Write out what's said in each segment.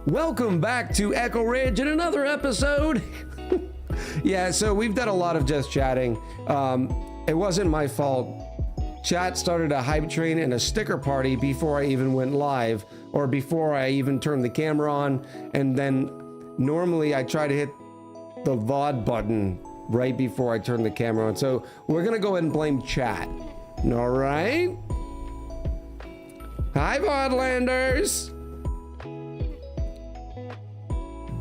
Welcome back to Echo Ridge in another episode. Yeah, so we've done a lot of just chatting. It wasn't my fault. Chat started a hype train and a sticker party before I even went live, or before I even turned the camera on, and then normally I try to hit the VOD button right before I turn the camera on. So we're gonna go ahead and blame chat. All right? Hi, VODlanders!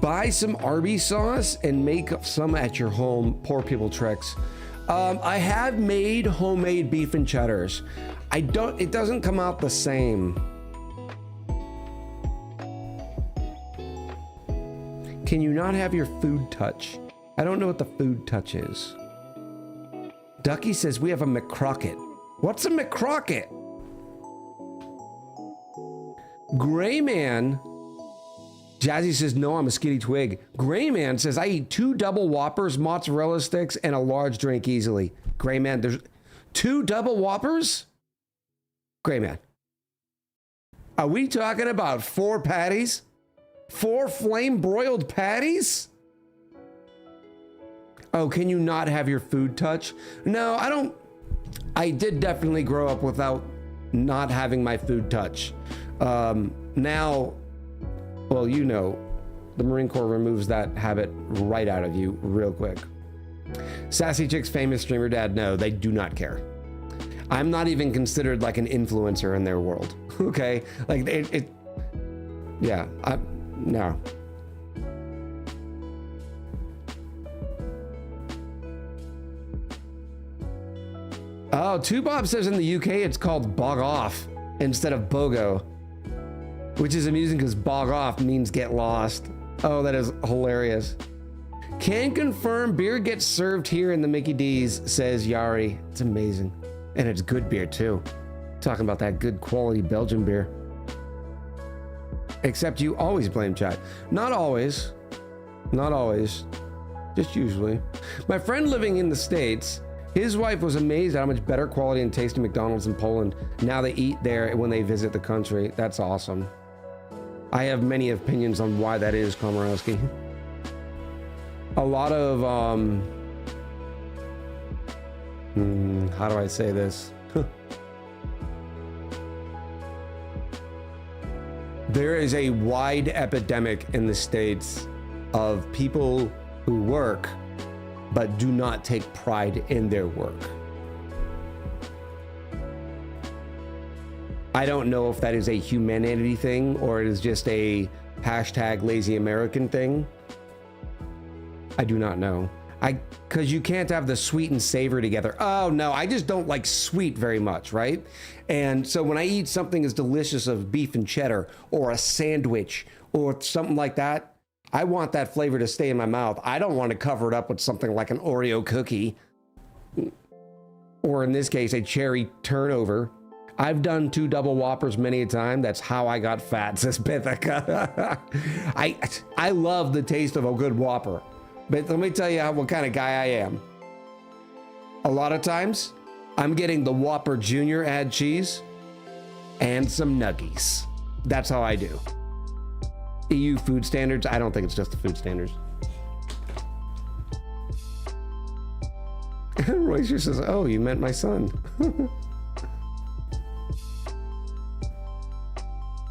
Buy some Arby's sauce and make some at your home. Poor people tricks. I have made homemade beef and cheddars. It doesn't come out the same. Can you not have your food touch? I don't know what the food touch is. Ducky says we have a McCrocket. What's a McCrocket? Gray Man. Jazzy says, no, I'm a skinny twig. Gray Man says, I eat 2 double Whoppers, mozzarella sticks, and a large drink easily. Gray Man, there's 2 double Whoppers? Gray Man. Are we talking about 4 patties? 4 flame broiled patties? Oh, can you not have your food touch? No, I don't. I did definitely grow up without not having my food touch. Now, well, you know, the Marine Corps removes that habit right out of you real quick. Sassy Chick's famous streamer dad, no, they do not care. I'm not even considered like an influencer in their world, okay? Like, yeah, no. Oh, 2Bob says in the UK it's called bog off instead of bogo, which is amusing because bog off means get lost. Oh, that is hilarious. Can confirm beer gets served here in the Mickey D's, says Yari. It's amazing. And it's good beer too. Talking about that good quality Belgian beer. Except you always blame chat. Not always. Not always. Just usually. My friend living in the States, his wife was amazed at how much better quality and tasty McDonald's in Poland. Now they eat there when they visit the country. That's awesome. I have many opinions on why that is, Komorowski. A lot of, how do I say this? There is a wide epidemic in the States of people who work but do not take pride in their work. I don't know if that is a humanity thing or it is just a hashtag lazy American thing. I do not know. Because you can't have the sweet and savory together. Oh no, I just don't like sweet very much, right? And so when I eat something as delicious as beef and cheddar or a sandwich or something like that, I want that flavor to stay in my mouth. I don't want to cover it up with something like an Oreo cookie. Or in this case, a cherry turnover. I've done 2 double Whoppers many a time. That's how I got fat, says Bithaka. I love the taste of a good Whopper. But let me tell you what kind of guy I am. A lot of times, I'm getting the Whopper Junior add cheese and some nuggies. That's how I do. EU food standards, I don't think it's just the food standards. Royce says, oh, you meant my son.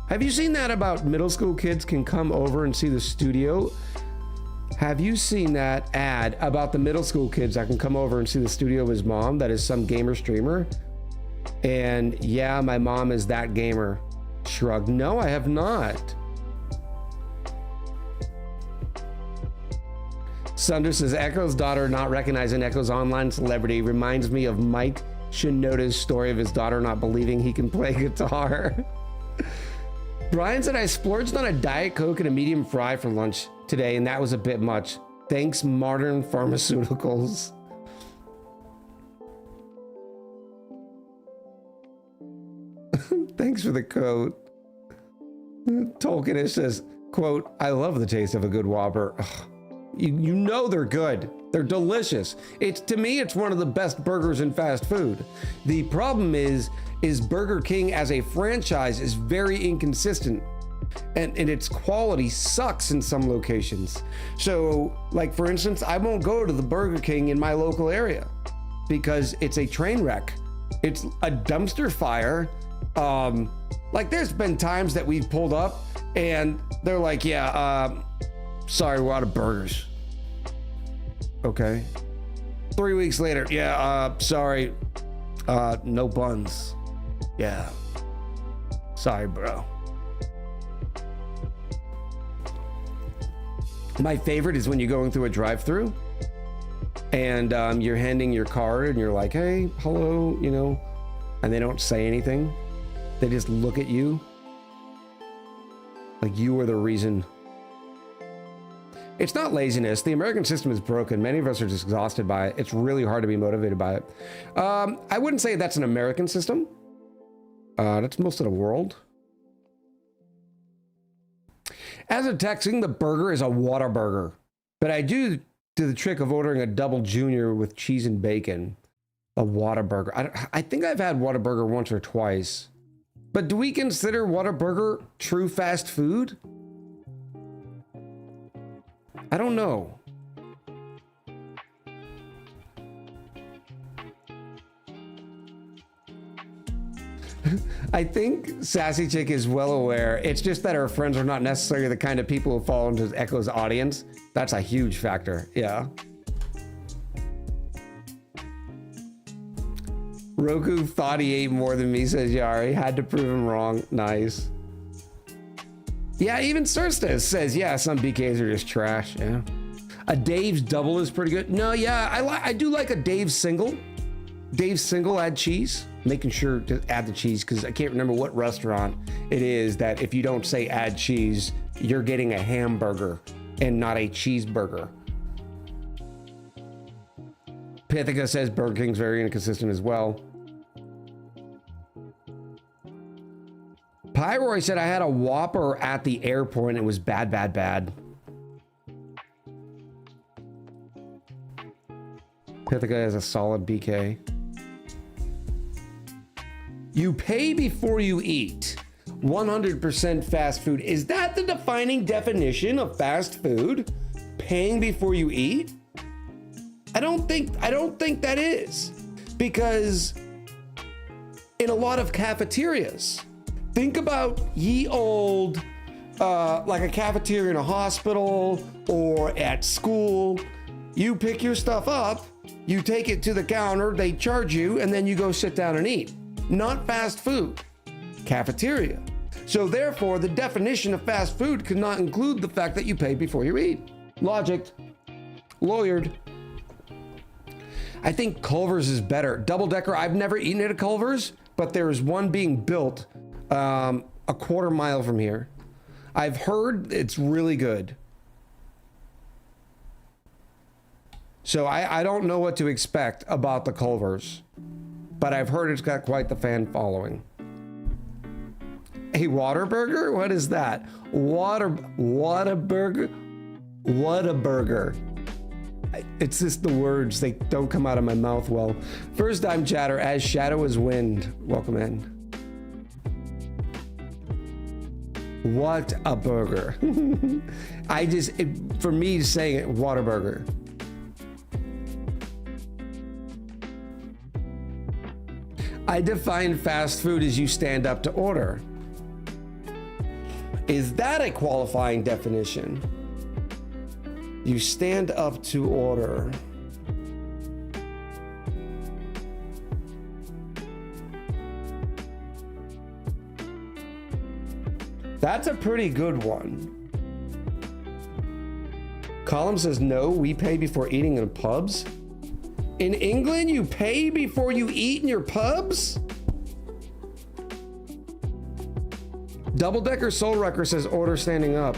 Have you seen that about middle school kids can come over and see the studio? Have you seen that ad about the middle school kids that can come over and see the studio of his mom that is some gamer streamer? And yeah, my mom is that gamer. Shrug. No, I have not. Sunder says, Echo's daughter not recognizing Echo's online celebrity reminds me of Mike Shinoda's story of his daughter not believing he can play guitar. Brian said, I splurged on a Diet Coke and a medium fry for lunch today, and that was a bit much. Thanks, Modern Pharmaceuticals. Thanks for the code. Tolkienish says, quote, I love the taste of a good Whopper. Ugh. You know they're good. They're delicious. To me, it's one of the best burgers in fast food. The problem is Burger King as a franchise is very inconsistent. and its quality sucks in some locations. So, like for instance, I won't go to the Burger King in my local area because it's a train wreck. It's a dumpster fire. Like there's been times that we've pulled up and they're like, yeah, sorry, we're out of burgers. Okay. 3 weeks later, yeah, sorry, no buns. Yeah. Sorry, bro. My favorite is when you're going through a drive-through and you're handing your card and you're like, hey, hello, you know, and they don't say anything. They just look at you like you are the reason. It's not laziness. The American system is broken. Many of us are just exhausted by it. It's really hard to be motivated by it. I wouldn't say that's an American system. That's most of the world. As a Texan, the burger is a Whataburger, but I do the trick of ordering a double junior with cheese and bacon. A Whataburger. I think I've had Whataburger once or twice, but do we consider Whataburger true fast food? I don't know. I think Sassy Chick is well aware. It's just that her friends are not necessarily the kind of people who fall into Echo's audience. That's a huge factor. Yeah. Roku thought he ate more than me, says Yari. Had to prove him wrong. Nice. Yeah, even Sirstas says, yeah, some BKs are just trash. Yeah. A Dave's double is pretty good. No, yeah, I do like a Dave's single. Dave's single, add cheese. Making sure to add the cheese because I can't remember what restaurant it is that if you don't say add cheese, you're getting a hamburger and not a cheeseburger. Pithica says Burger King's very inconsistent as well. Pyroy said I had a Whopper at the airport and it was bad, bad, bad. Pithica is a solid BK. You pay before you eat. 100% fast food. Is that the defining definition of fast food? Paying before you eat? I don't think that is. Because in a lot of cafeterias, think about ye old, like a cafeteria in a hospital or at school. You pick your stuff up, you take it to the counter, they charge you, and then you go sit down and eat. Not fast food, cafeteria. So therefore, the definition of fast food could not include the fact that you pay before you eat. Logic, lawyered. I think Culver's is better. Double decker, I've never eaten at a Culver's, but there is one being built a quarter mile from here. I've heard it's really good. So I don't know what to expect about the Culver's, but I've heard it's got quite the fan following. A Whataburger? What is that? Whataburger? Whataburger. It's just the words, they don't come out of my mouth well. First time chatter, as shadow as wind. Welcome in. What a burger. For me saying it, Whataburger. I define fast food as you stand up to order. Is that a qualifying definition? You stand up to order. That's a pretty good one. Column says no, we pay before eating in pubs. In England, you pay before you eat in your pubs? Double Decker Soul Wrecker says order standing up.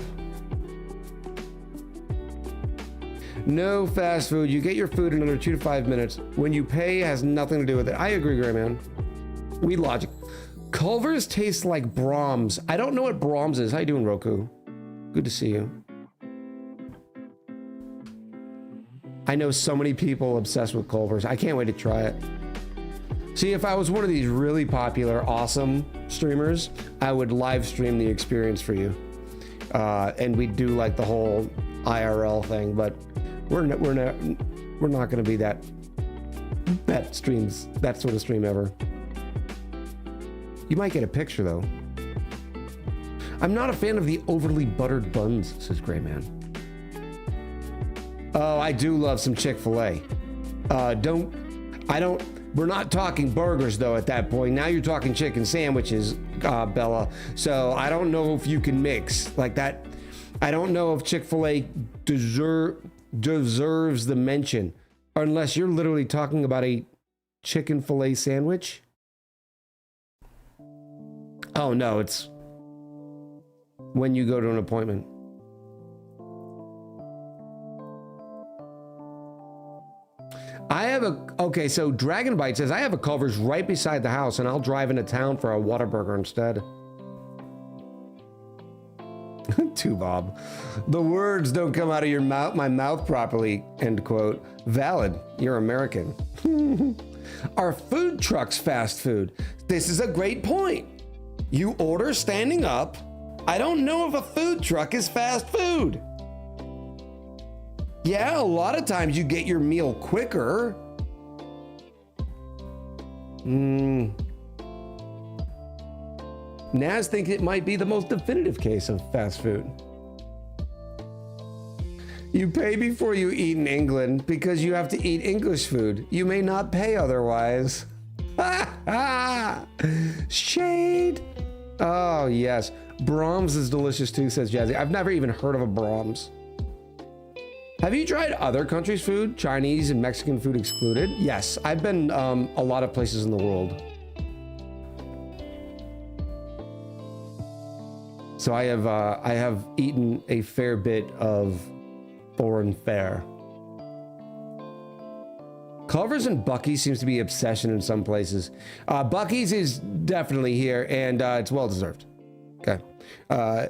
No fast food. You get your food in under 2 to 5 minutes. When you pay, it has nothing to do with it. I agree, Gray Man. We logic. Culver's tastes like Brahms. I don't know what Brahms is. How you doing, Roku? Good to see you. I know so many people obsessed with Culver's. I can't wait to try it. See, if I was one of these really popular, awesome streamers, I would live stream the experience for you. And we'd do like the whole IRL thing, but we're not going to be that sort of stream ever. You might get a picture though. I'm not a fan of the overly buttered buns, says Gray Man. Oh, I do love some Chick-fil-A. We're not talking burgers though at that point. Now you're talking chicken sandwiches, Bella. So I don't know if you can mix like that. I don't know if Chick-fil-A deserves the mention, unless you're literally talking about a chicken fillet sandwich. Oh no, it's when you go to an appointment. Okay, so Dragon Bite says, I have a Culver's right beside the house and I'll drive into town for a Whataburger instead. To Bob. The words don't come out of your mouth, my mouth properly, end quote. Valid, you're American. Are food trucks fast food? This is a great point. You order standing up. I don't know if a food truck is fast food. Yeah, a lot of times you get your meal quicker. Naz thinks it might be the most definitive case of fast food. You pay before you eat in England because you have to eat English food. You may not pay otherwise. Shade. Oh, yes. Brahms is delicious too, says Jazzy. I've never even heard of a Brahms. Have you tried other countries' food, Chinese and Mexican food excluded? Yes, I've been a lot of places in the world. So I have eaten a fair bit of foreign fare. Culver's and Buc-ee's seems to be obsession in some places. Buc-ee's is definitely here, and it's well deserved. Okay.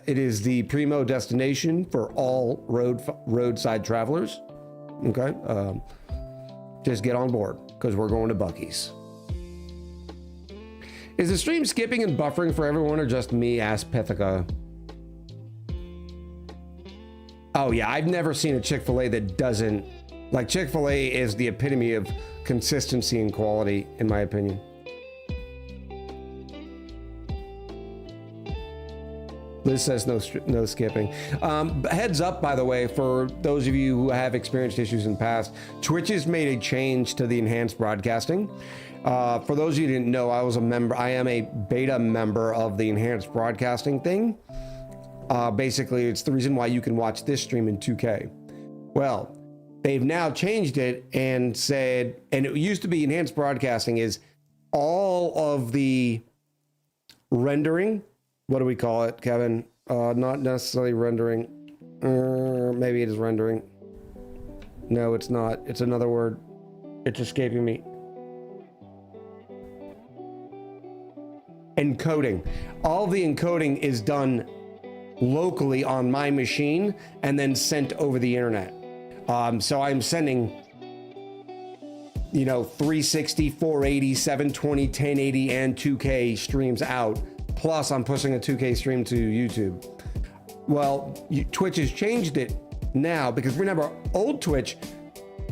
It is the primo destination for all roadside travelers. Okay. Just get on board because we're going to Buc-ee's. Is the stream skipping and buffering for everyone or just me? Asked Pithica. Oh yeah, I've never seen a Chick-fil-A that doesn't. Like, Chick-fil-A is the epitome of consistency and quality, in my opinion. Liz says no skipping. Heads up, by the way, for those of you who have experienced issues in the past, Twitch has made a change to the enhanced broadcasting. For those of you who didn't know, I am a beta member of the enhanced broadcasting thing. Basically, it's the reason why you can watch this stream in 2K. Well, they've now changed it and said, and it used to be enhanced broadcasting is all of the rendering. What do we call it, Kevin? Not necessarily rendering. Maybe it is rendering. No, it's not. It's another word. It's escaping me. Encoding. All the encoding is done locally on my machine and then sent over the internet. So I'm sending, 360, 480, 720, 1080, and 2K streams out. Plus, I'm pushing a 2K stream to YouTube. Well, Twitch has changed it now because remember, old Twitch,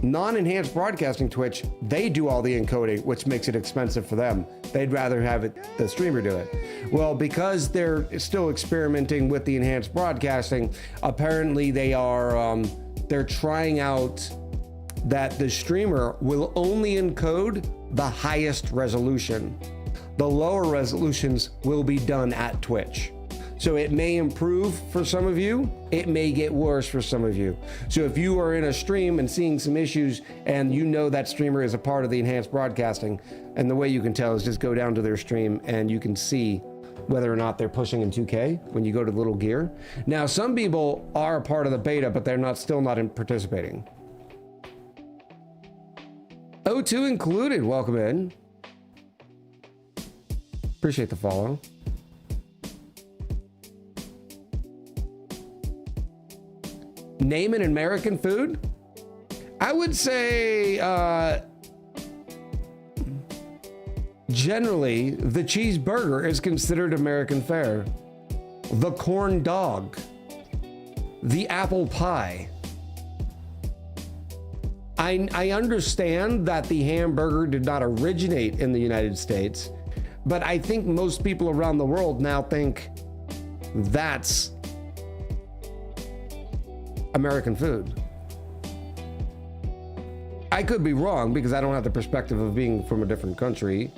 non-enhanced broadcasting Twitch, they do all the encoding, which makes it expensive for them. They'd rather have the streamer do it. Well, because they're still experimenting with the enhanced broadcasting, apparently they're trying out that the streamer will only encode the highest resolution. The lower resolutions will be done at Twitch. So it may improve for some of you, it may get worse for some of you. So if you are in a stream and seeing some issues and you know that streamer is a part of the enhanced broadcasting, and the way you can tell is just go down to their stream and you can see whether or not they're pushing in 2K when you go to the little gear. Now, some people are a part of the beta, but they're still not participating. O2 included, welcome in. Appreciate the follow. Name an American food? I would say Generally, the cheeseburger is considered American fare. The corn dog. The apple pie. I understand that the hamburger did not originate in the United States, but I think most people around the world now think that's American food. I could be wrong because I don't have the perspective of being from a different country.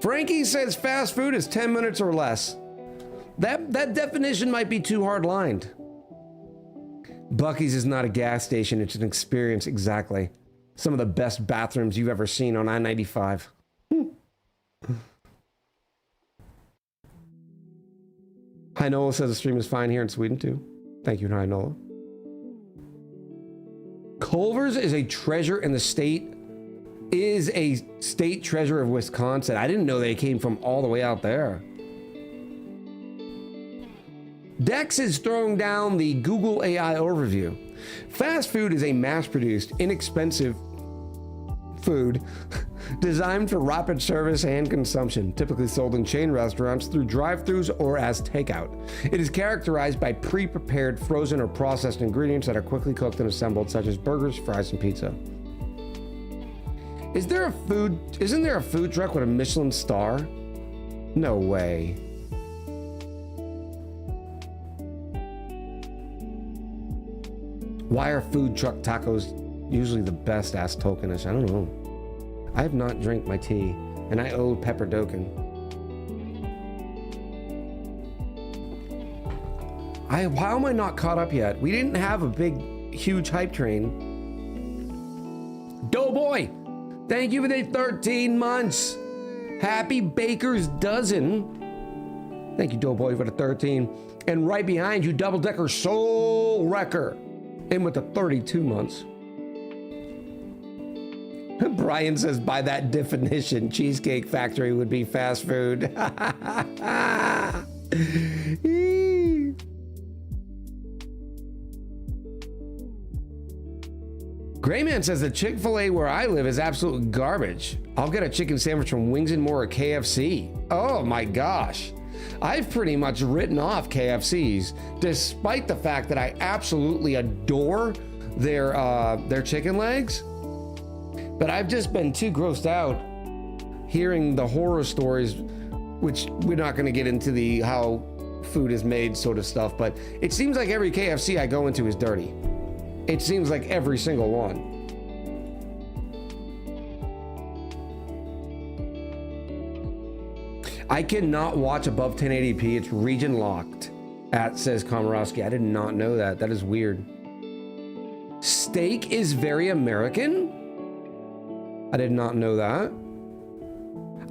Frankie says fast food is 10 minutes or less. That definition might be too hard-lined. Buc-ee's is not a gas station, it's an experience, exactly. Some of the best bathrooms you've ever seen on I-95. Heinola says the stream is fine here in Sweden too. Thank you, Heinola. Culver's is a treasure in the state, is a state treasure of Wisconsin. I didn't know they came from all the way out there. Dex is throwing down the Google AI overview. Fast food is a mass-produced, inexpensive food designed for rapid service and consumption, typically sold in chain restaurants through drive-thrus or as takeout. It is characterized by pre-prepared, frozen, or processed ingredients that are quickly cooked and assembled, such as burgers, fries, and pizza. Isn't there a food truck with a Michelin star? No way. Why are food truck tacos usually the best? Asked Tolkienish. I don't know. I have not drank my tea, and I owe Pepper Doken. How am I not caught up yet? We didn't have a big, huge hype train. Doughboy, thank you for the 13 months. Happy Baker's Dozen. Thank you, Doughboy, for the 13. And right behind you, Double Decker Soul Wrecker. In with the 32 months. Brian says, by that definition, Cheesecake Factory would be fast food. Grayman says the Chick-fil-A where I live is absolute garbage. I'll get a chicken sandwich from Wings and More or KFC. Oh my gosh. I've pretty much written off KFCs, despite the fact that I absolutely adore their chicken legs. But I've just been too grossed out hearing the horror stories, which we're not going to get into the how food is made sort of stuff, but it seems like every KFC I go into is dirty. It seems like every single one. I cannot watch above 1080p. It's region locked, says Komorowski. I did not know that. That is weird. Steak is very American? I did not know that.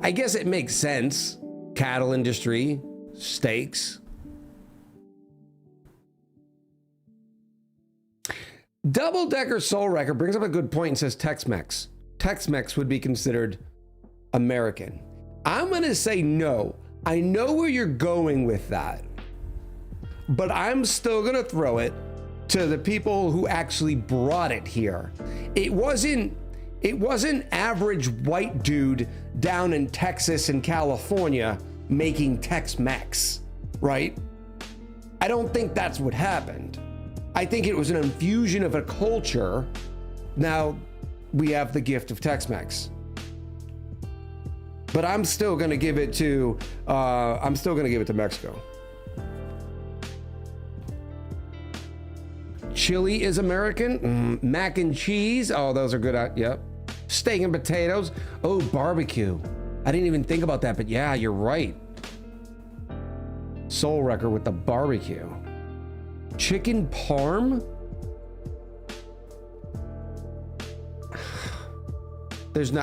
I guess it makes sense. Cattle industry, steaks. Double Decker Soul Wrecker brings up a good point and says Tex-Mex. Tex-Mex would be considered American. I'm gonna say no. I know where you're going with that, but I'm still gonna throw it to the people who actually brought it here. It wasn't average white dude down in Texas and California making Tex-Mex, right? I don't think that's what happened. I think it was an infusion of a culture. Now we have the gift of Tex-Mex. But I'm still gonna give it to Mexico. Chili is American. Mac and cheese. Oh, those are good. Yep. Steak and potatoes. Oh, barbecue. I didn't even think about that, but yeah, you're right. Soul Wrecker with the barbecue. Chicken parm.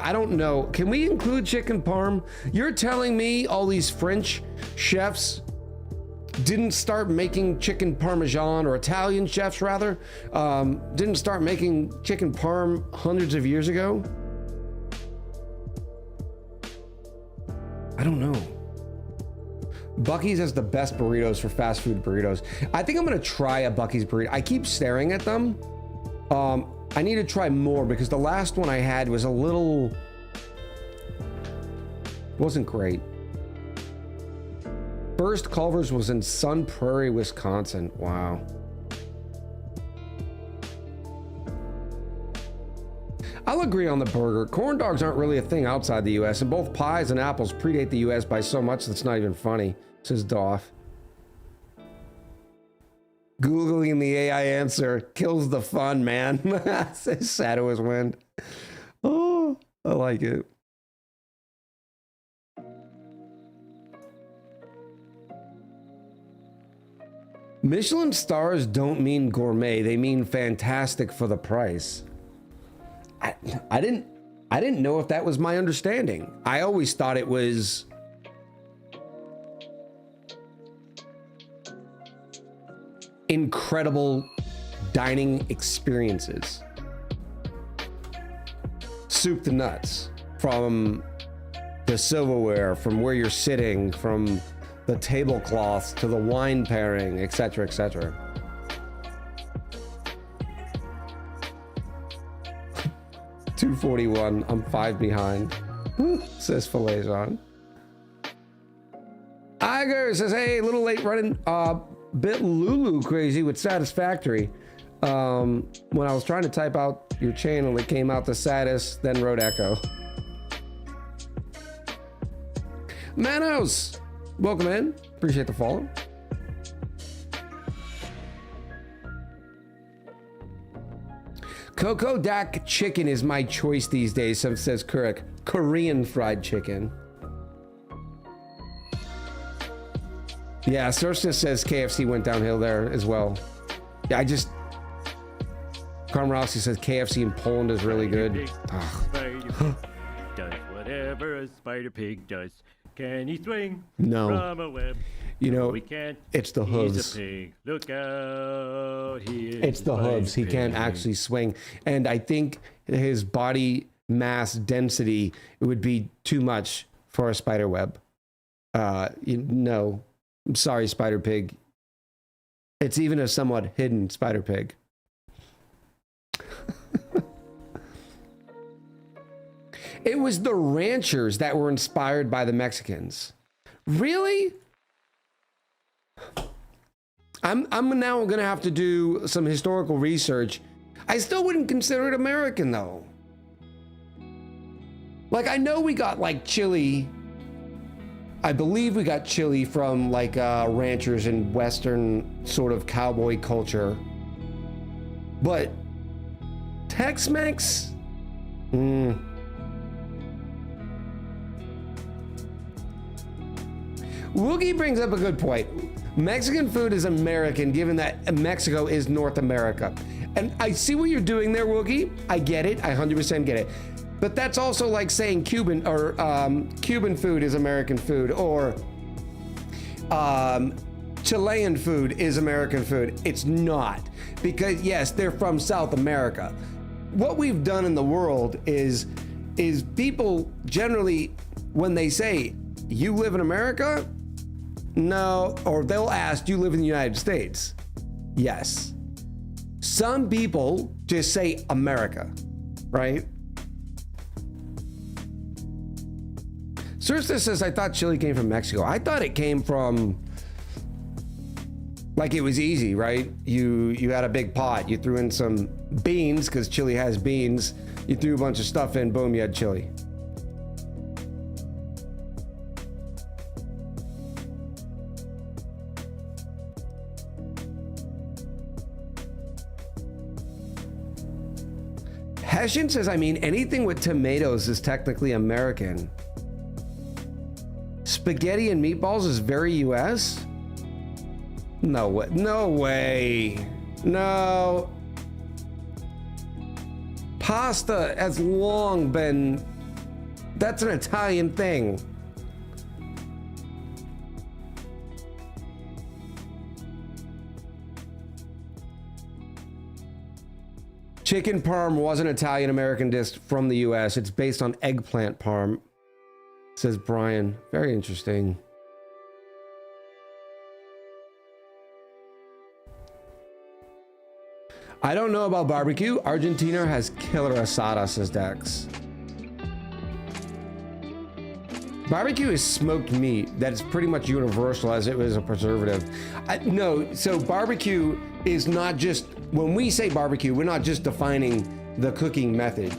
I don't know. Can we include chicken parm? You're telling me all these French chefs didn't start making chicken parmesan, or Italian chefs rather, didn't start making chicken parm hundreds of years ago? I don't know. Buc-ee's has the best burritos for fast food burritos. I think I'm gonna try a Buc-ee's burrito. I keep staring at them. I need to try more because the last one I had was a little... wasn't great. First Culver's was in Sun Prairie, Wisconsin. Wow. I'll agree on the burger. Corn dogs aren't really a thing outside the US, and both pies and apples predate the US by so much that's not even funny, says Doff. Googling the AI answer kills the fun, man. Says Shadow as Wind. Oh, I like it. Michelin stars don't mean gourmet, they mean fantastic for the price. I didn't know if that was my understanding. I always thought it was incredible dining experiences. Soup to nuts, from the silverware, from where you're sitting, from the tablecloths to the wine pairing, etc., etc. $241. I'm 5 behind. Says Falaison. Iger says, hey, a little late running. Bit Lulu crazy with Satisfactory. When I was trying to type out your channel, it came out the Satis, then wrote Echo. Manos, welcome in. Appreciate the follow. Coco Dak chicken is my choice these days, says Kurik. Korean fried chicken. Yeah, Sursa says KFC went downhill there as well. Yeah, I just... Karmarowski says KFC in Poland is really good. Does whatever a spider pig does. Can he swing no. from a web? You know, we can't. It's the hooves. He's a pig. Look out. It's the hooves. He can't actually swing. And I think his body mass density, it would be too much for a spider web. No. I'm sorry, Spider Pig. It's even a somewhat hidden Spider Pig. It was the ranchers that were inspired by the Mexicans. Really? I'm now gonna have to do some historical research. I still wouldn't consider it American though. Like, I know we got like chili. I believe we got chili from like ranchers and Western sort of cowboy culture. But Tex-Mex? Woogie brings up a good point. Mexican food is American, given that Mexico is North America. And I see what you're doing there, Woogie. I get it. I 100% get it. But that's also like saying Cuban or Cuban food is American food, or Chilean food is American food. It's not, because yes, they're from South America. What we've done in the world is people generally, when they say you live in America, no, or they'll ask, do you live in the United States? Yes. Some people just say America, right? Sursa says, I thought chili came from Mexico. I thought it came from, like, it was easy, right? You had a big pot, you threw in some beans, because chili has beans, you threw a bunch of stuff in, boom, you had chili. Hessian says, I mean, anything with tomatoes is technically American. Spaghetti and meatballs is very US? No way. No way. No. Pasta has long been... That's an Italian thing. Chicken parm was an Italian-American dish from the US. It's based on eggplant parm, says Brian. Very interesting. I don't know about barbecue. Argentina has killer asada, says Dex. Barbecue is smoked meat. That's pretty much universal as it is a preservative. No, so barbecue is not just, when we say barbecue, we're not just defining the cooking method.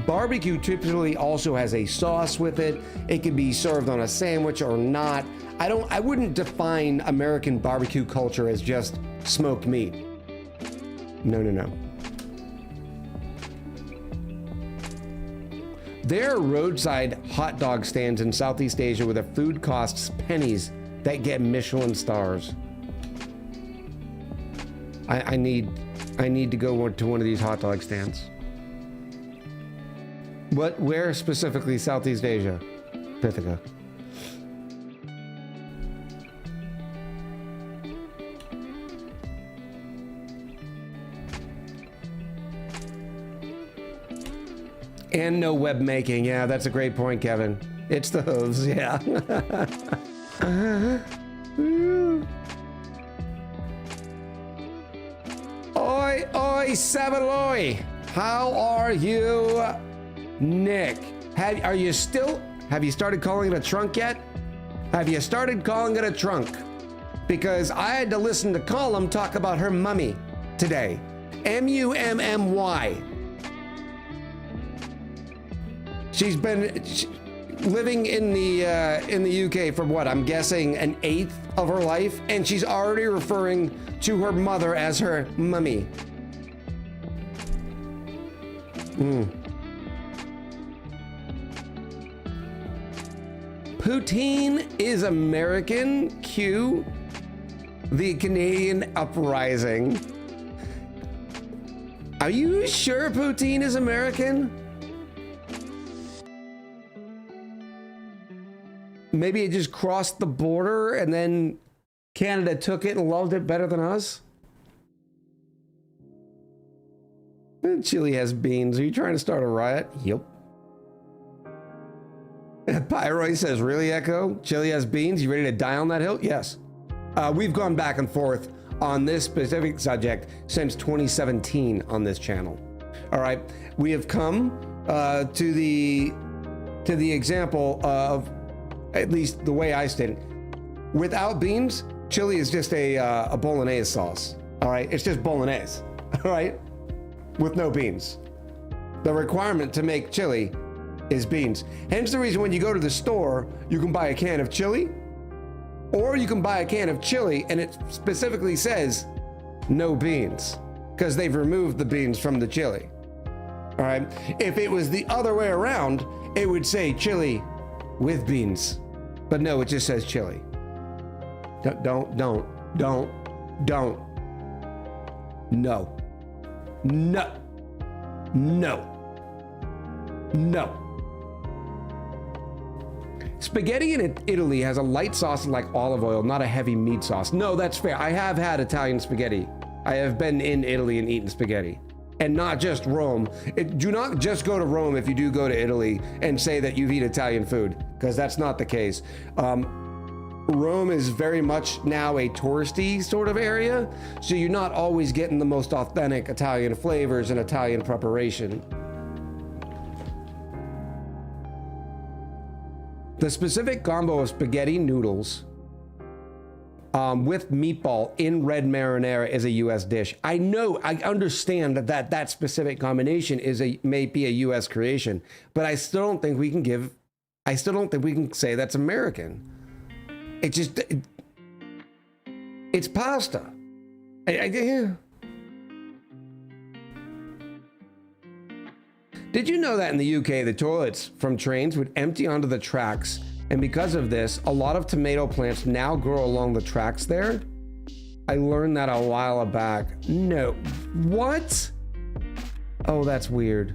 Barbecue typically also has a sauce with it. It can be served on a sandwich or not. I wouldn't define American barbecue culture as just smoked meat. No, no, no. There are roadside hot dog stands in Southeast Asia where the food costs pennies that get Michelin stars. I need to go to one of these hot dog stands. Where specifically Southeast Asia, Pithika? And no web making. Yeah, that's a great point, Kevin. It's the hooves, yeah. Oi, oi, Savaloy. How are you, Nick? Have you started calling it a trunk yet? Have you started calling it a trunk? Because I had to listen to Colum talk about her mummy today. M-U-M-M-Y. She's been living in the UK for what, I'm guessing an eighth of her life, and she's already referring to her mother as her mummy. Poutine is American. Cue the Canadian uprising. Are you sure poutine is American? Maybe it just crossed the border and then Canada took it and loved it better than us? Chile has beans. Are you trying to start a riot? Yep. Pyroy says, really, Echo? Chile has beans? You ready to die on that hill? Yes. We've gone back and forth on this specific subject since 2017 on this channel. All right. We have come to the example of, at least the way I state it, without beans, chili is just a bolognese sauce. All right, it's just bolognese. All right, with no beans. The requirement to make chili is beans. Hence the reason when you go to the store, you can buy a can of chili, or you can buy a can of chili and it specifically says no beans because they've removed the beans from the chili. All right, if it was the other way around, it would say chili with beans, but no, it just says chili. Don't. No. Spaghetti in Italy has a light sauce like olive oil, not a heavy meat sauce. No, that's fair. I have had Italian spaghetti. I have been in Italy and eaten spaghetti. And not just Rome. Do not just go to Rome if you do go to Italy and say that you've eaten Italian food, because that's not the case. Rome is very much now a touristy sort of area, so you're not always getting the most authentic Italian flavors and Italian preparation. The specific combo of spaghetti noodles with meatball in red marinara is a U.S. dish. I know, I understand that specific combination may be a U.S. creation, but I still don't think we can say that's American. It's pasta. Yeah. Did you know that in the UK, the toilets from trains would empty onto the tracks? And because of this, a lot of tomato plants now grow along the tracks there. I learned that a while back. No, what? Oh, that's weird.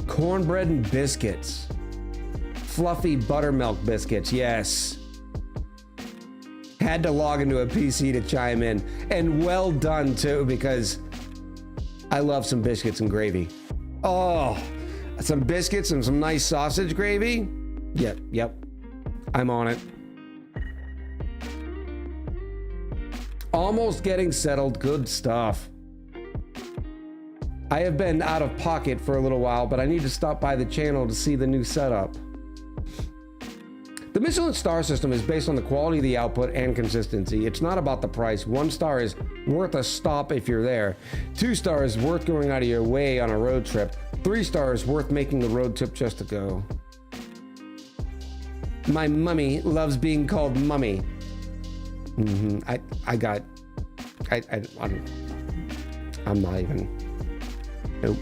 Cornbread and biscuits. Fluffy buttermilk biscuits, yes. Had to log into a PC to chime in. And well done too, because I love some biscuits and gravy. Oh, some biscuits and some nice sausage gravy. Yep. I'm on it. Almost getting settled. Good stuff. I have been out of pocket for a little while, but I need to stop by the channel to see the new setup. The Michelin star system is based on the quality of the output and consistency. It's not about the price. 1 star is worth a stop if you're there. 2 stars worth going out of your way on a road trip. 3 stars worth making the road trip just to go. My mummy loves being called mummy. I'm not even. Nope.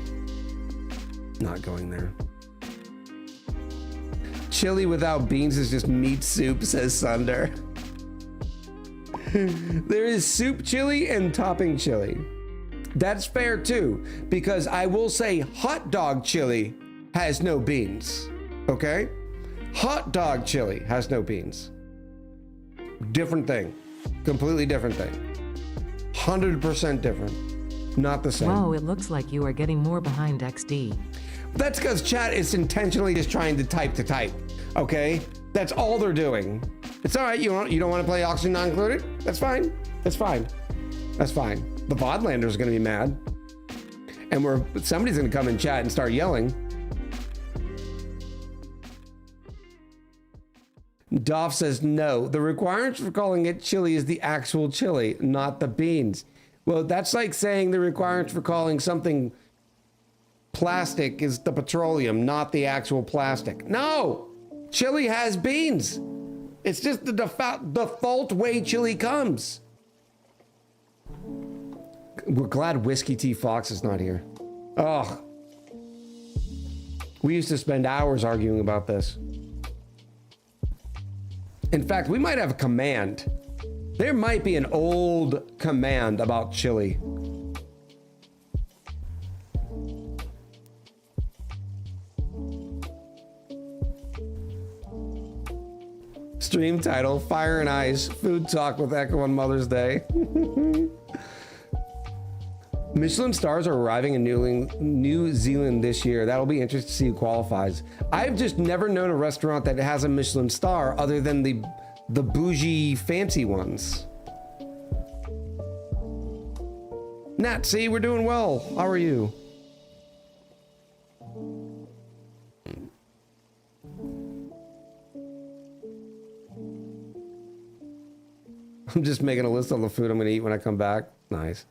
Not going there. Chili without beans is just meat soup, says Sunder. There is soup chili and topping chili. That's fair too, because I will say hot dog chili has no beans. Okay? Hot dog chili has no beans. Different thing. Completely different thing. 100% different. Not the same. Whoa, it looks like you are getting more behind XD. That's because chat is intentionally just trying to type, okay? That's all they're doing. It's all right, you don't want to play Oxygen Not Included? That's fine. That's fine. That's fine. The Vodlander's gonna be mad. And somebody's gonna come in chat and start yelling. Doff says no. The requirement for calling it chili is the actual chili, not the beans. Well, that's like saying the requirement for calling something plastic is the petroleum, not the actual plastic. No! Chili has beans. It's just the default way chili comes. We're glad Whiskey T Fox is not here. Ugh. We used to spend hours arguing about this. In fact, we might have a command. There might be an old command about chili. Stream title, Fire and Ice, Food Talk with Echo on Mother's Day. Michelin stars are arriving in New Zealand this year. That'll be interesting to see who qualifies. I've just never known a restaurant that has a Michelin star other than the bougie fancy ones. Nat, see, we're doing well. How are you? I'm just making a list of the food I'm gonna eat when I come back. Nice.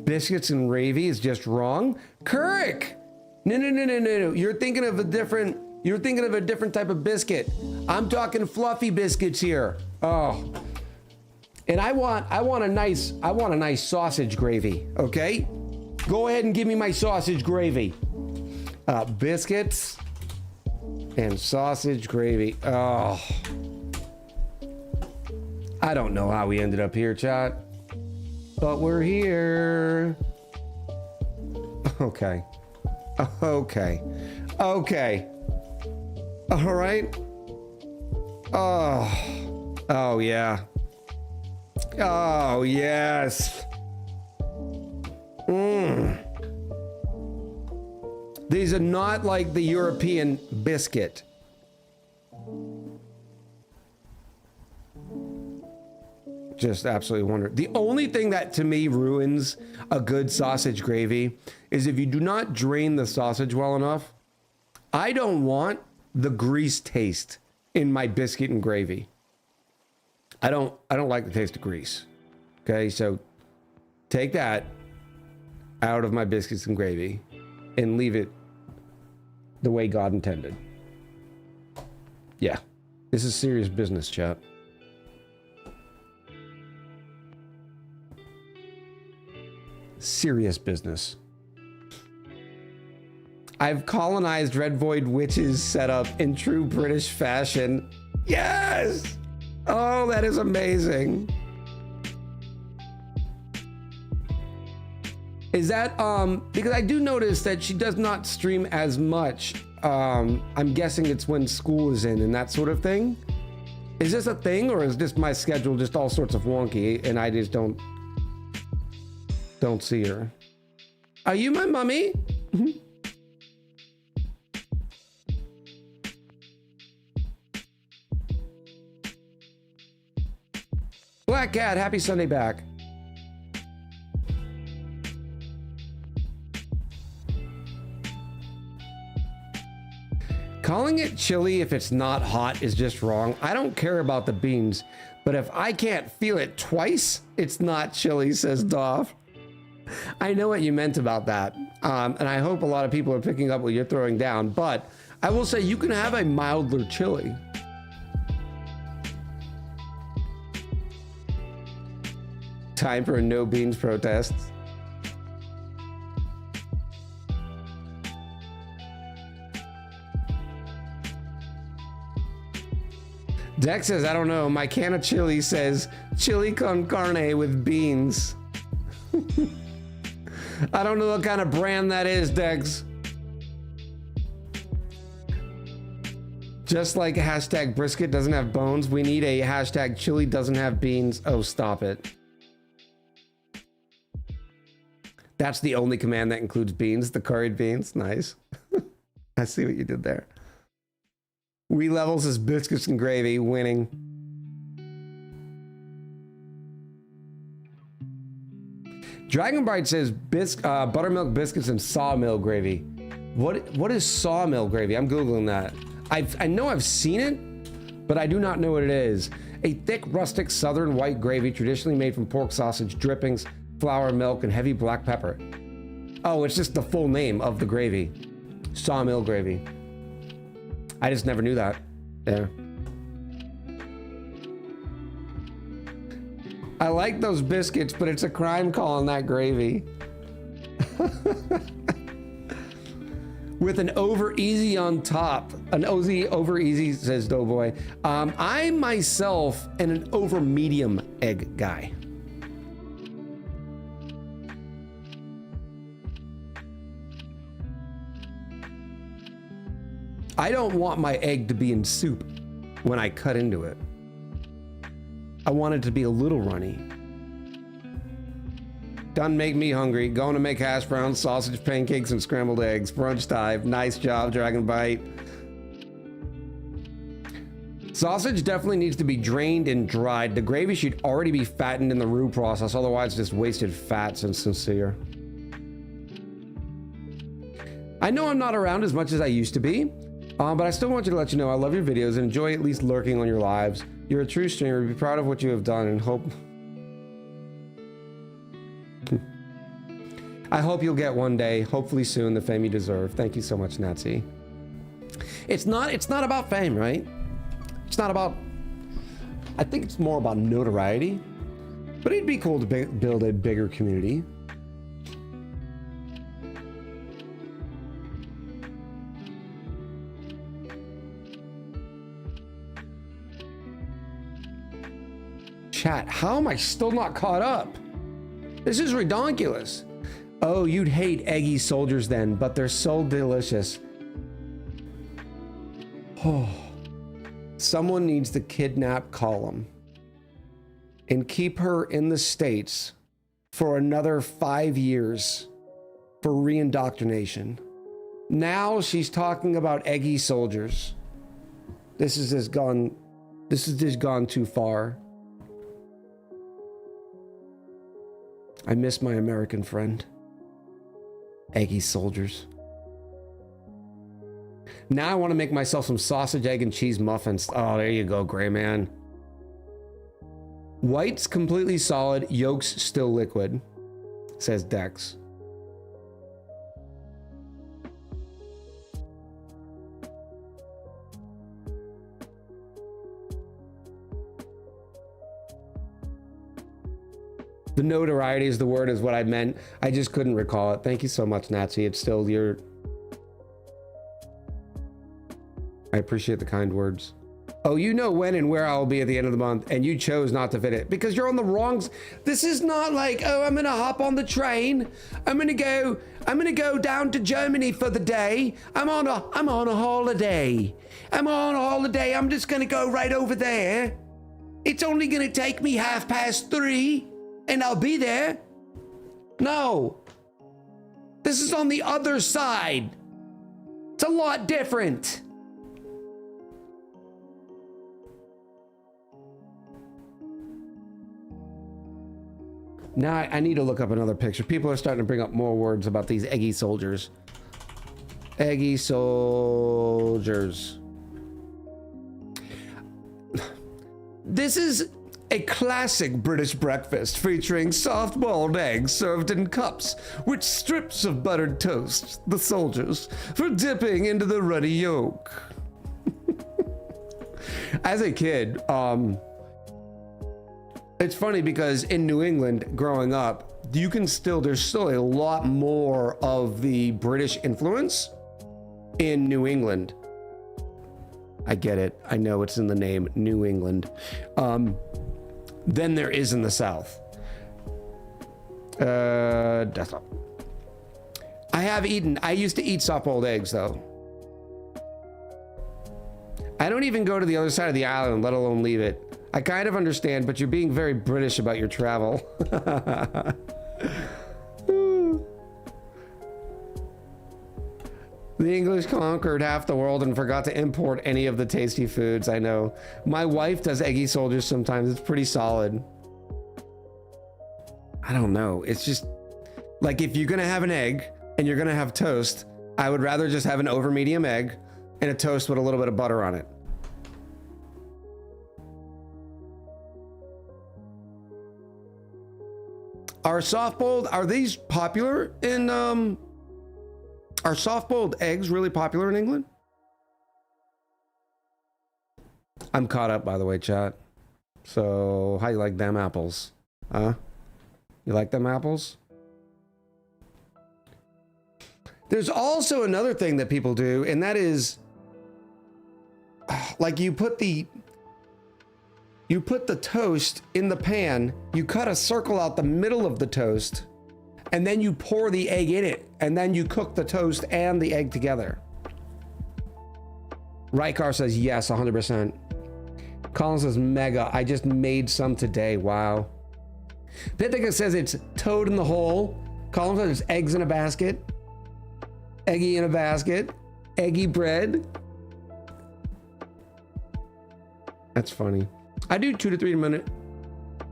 Biscuits and gravy is just wrong. Kurrick! No. You're thinking of a different type of biscuit. I'm talking fluffy biscuits here. Oh. And I want a nice sausage gravy, okay? Go ahead and give me my sausage gravy. Biscuits and sausage gravy. Oh. I don't know how we ended up here, chat, but we're here. Okay. All right. Oh yeah. Oh yes. These are not like the European biscuit. Just absolutely wonderful. The only thing that to me ruins a good sausage gravy is if you do not drain the sausage well enough. I don't want the grease taste in my biscuit and gravy. I don't like the taste of grease. Okay, so take that out of my biscuits and gravy and leave it the way God intended. Yeah, this is serious business, chat. Serious business. I've colonized Red Void Witch's setup in true British fashion. Yes! Oh, that is amazing. Is that, because I do notice that she does not stream as much. I'm guessing it's when school is in and that sort of thing. Is this a thing, or is this my schedule just all sorts of wonky and I just don't see her? Are you my mummy? Black Cat, happy Sunday back. Calling it chili if it's not hot is just wrong. I don't care about the beans, but if I can't feel it twice, it's not chili, says Dov. I know what you meant about that. And I hope a lot of people are picking up what you're throwing down, but I will say you can have a milder chili. Time for a no beans protest. Dex says, I don't know. My can of chili says chili con carne with beans. I don't know what kind of brand that is, Dex. Just like hashtag brisket doesn't have bones, we need a hashtag chili doesn't have beans. Oh, stop it. That's the only command that includes beans, the curried beans. Nice. I see what you did there. We levels is biscuits and gravy, winning. Dragon Bright says buttermilk biscuits and sawmill gravy. What is sawmill gravy? I'm Googling that. I know I've seen it, but I do not know what it is. A thick, rustic, southern white gravy traditionally made from pork sausage, drippings, flour, milk, and heavy black pepper. Oh, it's just the full name of the gravy. Sawmill gravy. I just never knew that. There. I like those biscuits, but it's a crime calling that gravy. With an over easy on top. An OZ over easy, says Doughboy. I myself am an over medium egg guy. I don't want my egg to be in soup when I cut into it. I want it to be a little runny. Done make me hungry. Going to make hash browns, sausage, pancakes, and scrambled eggs. Brunch time. Nice job, Dragon Bite. Sausage definitely needs to be drained and dried. The gravy should already be fattened in the roux process, otherwise just wasted fats and sincere. I know I'm not around as much as I used to be, but I still want you to let you know I love your videos and enjoy at least lurking on your lives. You're a true streamer. Be proud of what you have done and hope... I hope you'll get one day, hopefully soon, the fame you deserve. Thank you so much, Nazi. It's not about fame, right? It's not about... I think it's more about notoriety. But it'd be cool to build a bigger community. Chat, how am I still not caught up? This is ridiculous. Oh, you'd hate eggy soldiers then, but they're so delicious. Oh, someone needs to kidnap Column and keep her in the States for another 5 years for re-indoctrination. Now she's talking about eggy soldiers. This has just gone too far. I miss my American friend. Eggy soldiers. Now I want to make myself some sausage, egg, and cheese muffins. Oh, there you go, Gray Man. White's completely solid, yolk's still liquid, says Dex. The notoriety is the word, is what I meant. I just couldn't recall it. Thank you so much, Nazi. It's still your... I appreciate the kind words. Oh, you know when and where I'll be at the end of the month, and you chose not to fit it because you're on the wrong... This is not like, oh, I'm gonna hop on the train. I'm gonna go down to Germany for the day. I'm on a holiday. I'm on a holiday. I'm just gonna go right over there. It's only gonna take me 3:30. And I'll be there. No. This is on the other side. It's a lot different. Now I need to look up another picture. People are starting to bring up more words about these eggy soldiers. Eggy soldiers. This is a classic British breakfast featuring soft-boiled eggs served in cups with strips of buttered toast, the soldiers, for dipping into the ruddy yolk. As a kid, it's funny because in New England growing up, there's still a lot more of the British influence in New England. I get it. I know it's in the name, New England. Than there is in the South. That's all. I used to eat soft-boiled eggs though. I don't even go to the other side of the island, let alone leave it. I kind of understand, but you're being very British about your travel. The English conquered half the world and forgot to import any of the tasty foods. I know. My wife does eggy soldiers sometimes. It's pretty solid. I don't know. It's just like if you're gonna have an egg and you're gonna have toast, I would rather just have an over medium egg and a toast with a little bit of butter on it. Are soft-boiled, are these popular in, are soft-boiled eggs really popular in England? I'm caught up, by the way, chat. So, how you like them apples? Huh? You like them apples? There's also another thing that people do, and that is, like you put the toast in the pan, you cut a circle out the middle of the toast, and then you pour the egg in it, and then you cook the toast and the egg together. Rykar says yes, 100%. Colin says mega. I just made some today. Wow. Pithika says it's toad in the hole. Colin says it's eggs in a basket. Eggy in a basket. Eggy bread. That's funny. I do 2 to 3 minute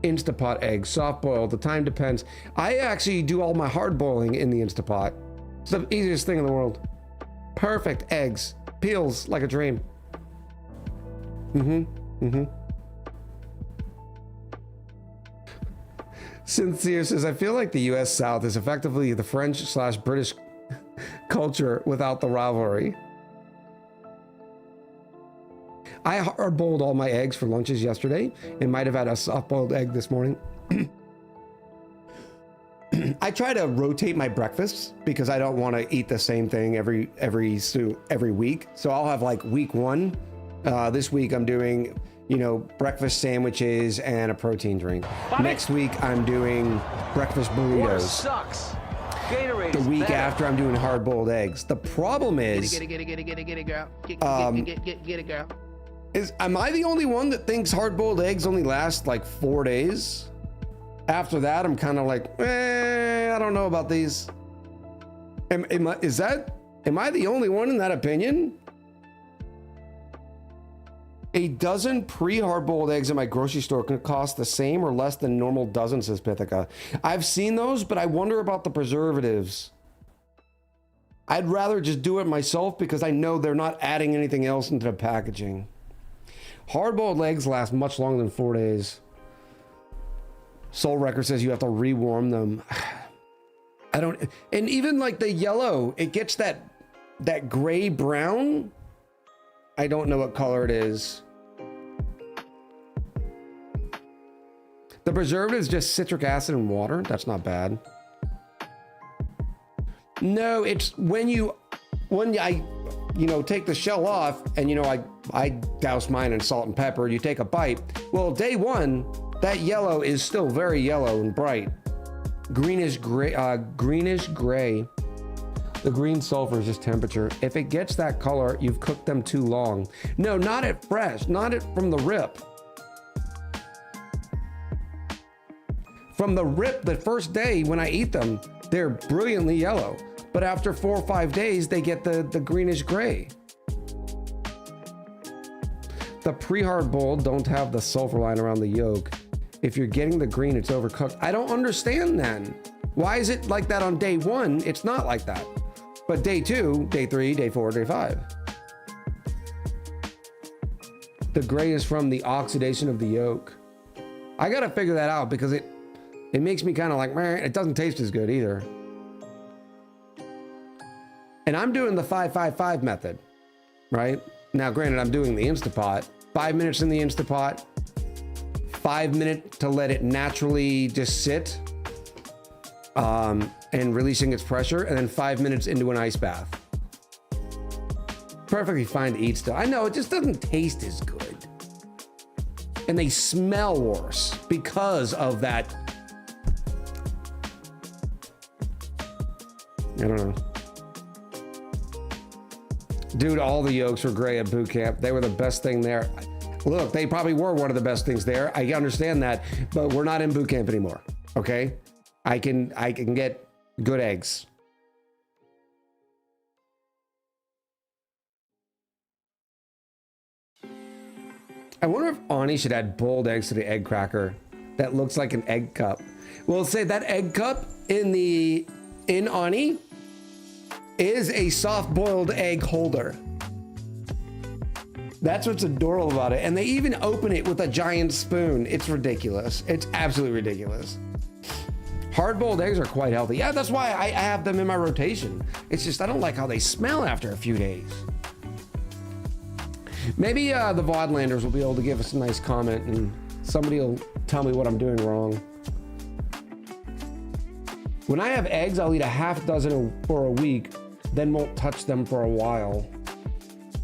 Instapot eggs, soft boiled. The time depends. I actually do all my hard boiling in the Instapot. It's the easiest thing in the world. Perfect eggs. Peels like a dream. Sincere says, I feel like the US South is effectively the French/British culture without the rivalry. I hard boiled all my eggs for lunches yesterday and might have had a soft boiled egg this morning. I try to rotate my breakfasts because I don't want to eat the same thing every week. So I'll have like week one. This week I'm doing, breakfast sandwiches and a protein drink. Next week I'm doing breakfast burritos. Sucks. The week after I'm doing hard boiled eggs. The problem is, Get it, girl. Get it, girl. Am I the only one that thinks hard-boiled eggs only last like 4 days? After that, I'm kind of like, I don't know about these. Am I the only one in that opinion? A dozen pre-hard-boiled eggs in my grocery store can cost the same or less than normal dozen, says Pithika. I've seen those, but I wonder about the preservatives. I'd rather just do it myself because I know they're not adding anything else into the packaging. Hard-boiled eggs last much longer than 4 days. Soul Record says you have to rewarm them. I don't, and even like the yellow, it gets that gray brown. I don't know what color it is. The preservative is just citric acid and water. That's not bad. No, it's when I take the shell off and, I douse mine in salt and pepper. You take a bite. Well, day one, that yellow is still very yellow and bright. Greenish gray. The green sulfur is just temperature. If it gets that color, you've cooked them too long. No, not at fresh, not at from the rip. From the rip, the first day when I eat them, they're brilliantly yellow. But after 4 or 5 days, they get the greenish gray. The pre-hard boiled don't have the sulfur line around the yolk. If you're getting the green, it's overcooked. I don't understand then. Why is it like that on day one? It's not like that. But day 2, day 3, day 4, day 5. The gray is from the oxidation of the yolk. I gotta figure that out because it makes me kind of like, meh, it doesn't taste as good either. And I'm doing the 5-5-5 method, right? Now, granted, I'm doing the Instapot. 5 minutes in the Instapot, 5 minutes to let it naturally just sit and releasing its pressure, and then 5 minutes into an ice bath. Perfectly fine to eat still. I know, it just doesn't taste as good. And they smell worse because of that. I don't know. Dude, all the yolks were gray at boot camp. They were the best thing there. Look, they probably were one of the best things there. I understand that, but we're not in boot camp anymore. Okay? I can get good eggs. I wonder if ONI should add boiled eggs to the egg cracker that looks like an egg cup. Well, say that egg cup in ONI is a soft boiled egg holder. That's what's adorable about it. And they even open it with a giant spoon. It's ridiculous. It's absolutely ridiculous. Hard-boiled eggs are quite healthy. Yeah, that's why I have them in my rotation. It's just I don't like how they smell after a few days. Maybe the Vodlanders will be able to give us a nice comment and somebody will tell me what I'm doing wrong. When I have eggs, I'll eat a half dozen for a week, then won't touch them for a while.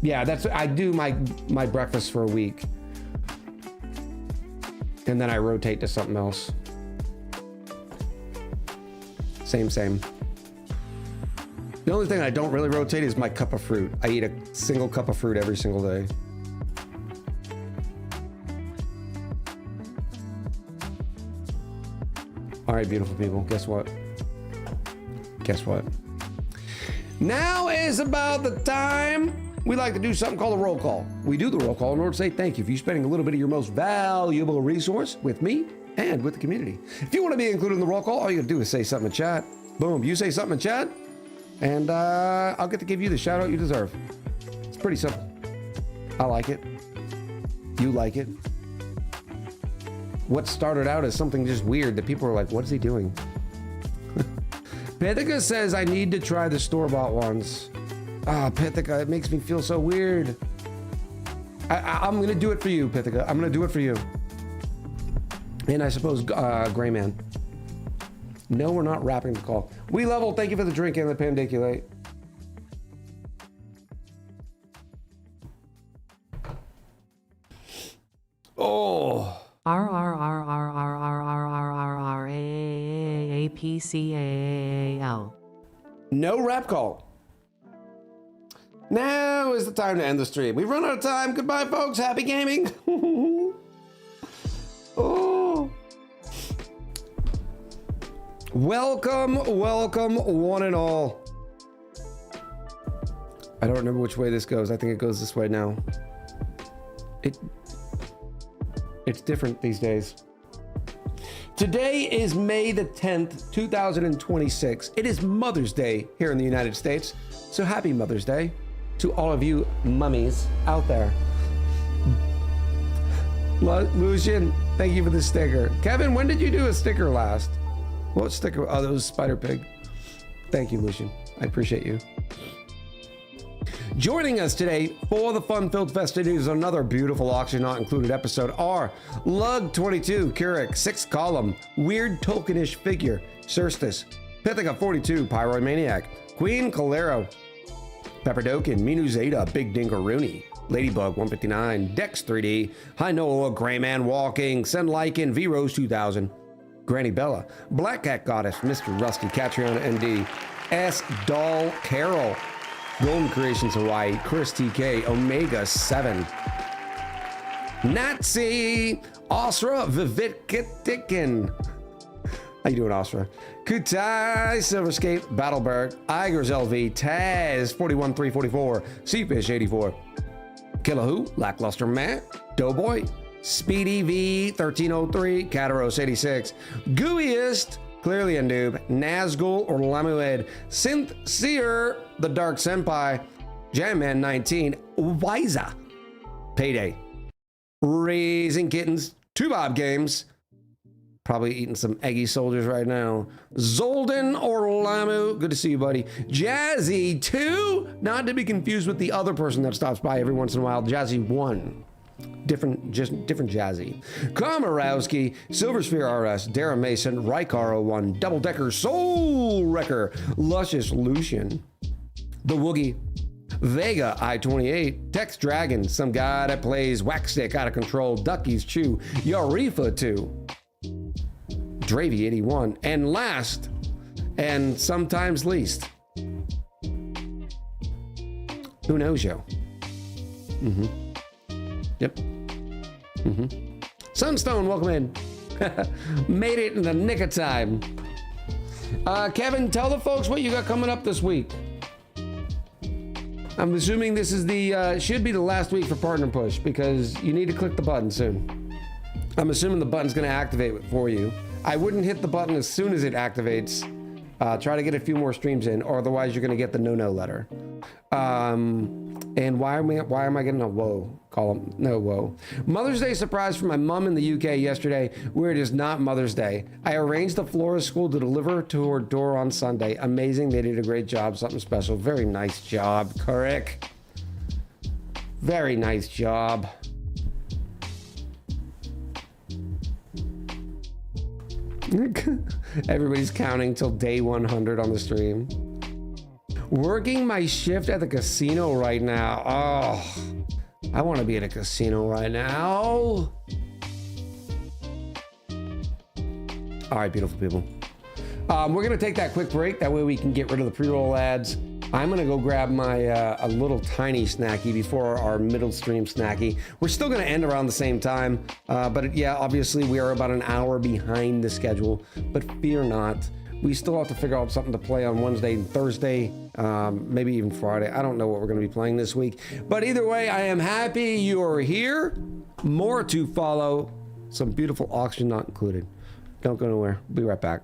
Yeah, I do my breakfast for a week. And then I rotate to something else. Same. The only thing I don't really rotate is my cup of fruit. I eat a single cup of fruit every single day. All right, beautiful people, guess what? Now is about the time we like to do something called a roll call. We do the roll call in order to say thank you for you spending a little bit of your most valuable resource with me and with the community. If you want to be included in the roll call, all you gotta do is say something in chat. Boom, you say something in chat, and I'll get to give you the shout out you deserve. It's pretty simple. I like it. You like it. What started out as something just weird that people were like, what is he doing? Pithica says, I need to try the store-bought ones. Ah, Pithica, it makes me feel so weird. I'm gonna do it for you, Pithica. I'm gonna do it for you. And I suppose Gray Man. No, we're not wrapping the call. We level, thank you for the drink and the pandiculate. Oh. RRRRRRRRRRRAAPCAAL. No wrap call. Now is the time to end the stream. We've run out of time. Goodbye, folks. Happy gaming. Oh. Welcome, one and all. I don't remember which way this goes. I think it goes this way now. It's different these days. Today is May the 10th, 2026. It is Mother's Day here in the United States. So happy Mother's Day to all of you mummies out there. Lucian, thank you for the sticker. Kevin, when did you do a sticker last? What sticker? Oh, that was Spider Pig. Thank you, Lucian. I appreciate you. Joining us today for the fun-filled festivities of another beautiful Auction Not Included episode are Lug 22, Keurig, 6th Column, Weird Tolkienish Figure, Cerstis, Pithica 42, Pyromaniac, Queen Calero, Pepperdokin, Minu Zeta, Big Dingaroonie, Ladybug 159, Dex 3D, High Noah, Grayman Walking, Sen Lycan, V-Rose 2000, Granny Bella, Black Cat Goddess, Mr. Rusty, Catriona ND, S. Doll Carol, Golden Creations Hawaii, Chris TK, Omega 7, Nazi, Osra Vivitkitikin. How you doing, Osra? Kutai, Silverscape, Battleberg, Igers LV, Taz 41344, Seafish 84, Killahoo, Lackluster Matt, Doughboy, Speedy V 1303, Cataros 86, Gooeyest, Clearly a noob. Nazgul or Lamued. Synth Seer, the Dark Senpai. Jamman 19. Wiza. Payday. Raising Kittens. 2 Bob Games. Probably eating some eggy soldiers right now. Zolden or Lamu. Good to see you, buddy. Jazzy 2. Not to be confused with the other person that stops by every once in a while. Jazzy 1. Different Jazzy. Komorowski, Silver Sphere RS, Dara Mason, Rykar 01, Double Decker, Soul Wrecker, Luscious Lucian, The Woogie, Vega I-28, Tex Dragon, some guy that plays Whackstick out of control, Duckies Chew, Yarifa 2, Dravy 81, and last, and sometimes least, who knows, yo? Yep. Sunstone, welcome in. Made it in the nick of time. Kevin, tell the folks what you got coming up this week. I'm assuming this is the, should be the last week for Partner Push because you need to click the button soon. I'm assuming the button's gonna activate it for you. I wouldn't hit the button as soon as it activates. Try to get a few more streams in, or otherwise you're gonna get the no-no letter. And why am I getting a whoa column? No whoa. Mother's Day surprise for my mom in the UK yesterday, where it is not Mother's Day. I arranged the florist school to deliver to her door on Sunday. Amazing, they did a great job, something special. Very nice job, correct? Very nice job. Everybody's counting till day 100 on the stream. Working my shift at the casino right now. Oh, I want to be at a casino right now. All right, beautiful people. We're going to take that quick break. That way we can get rid of the pre-roll ads. I'm going to go grab my a little tiny snacky before our middle stream snacky. We're still going to end around the same time. But yeah, obviously we are about an hour behind the schedule. But fear not. We still have to figure out something to play on Wednesday and Thursday, maybe even Friday. I don't know what we're going to be playing this week. But either way, I am happy you're here. More to follow. Some beautiful auction not included. Don't go nowhere. Be right back.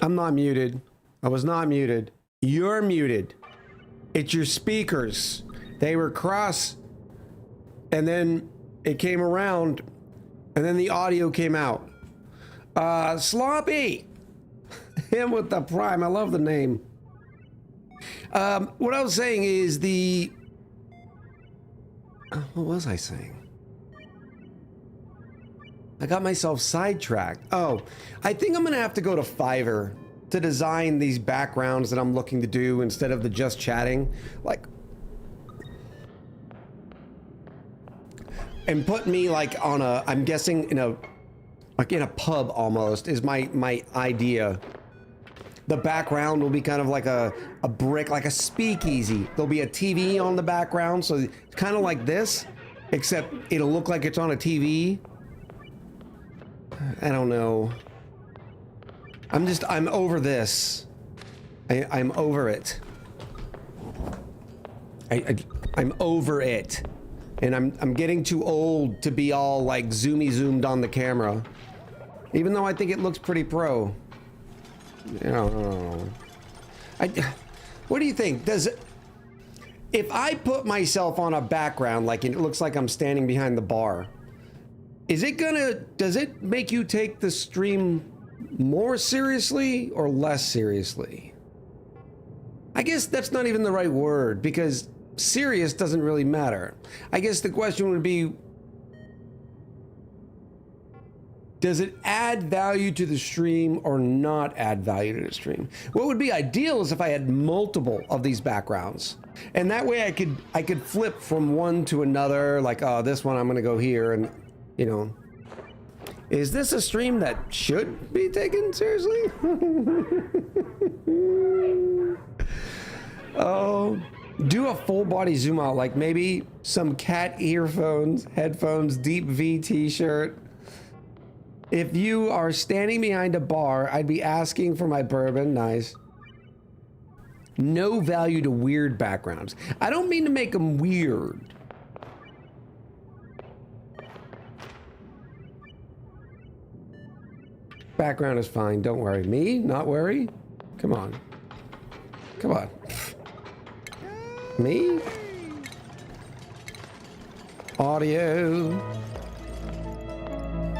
I'm not muted. I was not muted. You're muted. It's your speakers. They were cross, and then it came around, and then the audio came out. Sloppy! Him with the prime. I love the name. What I was saying is what was I saying? I got myself sidetracked. Oh, I think I'm gonna have to go to Fiverr to design these backgrounds that I'm looking to do instead of the just chatting. Like, and put me like on a, I'm guessing in a pub almost is my idea. The background will be kind of like a brick, like a speakeasy. There'll be a TV on the background, so it's kind of like this, except it'll look like it's on a TV. I don't know. I'm over this. I'm over it. I'm over it. And I'm getting too old to be all like zoomed on the camera. Even though I think it looks pretty pro. You know, what do you think? If I put myself on a background, like it looks like I'm standing behind the bar, does it make you take the stream more seriously or less seriously? I guess that's not even the right word, because serious doesn't really matter. I guess the question would be, does it add value to the stream or not add value to the stream? What would be ideal is if I had multiple of these backgrounds, and that way I could flip from one to another, like, oh, this one I'm gonna go here, and you know. Is this a stream that should be taken seriously? Oh, do a full body zoom out, like maybe some cat earphones, headphones, deep V t-shirt. If you are standing behind a bar, I'd be asking for my bourbon. Nice. No value to weird backgrounds. I don't mean to make them weird. Background is fine, don't worry. Me? Not worry? Come on. Come on. Me? Audio.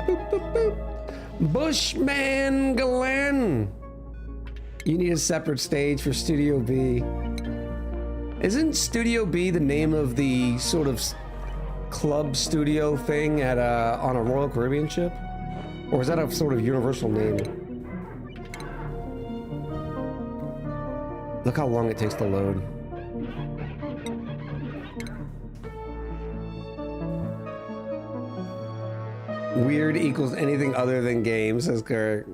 Boop, boop, boop. Bushman Glenn. You need a separate stage for Studio B. Isn't Studio B the name of the sort of club studio thing at on a Royal Caribbean ship? Or is that a sort of universal name? Look how long it takes to load. Weird equals anything other than games, says Kirk.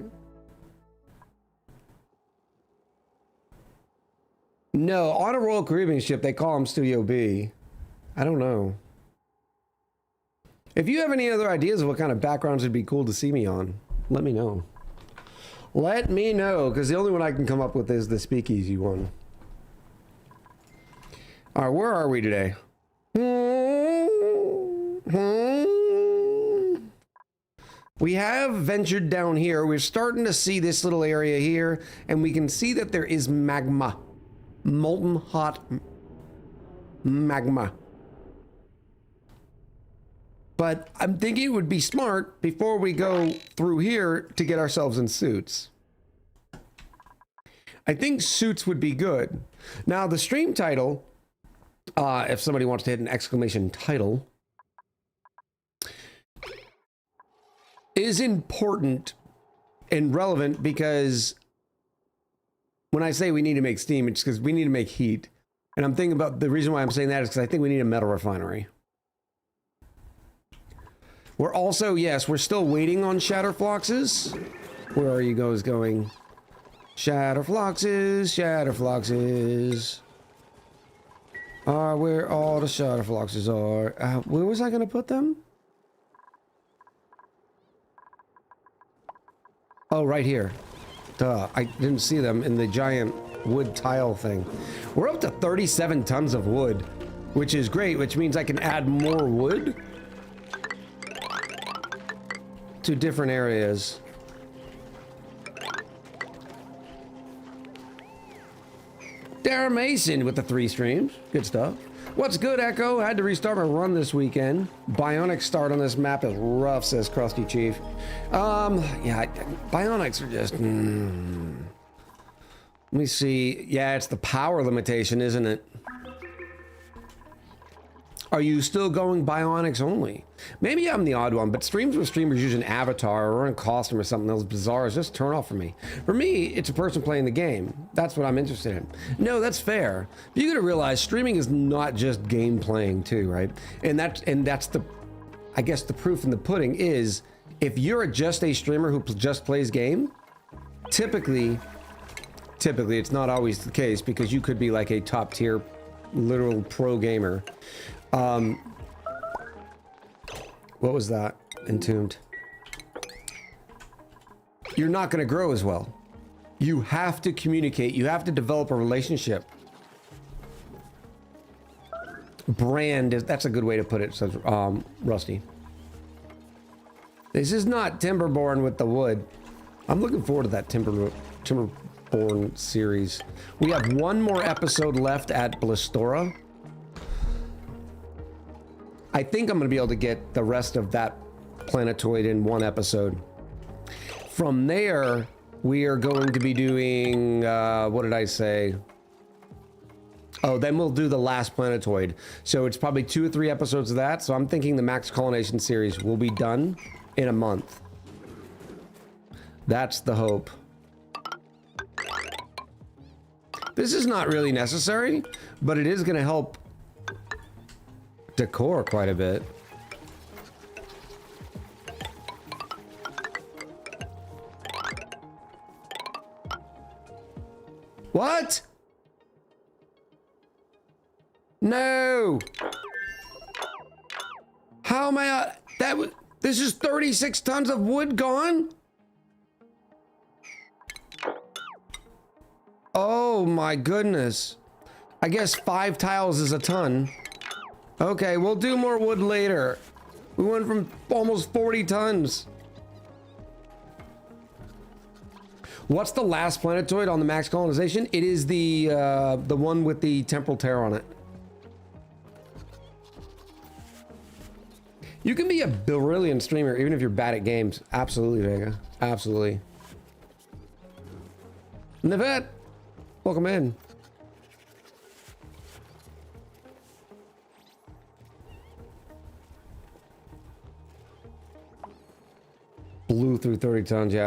No, on a Royal Caribbean ship, they call them Studio B. I don't know. If you have any other ideas of what kind of backgrounds would be cool to see me on, let me know. Let me know, because the only one I can come up with is the speakeasy one. All right, where are we today? We have ventured down here. We're starting to see this little area here, and we can see that there is magma. Molten hot magma. But I'm thinking it would be smart before we go through here to get ourselves in suits. I think suits would be good. Now the stream title, if somebody wants to hit an exclamation title, is important and relevant because when I say we need to make steam, it's because we need to make heat. And I'm thinking about the reason why I'm saying that is because I think we need a metal refinery. We're also, yes, we're still waiting on Shatterfloxes. Where are you guys going? Shatterfloxes, Shatterfloxes. Where all the Shatterfloxes are. Where was I going to put them? Oh, right here. Duh, I didn't see them in the giant wood tile thing. We're up to 37 tons of wood, which is great, which means I can add more wood to different areas. Darren Mason with the 3 streams. Good stuff. What's good, Echo? Had to restart my run this weekend. Bionic start on this map is rough, says Krusty Chief. Yeah, Bionics are just... Let me see. Yeah, it's the power limitation, isn't it? Are you still going Bionics only? Maybe I'm the odd one, but streams with streamers using Avatar or in costume or something else bizarre is just turn off for me. For me, it's a person playing the game. That's what I'm interested in. No, that's fair. But you gotta realize streaming is not just game playing too, right? And that's the, I guess the proof in the pudding is if you're just a streamer who just plays game, typically it's not always the case because you could be like a top tier literal pro gamer. What was that? Entombed. You're not going to grow as well. You have to communicate. You have to develop a relationship. Brand is, that's a good way to put it, says Rusty. This is not Timberborn with the wood. I'm looking forward to that Timberborn series. We have one more episode left at Blistora. I think I'm going to be able to get the rest of that planetoid in one episode. From there, we are going to be doing, what did I say? Oh, then we'll do the last planetoid. So it's probably 2 or 3 episodes of that. So I'm thinking the Max Colonization series will be done in a month. That's the hope. This is not really necessary, but it is going to help decor quite a bit. What? No. How am I this is 36 tons of wood gone? Oh my goodness. I guess 5 tiles is a ton. Okay, we'll do more wood later. We went from almost 40 tons. What's the last planetoid on the Max Colonization? It is the one with the temporal tear on it. You can be a brilliant streamer even if you're bad at games. Absolutely, Vega. Absolutely. Nivette, welcome in. Blew through 30 tons. Yeah,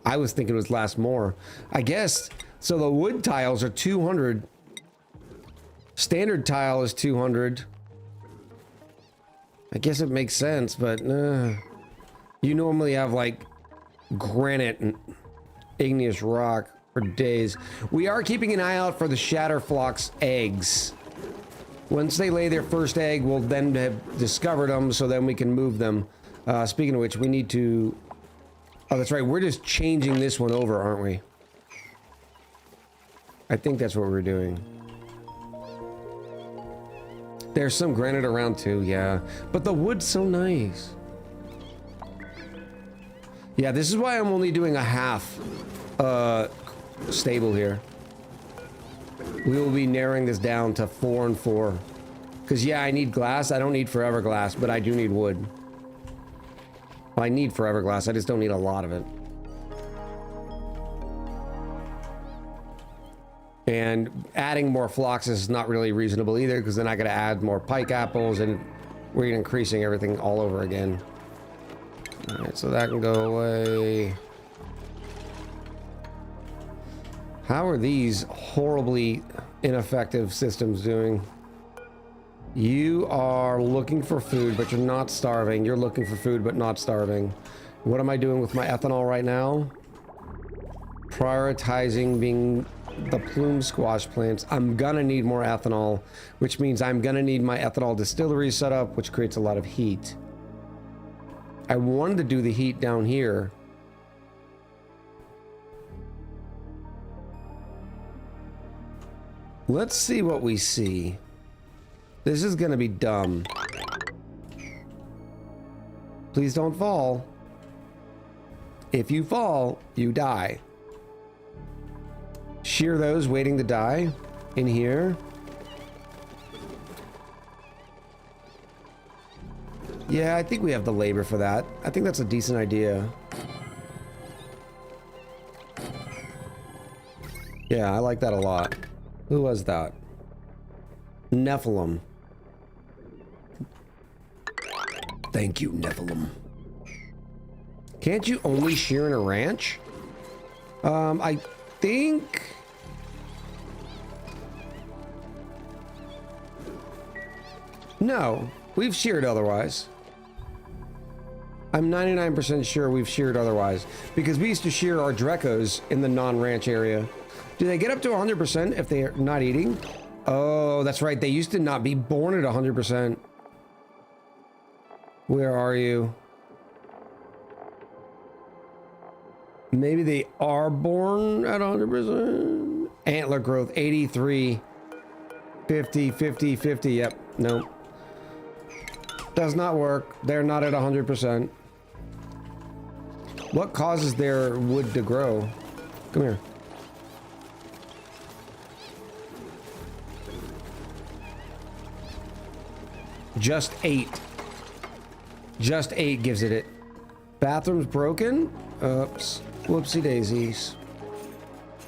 I was thinking it was last more. I guess so. The wood tiles are 200. Standard tile is 200. I guess it makes sense, but you normally have like granite and igneous rock for days. We are keeping an eye out for the Shatterflock's eggs. Once they lay their first egg, we'll then have discovered them, so then we can move them. Speaking of which, we need to... Oh, that's right. We're just changing this one over, aren't we? I think that's what we're doing. There's some granite around too, yeah. But the wood's so nice. Yeah, this is why I'm only doing a half stable here. We will be narrowing this down to 4 and 4. Because, yeah, I need glass. I don't need forever glass, but I do need wood. I need forever glass, I just don't need a lot of it. And adding more flocks is not really reasonable either, because then I gotta add more pike apples and we're increasing everything all over again. Alright, so that can go away. How are these horribly ineffective systems doing? You are looking for food, but you're not starving. You're looking for food, but not starving. What am I doing with my ethanol right now? Prioritizing being the plume squash plants. I'm gonna need more ethanol, which means I'm gonna need my ethanol distillery set up, which creates a lot of heat. I wanted to do the heat down here. Let's see what we see. This is gonna be dumb. Please don't fall. If you fall, you die. Shear those waiting to die. in here. Yeah, I think we have the labor for that. I think that's a decent idea. Yeah, I like that a lot. Who was that? Nephilim. Thank you, Nephilim. Can't you only shear in a ranch? I think... No, we've sheared otherwise. I'm 99% sure we've sheared otherwise. Because we used to shear our Drecos in the non-ranch area. Do they get up to 100% if they're not eating? Oh, that's right. They used to not be born at 100%. Where are you? Maybe they are born at 100%. Antler growth, 83. 50, 50, 50. Yep. Nope. Does not work. They're not at 100%. What causes their wood to grow? Come here. Just 8. Just 8 gives it. Bathroom's broken? Oops. Whoopsie daisies.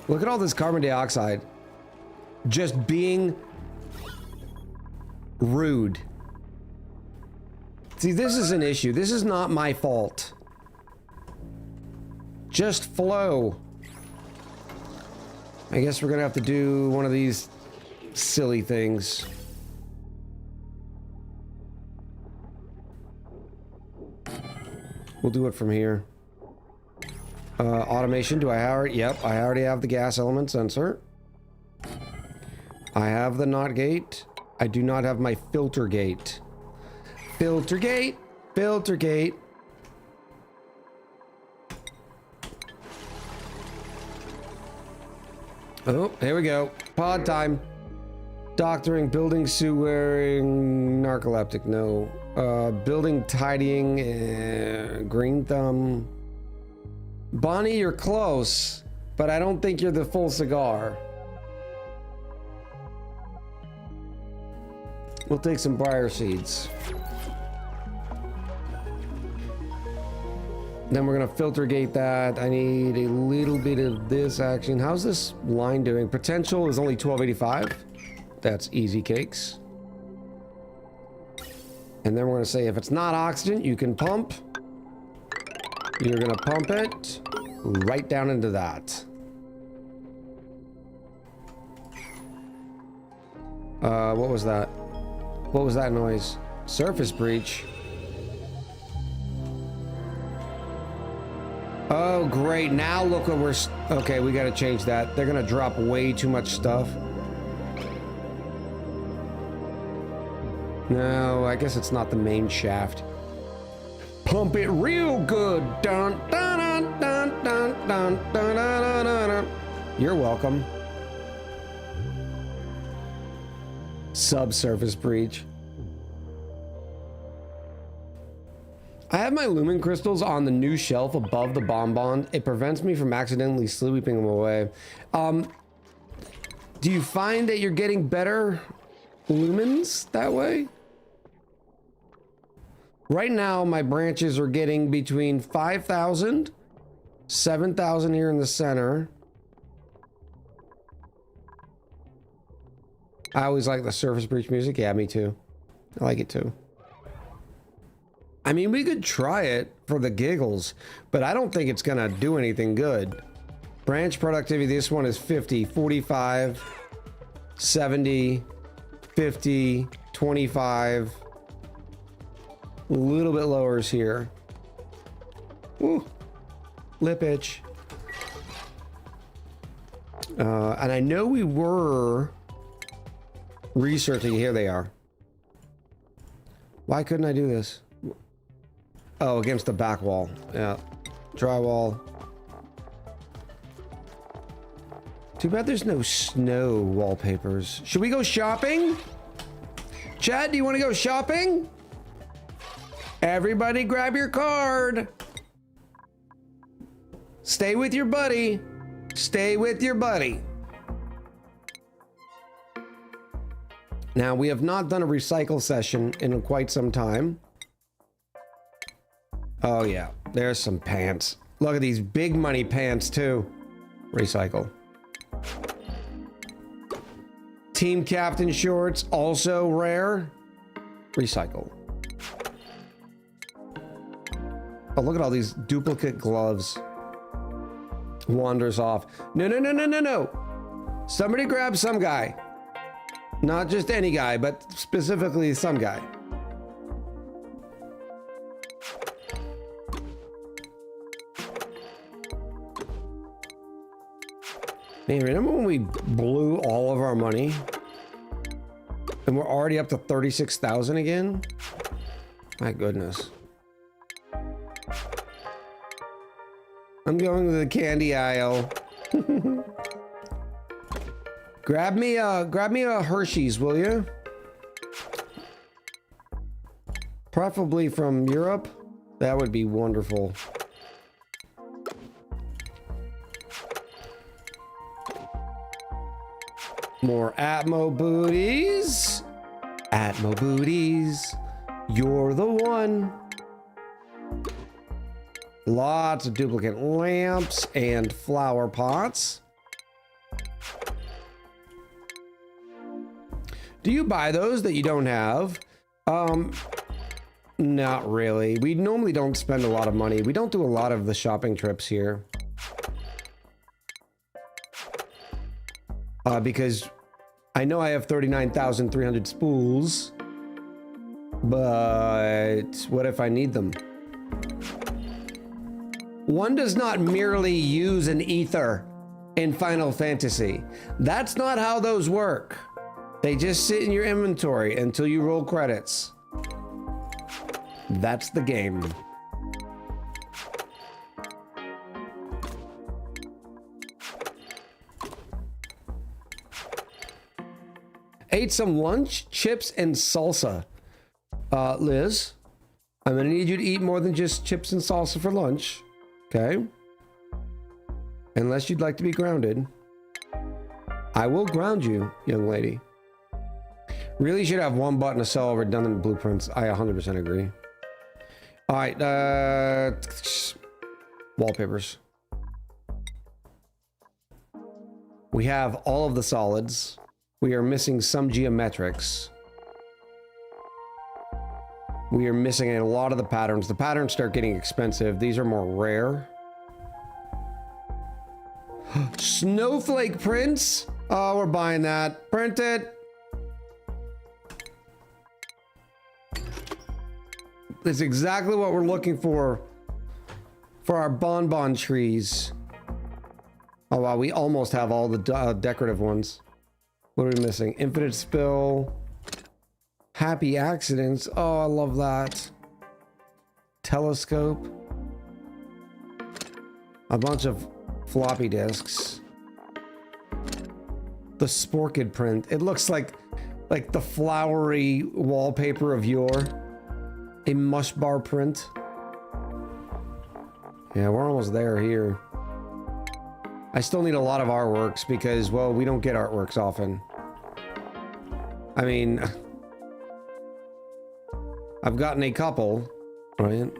Look at all this carbon dioxide. Just being rude. See, this is an issue. This is not my fault. Just flow. I guess we're gonna have to do one of these silly things. We'll do it from here. Automation, do I have it? Yep, I already have the gas element sensor. I have the NOT gate. I do not have my filter gate. Filter gate, filter gate. Oh, here we go. Pod time. Doctoring, building suit wearing, narcoleptic, no. Building tidying, green thumb. Bonnie, you're close, but I don't think you're the full cigar. We'll take some briar seeds. Then we're gonna filter gate that. I need a little bit of this action. How's this line doing? Potential is only 1285. That's easy cakes. And then we're gonna say if it's not oxygen, you can pump. You're gonna pump it right down into that. What was that? What was that noise? Surface breach. Oh, great. Now look what we're... Okay, we gotta change that. They're gonna drop way too much stuff. No, I guess it's not the main shaft. Pump it real good. Dun, dun, dun, dun, dun, dun, dun, dun, dun, dun. You're welcome. Subsurface breach. I have my lumen crystals on the new shelf above the bonbon. It prevents me from accidentally sweeping them away. Do you find that you're getting better lumens that way? Right now, my branches are getting between 5,000, 7,000 here in the center. I always like the surface breach music. Yeah, me too. I like it too. I mean, we could try it for the giggles, but I don't think it's gonna do anything good. Branch productivity, this one is 50, 45, 70, 50, 25. A little bit lowers here. Ooh, lip itch. And I know we were researching. Here they are. Why couldn't I do this? Oh, against the back wall. Yeah. Drywall. Too bad there's no snow wallpapers. Should we go shopping? Chad, do you want to go shopping? Everybody grab your card. Stay with your buddy. Stay with your buddy. Now, we have not done a recycle session in quite some time. Oh, yeah. There's some pants. Look at these big money pants, too. Recycle. Team captain shorts, also rare. Recycle. Oh, look at all these duplicate gloves. Wanders off. No, no, no, no, no, no. Somebody grab some guy. Not just any guy, but specifically some guy. Man, remember when we blew all of our money? And we're already up to 36,000 again? My goodness. I'm going to the candy aisle. grab me a Hershey's, will you? Preferably from Europe. That would be wonderful. More Atmo booties. Atmo booties. You're the one. Lots of duplicate lamps and flower pots. Do you buy those that you don't have? Not really. We normally don't spend a lot of money. We don't do a lot of the shopping trips here. Because I know I have 39,300 spools, but what if I need them? One does not merely use an ether in Final Fantasy. That's not how those work. They just sit in your inventory until you roll credits. That's the game. Ate some lunch, chips, and salsa. Liz, I'm gonna need you to eat more than just chips and salsa for lunch. Okay? Unless you'd like to be grounded. I will ground you, young lady. Really should have one button to sell redundant blueprints. I 100% agree. All right, wallpapers. We have all of the solids. We are missing some geometrics. We are missing a lot of the patterns. The patterns start getting expensive. These are more rare. Snowflake prints. Oh, we're buying that. Print it. That's exactly what we're looking for our bonbon trees. Oh, wow. We almost have all the decorative ones. What are we missing? Infinite spill. Happy accidents. Oh, I love that. Telescope. A bunch of floppy disks. The Sporkid print. It looks like the flowery wallpaper of yore. A mush bar print. Yeah, we're almost there here. I still need a lot of artworks because, well, we don't get artworks often. I mean, I've gotten a couple, right?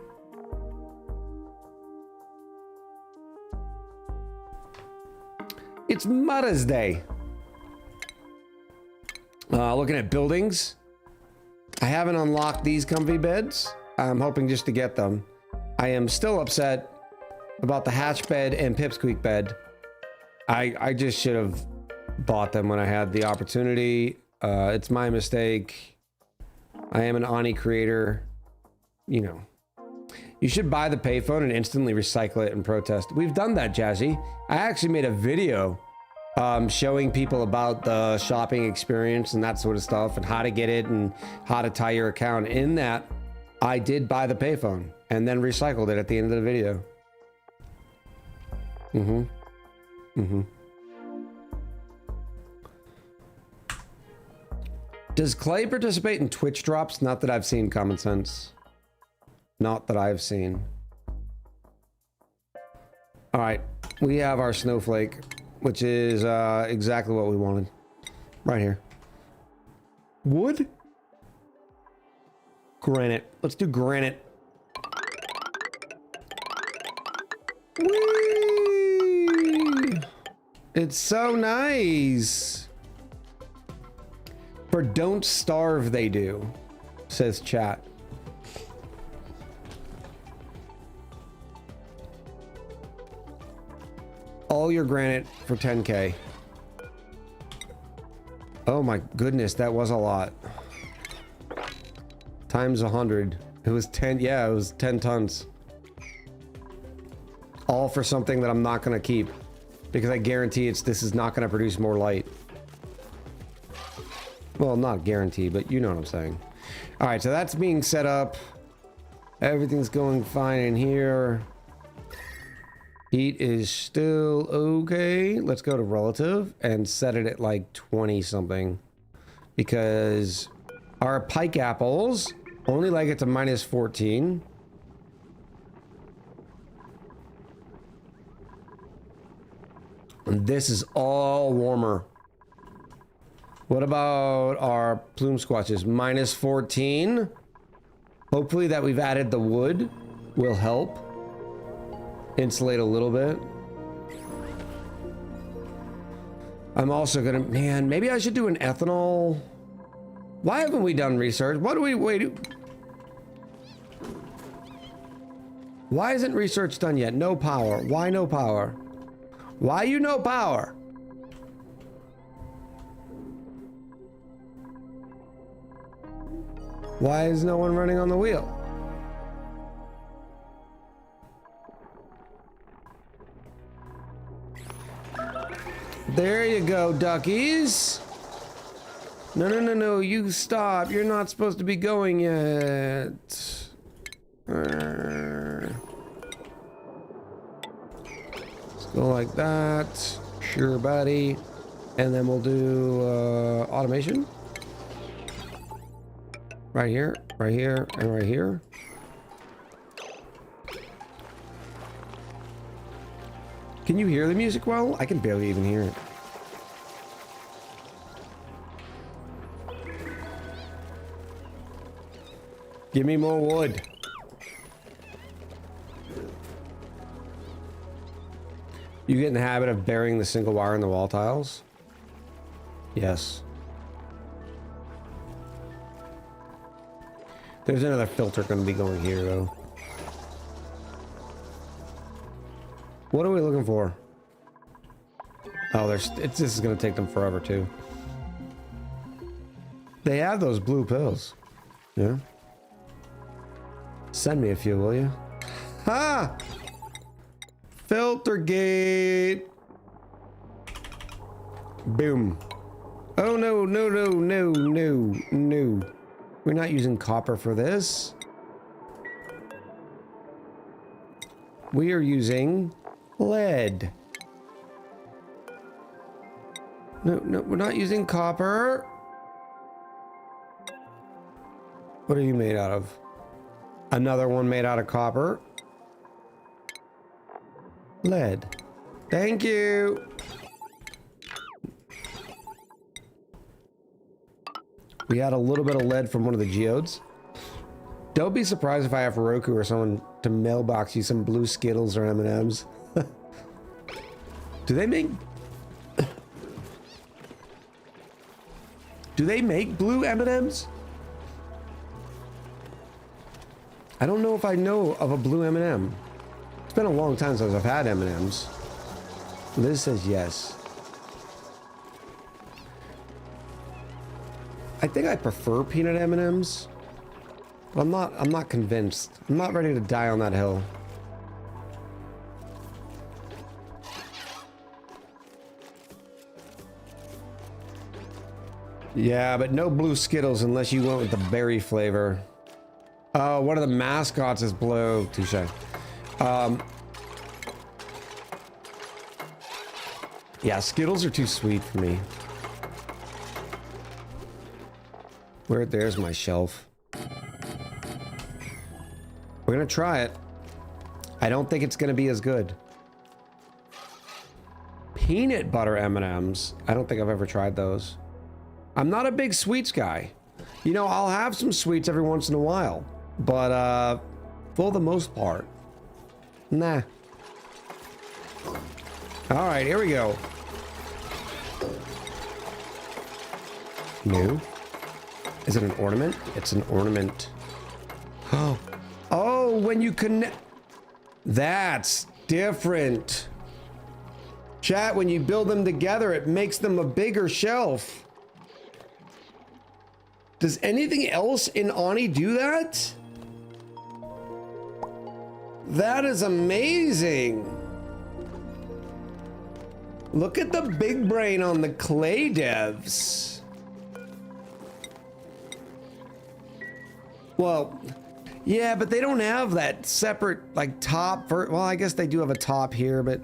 It's Mother's Day. Looking at buildings. I haven't unlocked these comfy beds. I'm hoping just to get them. I am still upset about the hatch bed and pipsqueak bed. I just should have bought them when I had the opportunity. It's my mistake. I am an ONI creator. You know. You should buy the payphone and instantly recycle it and protest. We've done that, Jazzy. I actually made a video showing people about the shopping experience and that sort of stuff and how to get it and how to tie your account. In that, I did buy the payphone and then recycled it at the end of the video. Does Clay participate in Twitch drops? Not that I've seen, Common Sense. Not that I've seen. All right, we have our snowflake, which is exactly what we wanted. Right here. Wood? Granite. Let's do granite. Whee! It's so nice. For don't starve, they do, says chat. All your granite for 10K. Oh my goodness, that was a lot. Times 100. It was 10, yeah, it was 10 tons. All for something that I'm not gonna keep. Because I guarantee this is not gonna produce more light. Well, not guarantee, but you know what I'm saying. All right, so that's being set up. Everything's going fine in here. Heat is still okay. Let's go to relative and set it at like 20 something. Because our pike apples only like it to minus 14. And this is all warmer. What about our plume squashes? Minus 14. Hopefully that we've added the wood will help insulate a little bit. I'm also gonna, man, maybe I should do an ethanol. Why haven't we done research? What do we wait? Why isn't research done yet? No power. Why no power? Why you no power? Why is no one running on the wheel? There you go, duckies. No, no, no, no, you stop. You're not supposed to be going yet. Let's go like that. Sure, buddy. And then we'll do automation. Right here, and right here. Can you hear the music well? I can barely even hear it. Give me more wood. You get in the habit of burying the single wire in the wall tiles? Yes. There's another filter going to be going here, though. What are we looking for? Oh, this is going to take them forever, too. They have those blue pills. Yeah. Send me a few, will you? Ha! Filter gate. Boom. Oh, no, no, no, no, no, no. We're not using copper for this. We are using lead. No, no, we're not using copper. What are you made out of? Another one made out of copper. Lead. Thank you. We had a little bit of lead from one of the geodes. Don't be surprised if I have Roku or someone to mailbox you some blue Skittles or M&Ms. Do they make... Do they make blue M&Ms? I don't know if I know of a blue M&M. It's been a long time since I've had M&Ms. Liz says yes. I think I prefer peanut M&Ms. But I'm not convinced. I'm not ready to die on that hill. Yeah, but no blue Skittles unless you went with the berry flavor. Oh, one of the mascots is blue. Touche. Yeah, Skittles are too sweet for me. There's my shelf. We're gonna try it. I don't think it's gonna be as good. Peanut butter M&Ms. I don't think I've ever tried those. I'm not a big sweets guy. You know, I'll have some sweets every once in a while, but for the most part, nah. All right, here we go. New. Is it an ornament? It's an ornament. Oh, when you connect. That's different. Chat, when you build them together, it makes them a bigger shelf. Does anything else in ONI do that? That is amazing. Look at the big brain on the clay devs. Well, yeah, but they don't have that separate, like, top for, well, I guess they do have a top here, but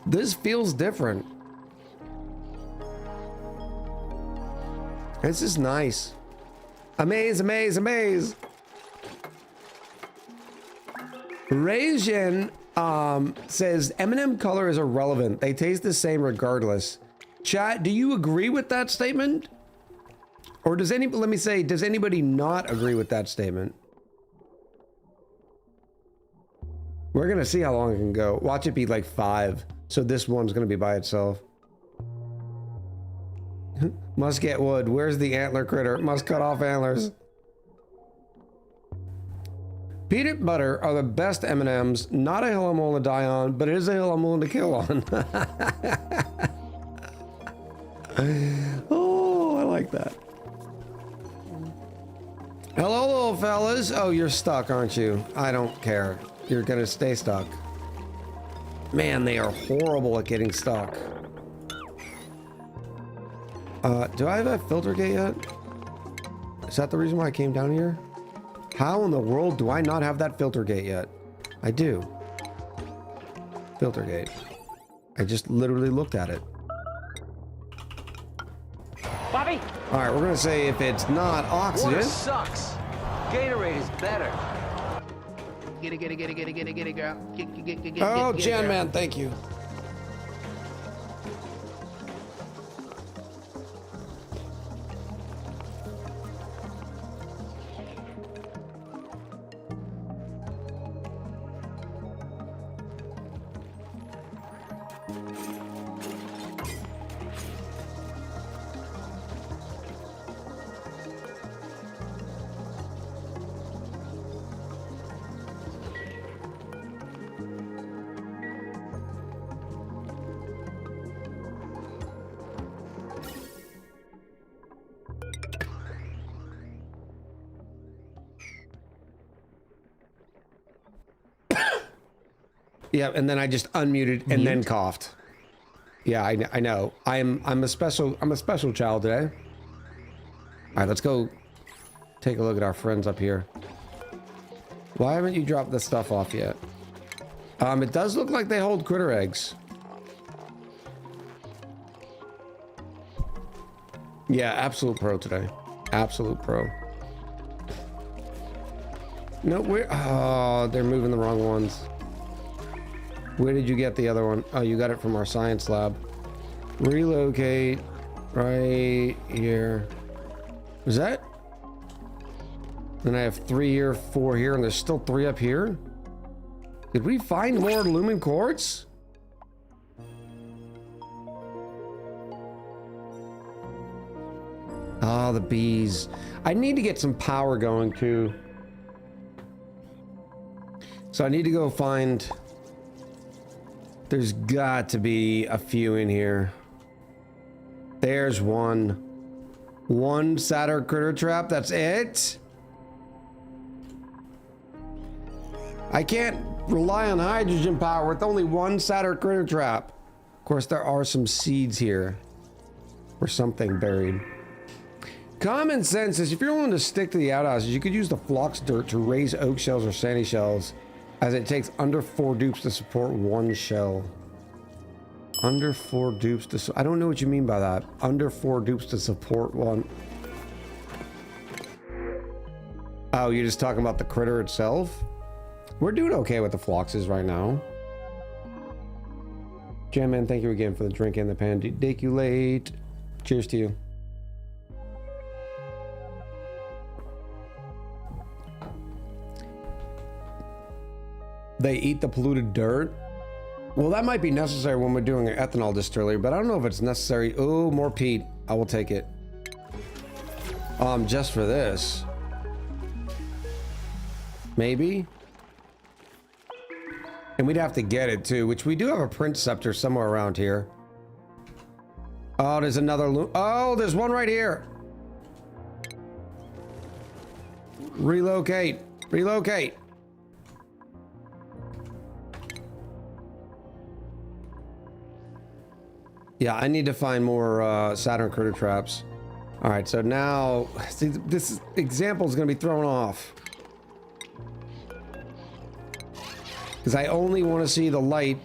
this feels different. This is nice. Amaze, amaze, amaze. Raisin says M&M color is irrelevant. They taste the same regardless. Chat, do you agree with that statement? Or does does anybody not agree with that statement? We're gonna see how long it can go. Watch it be like 5. So this one's gonna be by itself. Must get wood. Where's the antler critter? Must cut off antlers. Peanut butter are the best M&Ms. Not a hill I'm willing to die on, but it is a hill I'm willing to kill on. Oh, I like that. Hello, little fellas. Oh, you're stuck, aren't you? I don't care. You're gonna stay stuck. Man, they are horrible at getting stuck. Do I have a filter gate yet? Is that the reason why I came down here? How in the world do I not have that filter gate yet? I do. Filter gate. I just literally looked at it. Bobby! All right, we're gonna say if it's not oxygen. Water sucks. Gatorade is better. Get it, girl. Get Oh, it, Jan girl. Man, thank you. Yeah, and then I just unmuted and then coughed. Yeah, I know. I'm a special child today. All right, let's go take a look at our friends up here. Why haven't you dropped the stuff off yet? It does look like they hold critter eggs. Yeah, absolute pro today. Absolute pro. No, they're moving the wrong ones. Where did you get the other one? Oh, you got it from our science lab. Relocate right here. Was that? Then I have 3 here, 4 here, and there's still 3 up here. Did we find more lumen quartz? Ah, the bees. I need to get some power going too. So I need to go find... There's got to be a few in here. There's one. One Satyr critter trap, that's it? I can't rely on hydrogen power with only one Satyr critter trap. Of course, there are some seeds here. Or something buried. Common sense is if you're willing to stick to the outhouses, you could use the flocks dirt to raise oak shells or sandy shells, as it takes under 4 dupes to support 1 shell. Under 4 dupes to... I don't know what you mean by that. Under 4 dupes to support 1. Oh, you're just talking about the critter itself? We're doing okay with the floxes right now. Jamman, thank you again for the drink and the pandiculate. Cheers to you. They eat the polluted dirt. Well, that might be necessary when we're doing an ethanol distillery, but I don't know if it's necessary. Oh, more peat. I will take it. Just for this. Maybe. And we'd have to get it too, which we do have a print scepter somewhere around here. Oh, there's another oh, there's one right here. Relocate. Relocate. Yeah, I need to find more Saturn critter traps. All right, so now, see, this example is going to be thrown off. Because I only want to see the light.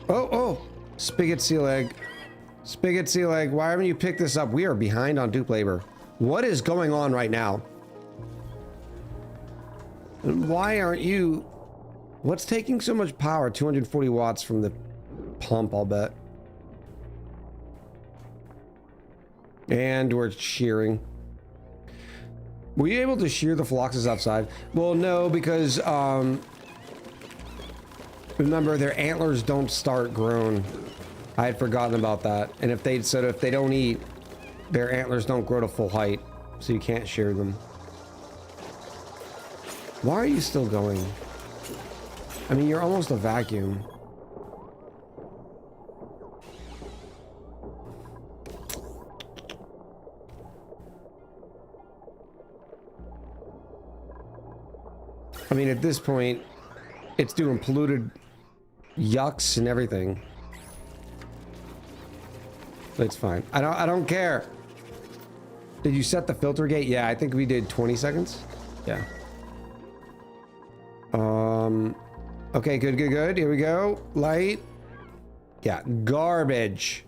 Oh, oh, spigot seal egg. Spigot seal egg, why haven't you picked this up? We are behind on dupe labor. What is going on right now? And why aren't you... What's taking so much power? 240 watts from the pump, I'll bet. And we're shearing. Were you able to shear the phloxes outside? Well, no, because remember, their antlers don't start grown. I had forgotten about that. And if they said if they don't eat, their antlers don't grow to full height, so you can't shear them. Why are you still going? I mean, you're almost a vacuum. I mean, at this point, it's doing polluted yucks and everything. It's fine. I don't care. Did you set the filter gate? Yeah, I think we did 20 seconds. Yeah. Okay, good, good, good. Here we go. Light. Yeah, garbage.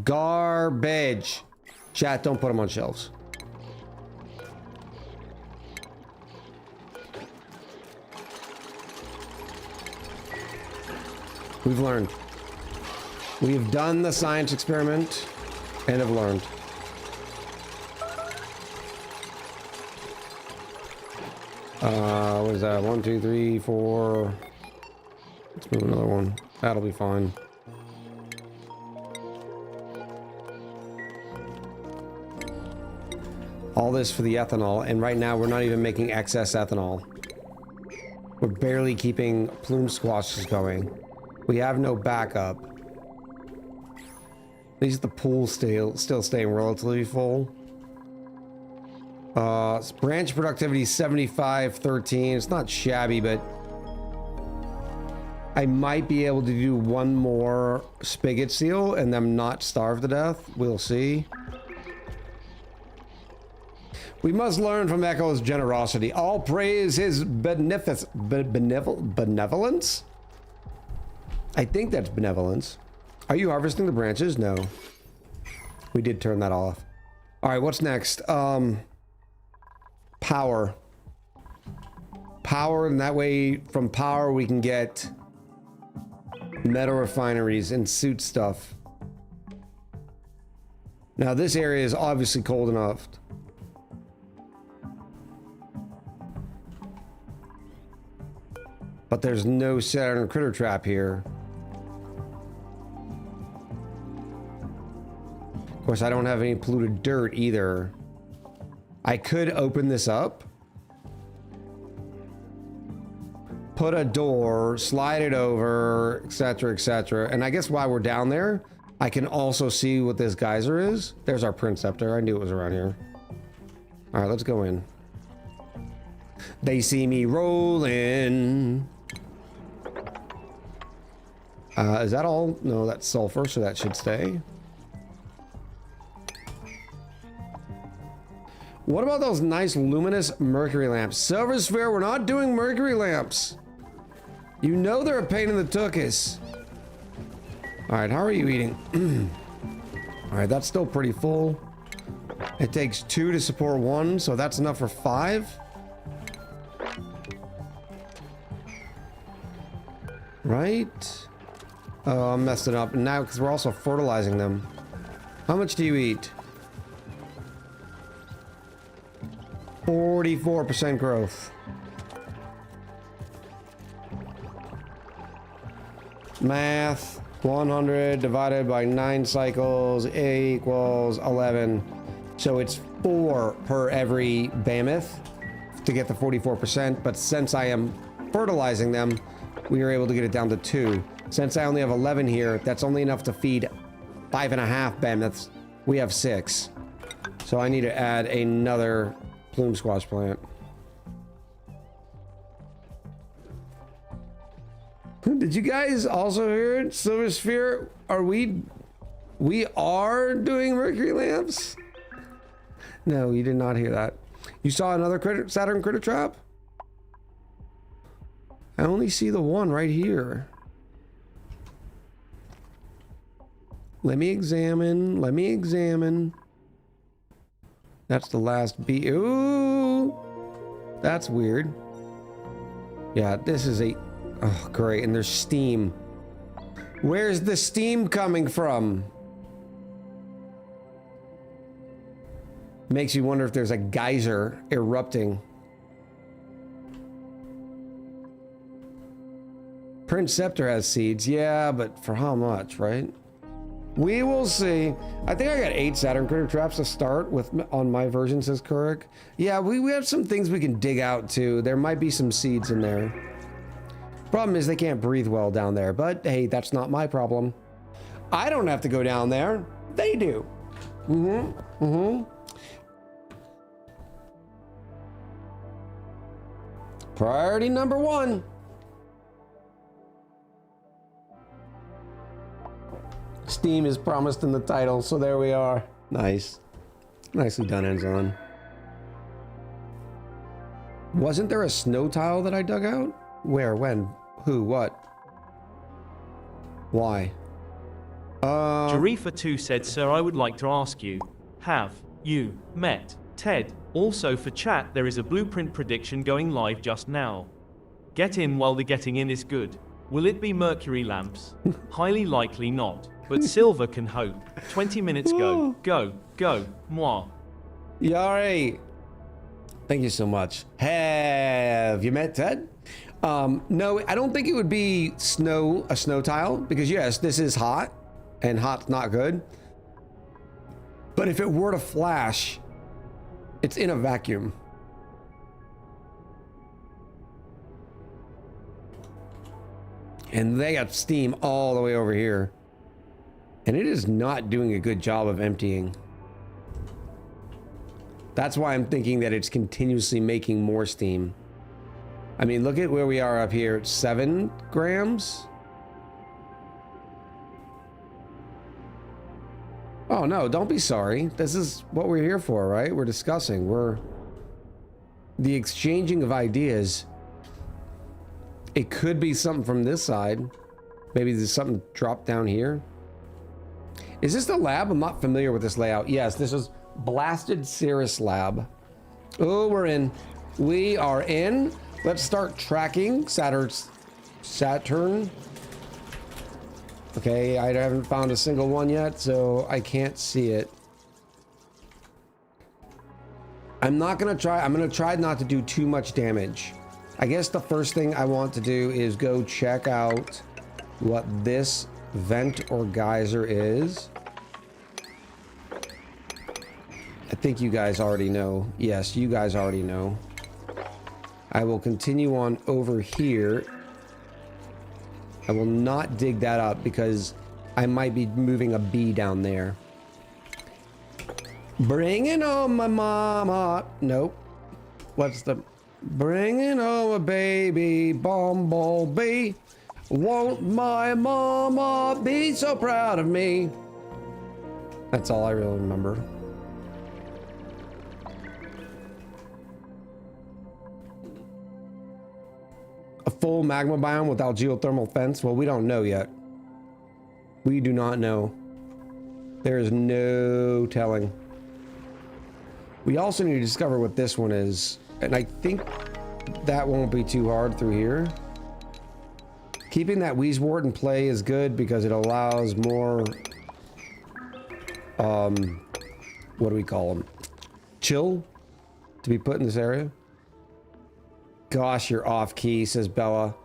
Garbage. Chat, don't put them on shelves. We've learned. We've done the science experiment and have learned. What is that? 1, 2, 3, 4. Let's move another one. That'll be fine. All this for the ethanol, and right now we're not even making excess ethanol. We're barely keeping plume squashes going. We have no backup. At least the pool's still staying relatively full. Branch productivity 75-13. It's not shabby, but I might be able to do one more spigot seal and them not starve to death. We'll see. We must learn from Echo's generosity. All praise his benevolence. I think that's benevolence. Are you harvesting the branches? No. We did turn that off. All right, what's next? Power. Power, and that way from power we can get metal refineries and suit stuff. Now this area is obviously cold enough. But there's no Saturn critter trap here. Of course, I don't have any polluted dirt either. I could open this up, put a door, slide it over, etc., etc. And I guess while we're down there, I can also see what this geyser is. There's our print scepter. I knew it was around here. All right, let's go in. They see me rolling. Is that all? No, that's sulfur, so that should stay. What about those nice luminous mercury lamps? Silver Sphere, we're not doing mercury lamps. You know they're a pain in the tuchus. All right, how are you eating? All right, that's still pretty full. It takes 2 to support 1, so that's enough for 5. Right? Oh, I'm messing up now because we're also fertilizing them. How much do you eat? 44% growth. Math. 100 divided by 9 cycles equals 11. So it's 4 per every mammoth to get the 44%. But since I am fertilizing them, we are able to get it down to 2. Since I only have 11 here, that's only enough to feed 5.5 mammoths. We have 6. So I need to add another plume squash plant. Did you guys also hear it? Silver Sphere? We are doing mercury lamps? No, you did not hear that. You saw another Saturn critter trap? I only see the one right here. Let me examine. Let me examine. That's the last bee. Ooh, that's weird. Yeah, this is a... Oh, great. And there's steam. Where's the steam coming from? Makes you wonder if there's a geyser erupting. Prince Scepter has seeds. Yeah, but for how much, right? We will see. I think I got 8 Saturn critter traps to start with on my version, says Kurik. Yeah, we have some things we can dig out too. There might be some seeds in there. Problem is they can't breathe well down there, but hey, that's not my problem. I don't have to go down there. They do. Priority number 1. Steam is promised in the title, so there we are. Nice. Nicely done, Enzon. Wasn't there a snow tile that I dug out? Where? When? Who? What? Why? Jarifa2 said, sir, I would like to ask you, have you met Ted? Also for chat, there is a blueprint prediction going live just now. Get in while the getting in is good. Will it be mercury lamps? Highly likely not, but Silver can hope. 20 minutes go. Go, go, moi. Yari. Thank you so much. Have you met Ted? No, I don't think it would be a snow tile, because yes, this is hot, and hot's not good. But if it were to flash, it's in a vacuum. And they got steam all the way over here. And it is not doing a good job of emptying. That's why I'm thinking that it's continuously making more steam. I mean, look at where we are up here. 7 grams. Oh no, don't be sorry. This is what we're here for, right? We're discussing. We're the exchanging of ideas. It could be something from this side. Maybe there's something dropped down here. Is this the lab? I'm not familiar with this layout. Yes, this is Blasted Ceres lab. Oh, we're in. We are in. Let's start tracking Saturn. Okay, I haven't found a single one yet, so I can't see it. I'm gonna try not to do too much damage. I guess the first thing I want to do is go check out what this vent or geyser is. I think you guys already know. Yes, you guys already know. I will continue on over here. I will not dig that up because I might be moving a bee down there. Bringing home my mama. Nope. What's the... Bringing home a baby bumblebee. Won't my mama be so proud of me? That's all I really remember. A full magma biome without geothermal fence? Well, we don't know yet. We do not know. There is no telling. We also need to discover what this one is. And I think that won't be too hard through here. Keeping that Wheezewort in play is good because it allows more, what do we call them? Chill to be put in this area. Gosh, you're off key, says Bella.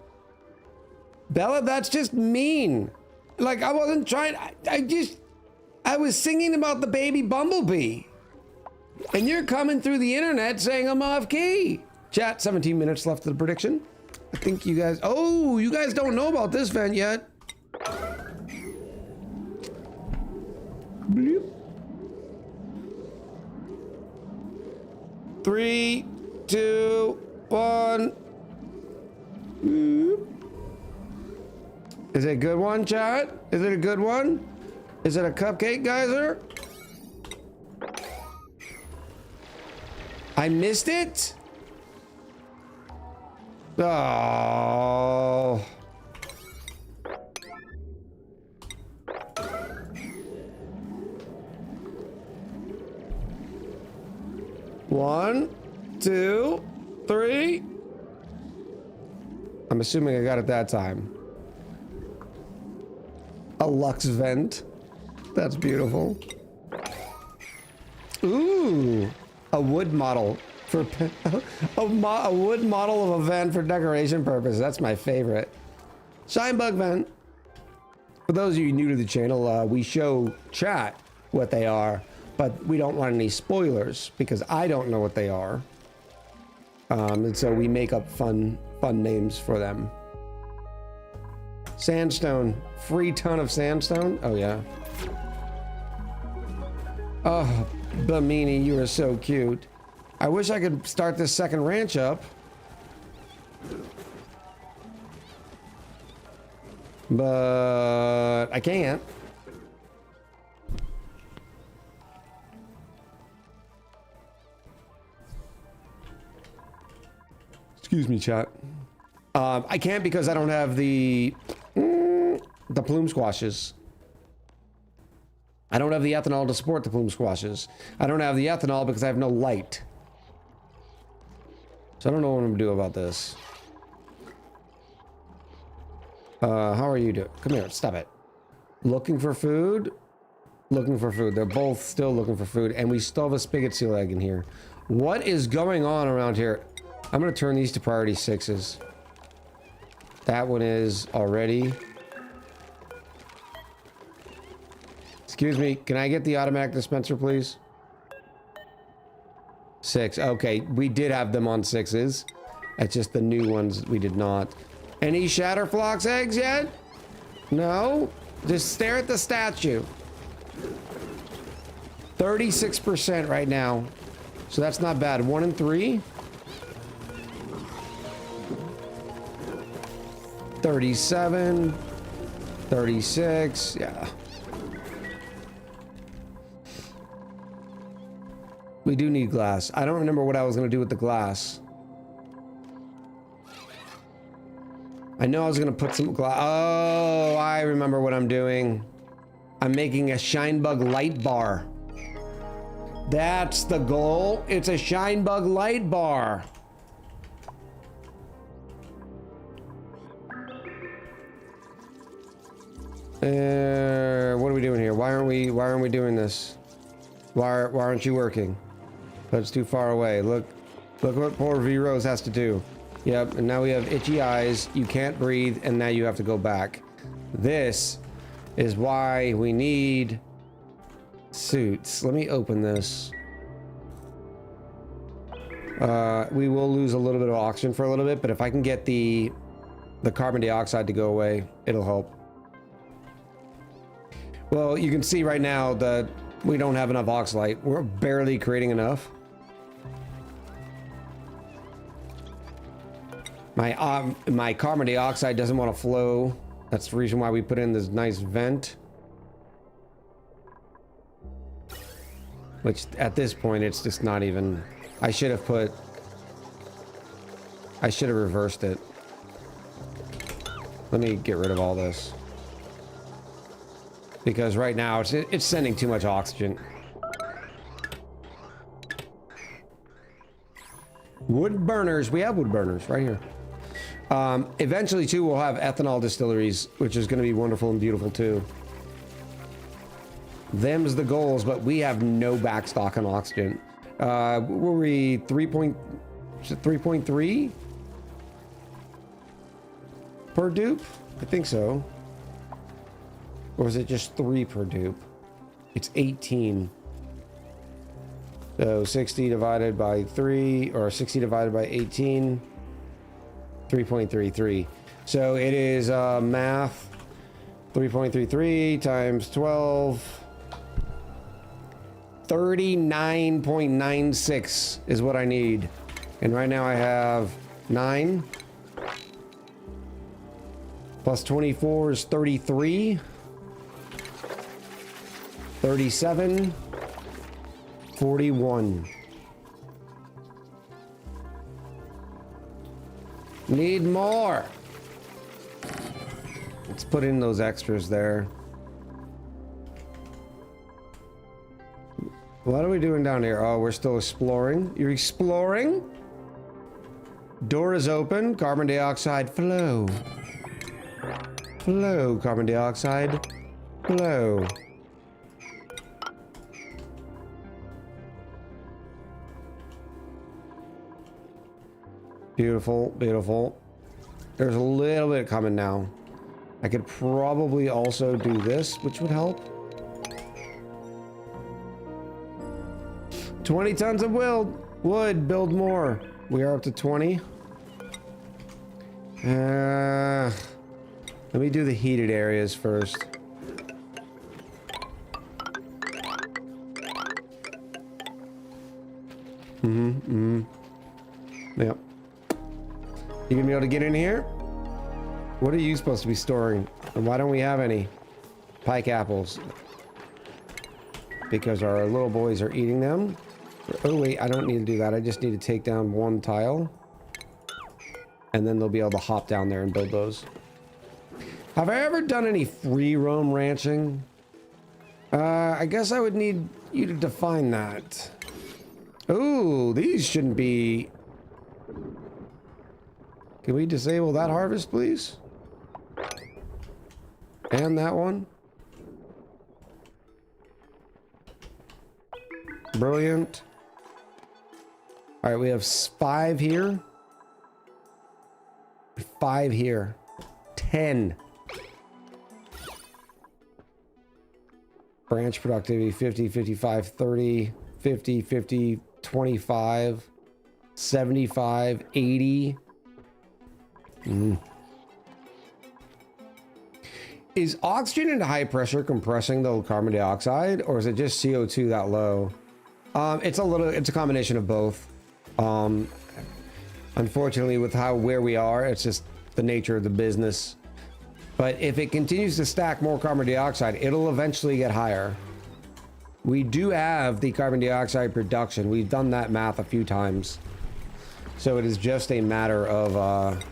Bella, that's just mean. Like, I wasn't trying, I was singing about the baby bumblebee. And you're coming through the internet saying I'm off key. Chat, 17 minutes left of the prediction. I think you guys, oh, you guys don't know about this vent yet. Bloop. 3, 2, 1. Bloop. Is it a good one, chat? Is it a good one? Is it a cupcake geyser? I missed it? Oh. One, 2, 3. I'm assuming I got it that time. A Lux vent. That's beautiful. Ooh, a wood model for a wood model of a vent for decoration purposes. That's my favorite. Shine bug vent. For those of you new to the channel, we show chat what they are, but we don't want any spoilers because I don't know what they are. And so we make up fun names for them. Sandstone, free ton of sandstone. Oh yeah. Oh, Bamini, you are so cute. I wish I could start this second ranch up. But I can't. Excuse me, chat. I can't because I don't have the plume squashes. I don't have the ethanol to support the plume squashes. I don't have the ethanol because I have no light. So I don't know what I'm gonna do about this. How are you doing? Come here, stop it. Looking for food? Looking for food. They're both still looking for food, and we still have a spigot seal egg in here. What is going on around here? I'm gonna turn these to priority 6s. That one is already. Excuse me, can I get the automatic dispenser, please? 6. Okay, we did have them on 6s. It's just the new ones we did not. Any Shatterflox eggs yet? No? Just stare at the statue. 36% right now. So that's not bad. 1 and 3. 37. 36. Yeah. We do need glass. I don't remember what I was going to do with the glass. I know I was going to put some glass. Oh, I remember what I'm doing. I'm making a shine bug light bar. That's the goal. It's a shine bug light bar. What are we doing here? Why aren't we doing this? Why aren't you working? That's too far away. Look what poor V Rose has to do. Yep, and now we have itchy eyes. You can't breathe, and now you have to go back. This is why we need suits. Let me open this. We will lose a little bit of oxygen for a little bit, but if I can get the carbon dioxide to go away, it'll help. Well, you can see right now that we don't have enough oxalite. We're barely creating enough. My carbon dioxide doesn't want to flow. That's the reason why we put in this nice vent. Which at this point, it's just not even... I should have reversed it. Let me get rid of all this. Because right now, it's sending too much oxygen. Wood burners. We have wood burners right here. Eventually, too, we'll have ethanol distilleries, which is going to be wonderful and beautiful, too. Them's the goals, but we have no backstock on oxygen. Were we 3.3 per dupe? I think so. Or is it just 3 per dupe? It's 18. So 60 divided by 3, or 60 divided by 18, 3.33. So it is math, 3.33 times 12. 39.96 is what I need. And right now I have 9. Plus 24 is 33. 37. 41. Need more. Let's put in those extras there. What are we doing down here? Oh, we're still exploring. You're exploring? Door is open. Carbon dioxide flow. Flow, carbon dioxide. Flow. Beautiful, beautiful. There's a little bit coming now. I could probably also do this, which would help. 20 tons of wood, build more. We are up to 20. Let me do the heated areas first. Yep. You gonna be able to get in here? What are you supposed to be storing? And why don't we have any? Pike apples. Because our little boys are eating them. Oh wait, I don't need to do that. I just need to take down one tile. And then they'll be able to hop down there and build those. Have I ever done any free roam ranching? I guess I would need you to define that. Ooh, these shouldn't be... Can we disable that harvest, please? And that one? Brilliant. All right, we have 5 here. 5 here. 10. Branch productivity 50, 55, 30, 50, 50, 25, 75, 80. Is oxygen at high pressure compressing the carbon dioxide, or is it just CO2 that low? It's a combination of both. Unfortunately, with where we are, it's just the nature of the business. But if it continues to stack more carbon dioxide, it'll eventually get higher. We do have the carbon dioxide production. We've done that math a few times. So it is just a matter of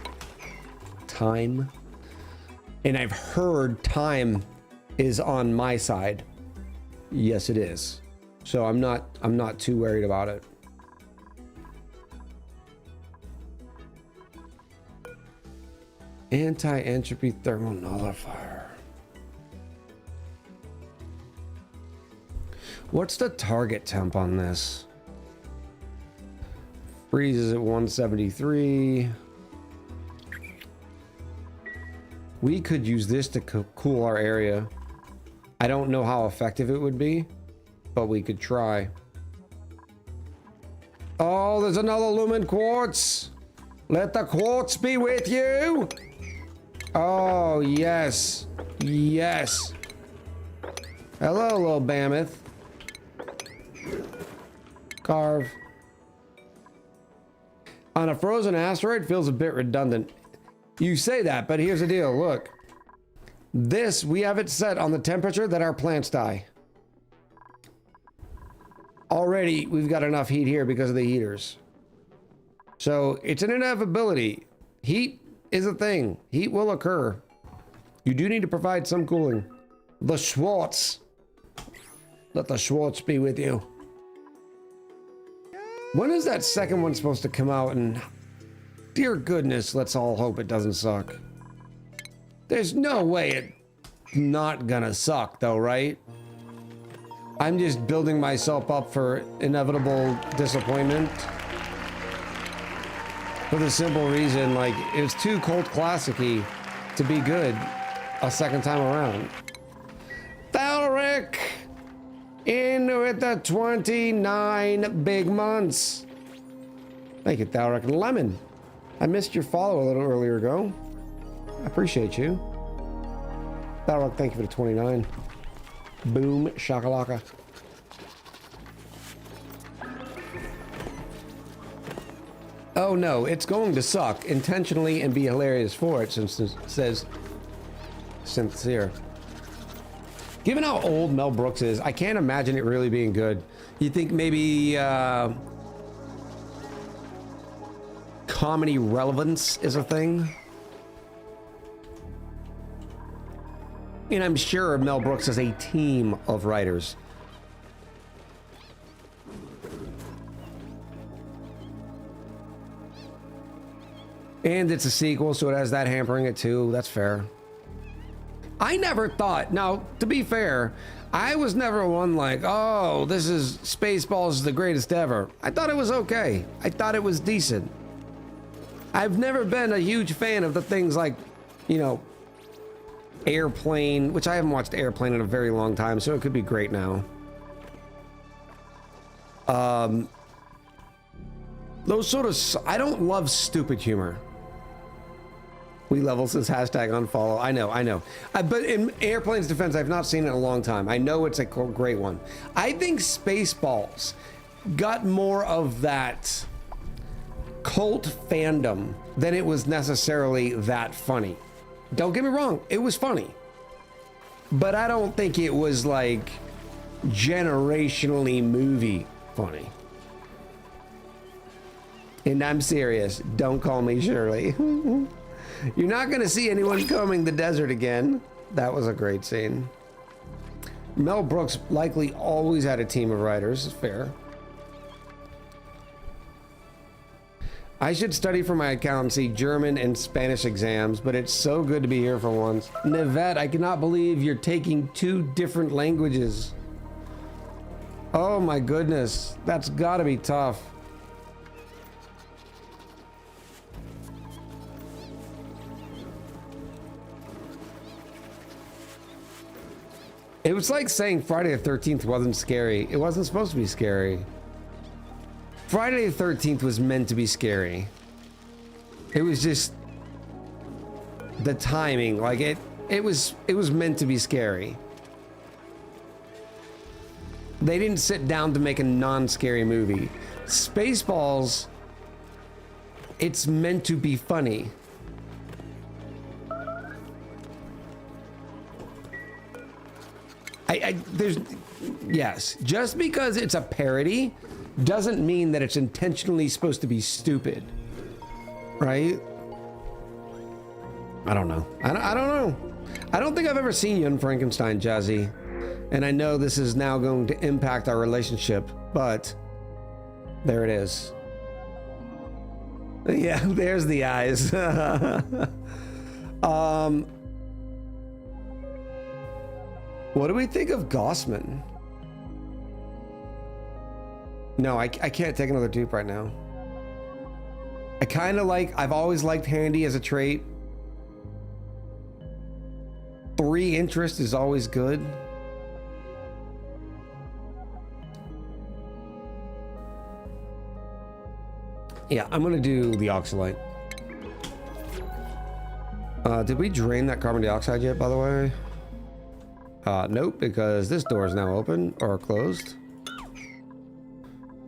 time. And I've heard time is on my side. Yes, it is. So I'm not too worried about it. Anti-entropy thermal nullifier. What's the target temp on this? Freezes at 173. We could use this to cool our area. I don't know how effective it would be, but we could try. Oh, there's another lumen quartz. Let the quartz be with you. Oh, yes. Yes. Hello, little mammoth. Carve. On a frozen asteroid feels a bit redundant. You say that, but here's the deal. Look. This, we have it set on the temperature that our plants die. Already, we've got enough heat here because of the heaters. So, it's an inevitability. Heat is a thing. Heat will occur. You do need to provide some cooling. The Schwartz. Let the Schwartz be with you. When is that second one supposed to come out? And Dear goodness, let's all hope it doesn't suck. There's no way it's not gonna suck though, right? I'm just building myself up for inevitable disappointment. For the simple reason, like, it's too cult classic-y to be good a second time around. Thalric! In with the 29 big months. Thank you, Thalric. Lemon. I missed your follow a little earlier ago. I appreciate you. Thalric, thank you for the 29. Boom, shakalaka. Oh no, it's going to suck intentionally and be hilarious for it, since it says sincere. Given how old Mel Brooks is, I can't imagine it really being good. You think maybe comedy relevance is a thing? And I'm sure Mel Brooks has a team of writers. And it's a sequel, so it has that hampering it too. That's fair. I never thought, now, to be fair, I was never one like, oh, this is Spaceballs is the greatest ever. I thought it was okay. I thought it was decent. I've never been a huge fan of the things like, you know, Airplane, which I haven't watched Airplane in a very long time, so it could be great now. Those sort of, I don't love stupid humor. We level says hashtag unfollow. I know. But in Airplane's defense, I've not seen it in a long time. I know it's a great one. I think Spaceballs got more of that cult fandom than it was necessarily that funny. Don't get me wrong, it was funny. But I don't think it was like generationally movie funny. And I'm serious, don't call me Shirley. You're not gonna see anyone combing the desert again. That was a great scene. Mel Brooks likely always had a team of writers, fair. I should study for my accountancy, German and Spanish exams, but it's so good to be here for once. Nivette, I cannot believe you're taking 2 different languages. Oh my goodness, that's gotta be tough. It was like saying Friday the 13th wasn't scary. It wasn't supposed to be scary. Friday the 13th was meant to be scary. It was just the timing, like it was meant to be scary. They didn't sit down to make a non-scary movie. Spaceballs, it's meant to be funny. Yes, just because it's a parody doesn't mean that it's intentionally supposed to be stupid, right? I don't know. I don't know. I don't think I've ever seen Young Frankenstein, Jazzy, and I know this is now going to impact our relationship, but there it is. Yeah, there's the eyes. What do we think of Gossman? No, I can't take another dupe right now. I kind of like, I've always liked handy as a trait. 3 interest is always good. Yeah, I'm gonna do the oxalate. Did we drain that carbon dioxide yet, by the way? Nope, because this door is now open or closed.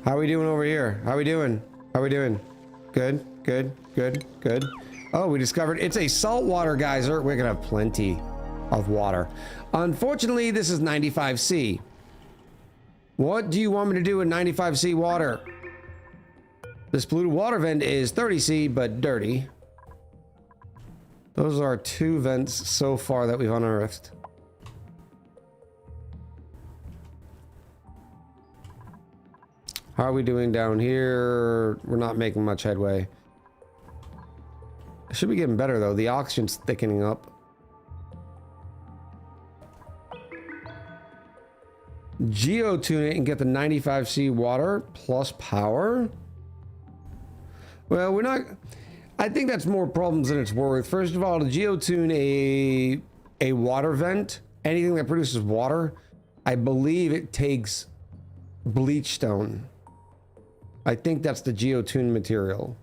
How are we doing over here? How are we doing? How are we doing? Good, good, good, good. Oh, we discovered it's a saltwater geyser. We're gonna have plenty of water. Unfortunately, this is 95C. What do you want me to do with 95C water? This polluted water vent is 30C, but dirty. Those are 2 vents so far that we've unearthed. How are we doing down here? We're not making much headway. Should be getting better though. The oxygen's thickening up. Geotune it and get the 95C water plus power. Well, we're not. I think that's more problems than it's worth. First of all, to geotune a water vent, anything that produces water, I believe it takes bleach stone. I think that's the geotune material.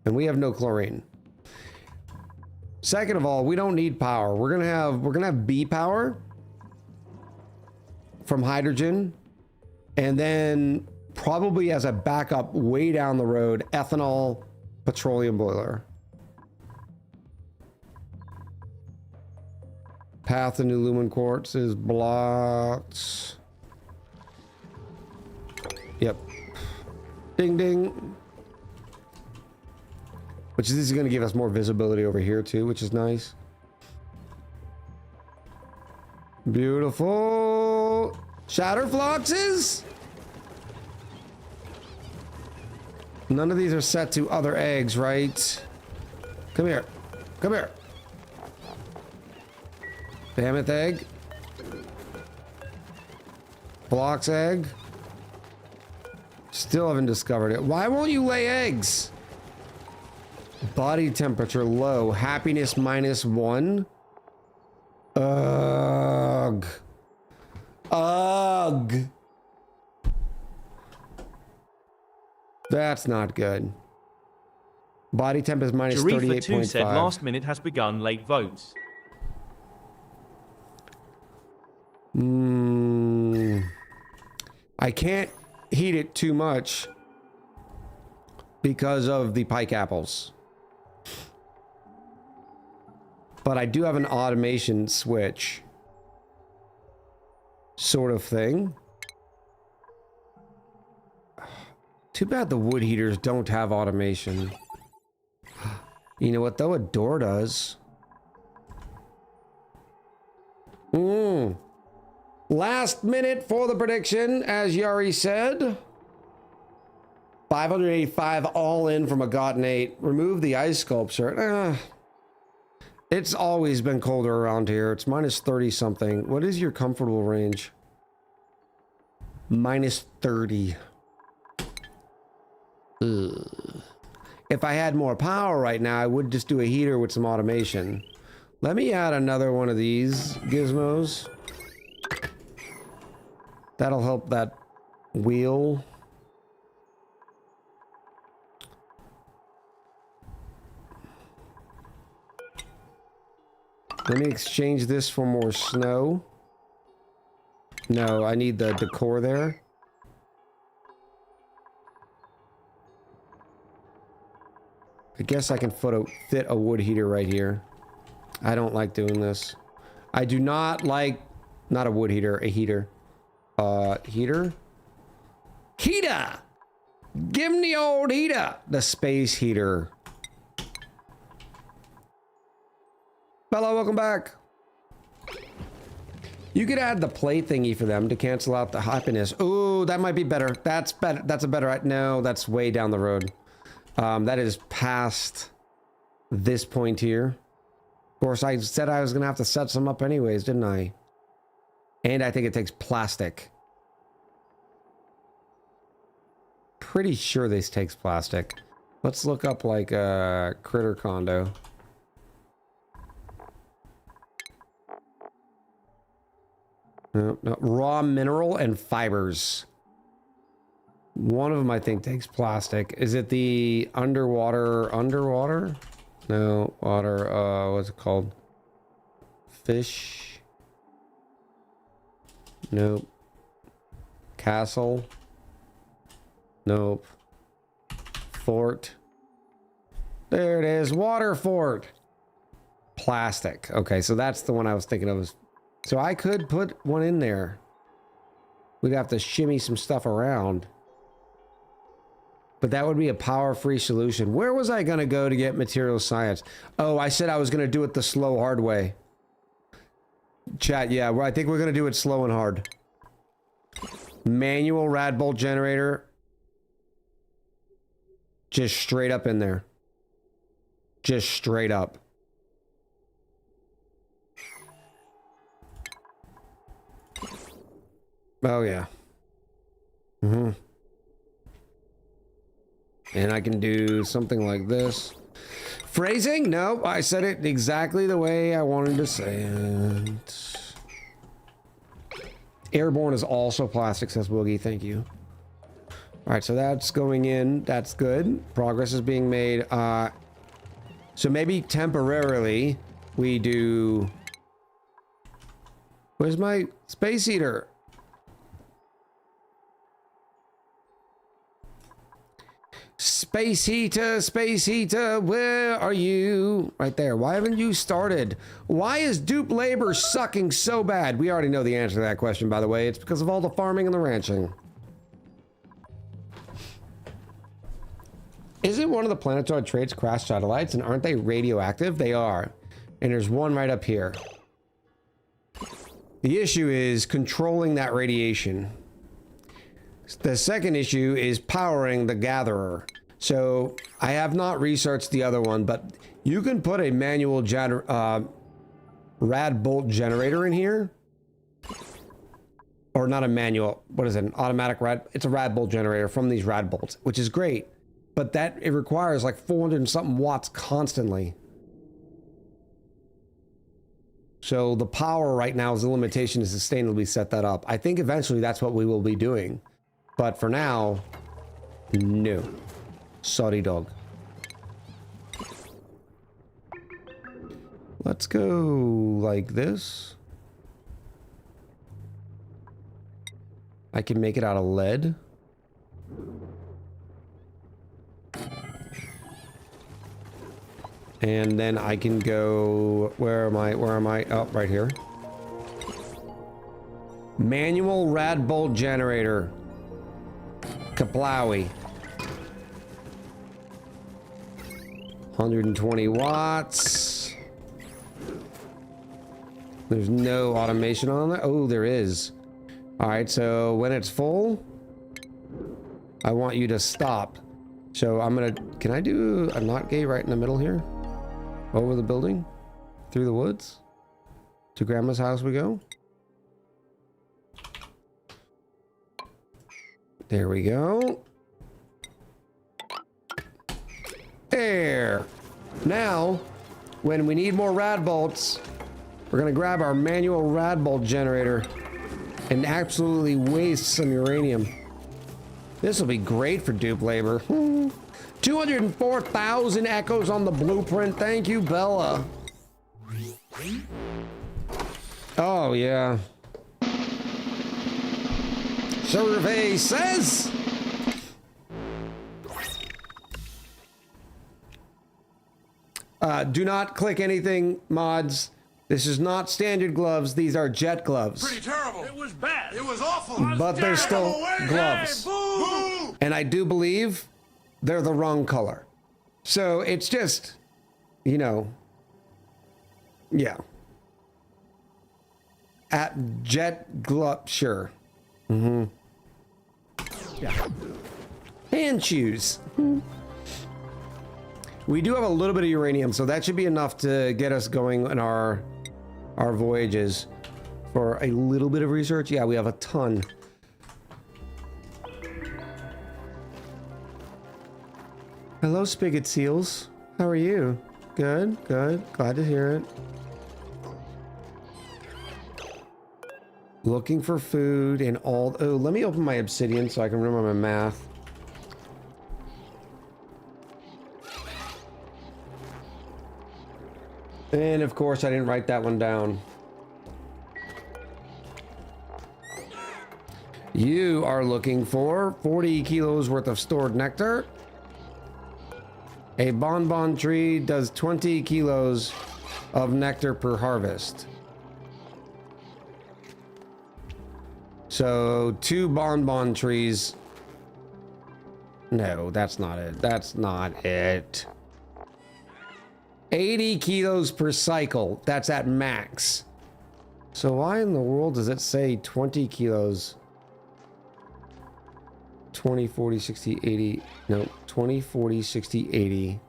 And we have no chlorine. Second of all, we don't need power. We're gonna have B power from hydrogen, and then probably as a backup way down the road, ethanol petroleum boiler. Path to new lumen quartz is blocked. Yep. Ding ding. Which this is going to give us more visibility over here too, which is nice. Beautiful. Shatterfloxes? None of these are set to other eggs, right? Come here. Come here. Mammoth egg. Phlox egg. Still haven't discovered it. Why won't you lay eggs? Body temperature low. Happiness -1. Ugh. Ugh. That's not good. Body temp is -38.5. said last minute has begun, late votes. I can't heat it too much because of the pike apples. But I do have an automation switch sort of thing. Too bad the wood heaters don't have automation. You know what though? A door does. Last minute for the prediction, as Yari said. 585 all in from a gotten 8. Remove the ice sculpture. It's always been colder around here. It's -30 something. What is your comfortable range? -30. Ugh. If I had more power right now, I would just do a heater with some automation. Let me add another one of these gizmos. That'll help that wheel. Let me exchange this for more snow. No, I need the decor there. I guess I can fit a wood heater right here. I don't like doing this. I do not like, not a wood heater, a heater. Heater? Heater! Give me the old heater! The space heater. Hello, welcome back. You could add the play thingy for them to cancel out the happiness. Ooh, that might be better. That's better. That's a better... No, that's way down the road. That is past this point here. Of course, I said I was going to have to set some up anyways, didn't I? And I think it takes plastic. Pretty sure this takes plastic. Let's look up like a critter condo. No, raw mineral and fibers. One of them I think takes plastic. Is it the underwater? No, water, what's it called? Fish? Nope. Castle? Nope. Fort? There it is, water fort! Plastic. Okay, so that's the one I was thinking of. So I could put one in there. We'd have to shimmy some stuff around. But that would be a power-free solution. Where was I going to go to get material science? Oh, I said I was going to do it the slow, hard way. Chat, yeah, I think we're going to do it slow and hard. Manual rad bolt generator. Just straight up in there. Just straight up. Oh, yeah. Mm-hmm. And I can do something like this. Phrasing? No, I said it exactly the way I wanted to say it. Airborne is also plastic, says Woogie. Thank you. All right, so that's going in. That's good. Progress is being made. So maybe temporarily we do... Where's my space heater? Space heater, where are you? Right there. Why haven't you started? Why is dupe labor sucking so bad? We already know the answer to that question, by the way. It's because of all the farming and the ranching. Isn't one of the planetoid traits crash satellites, and aren't they radioactive? They are. And there's one right up here. The issue is controlling that radiation. The second issue is powering the gatherer. So I have not researched the other one, but you can put a manual rad bolt generator in here. Or not a manual, what is it, an automatic rad? It's a rad bolt generator from these rad bolts, which is great. But that, it requires like 400 and something watts constantly. So the power right now is the limitation to sustainably set that up. I think eventually that's what we will be doing. But for now, no. Sorry, dog. Let's go like this. I can make it out of lead. And then I can go, where am I? Oh, right here. Manual rad bolt generator. Kaplowy. 120 watts. There's no automation on that. Oh, there is. All right, so when it's full, I want you to stop. So I'm gonna, can I do a knot gate right in the middle here? Over the building? Through the woods? To Grandma's house we go? There we go. There. Now, when we need more rad bolts, we're gonna grab our manual rad bolt generator and absolutely waste some uranium. This will be great for dupe labor. 204,000 echoes on the blueprint. Thank you, Bella. Oh, yeah. Survey says... do not click anything, mods. This is not standard gloves. These are jet gloves. Pretty terrible. It was bad. It was awful. But they're still gloves. Hey, boo! And I do believe they're the wrong color. So it's just, you know, yeah. At jet glove, sure. Mm-hmm. Yeah. Hand shoes. We do have a little bit of uranium, so that should be enough to get us going in our voyages. For a little bit of research, yeah, we have a ton. Hello, Spigot Seals. How are you? Good, good. Glad to hear it. Looking for food and all... Oh, let me open my obsidian so I can remember my math. And of course, I didn't write that one down. You are looking for 40 kilos worth of stored nectar. A bonbon tree does 20 kilos of nectar per harvest. So 2 bonbon trees. No, that's not it. That's not it. 80 kilos per cycle. That's at max. So why in the world does it say 20 kilos? 20, 40, 60, 80. No, 20, 40, 60, 80.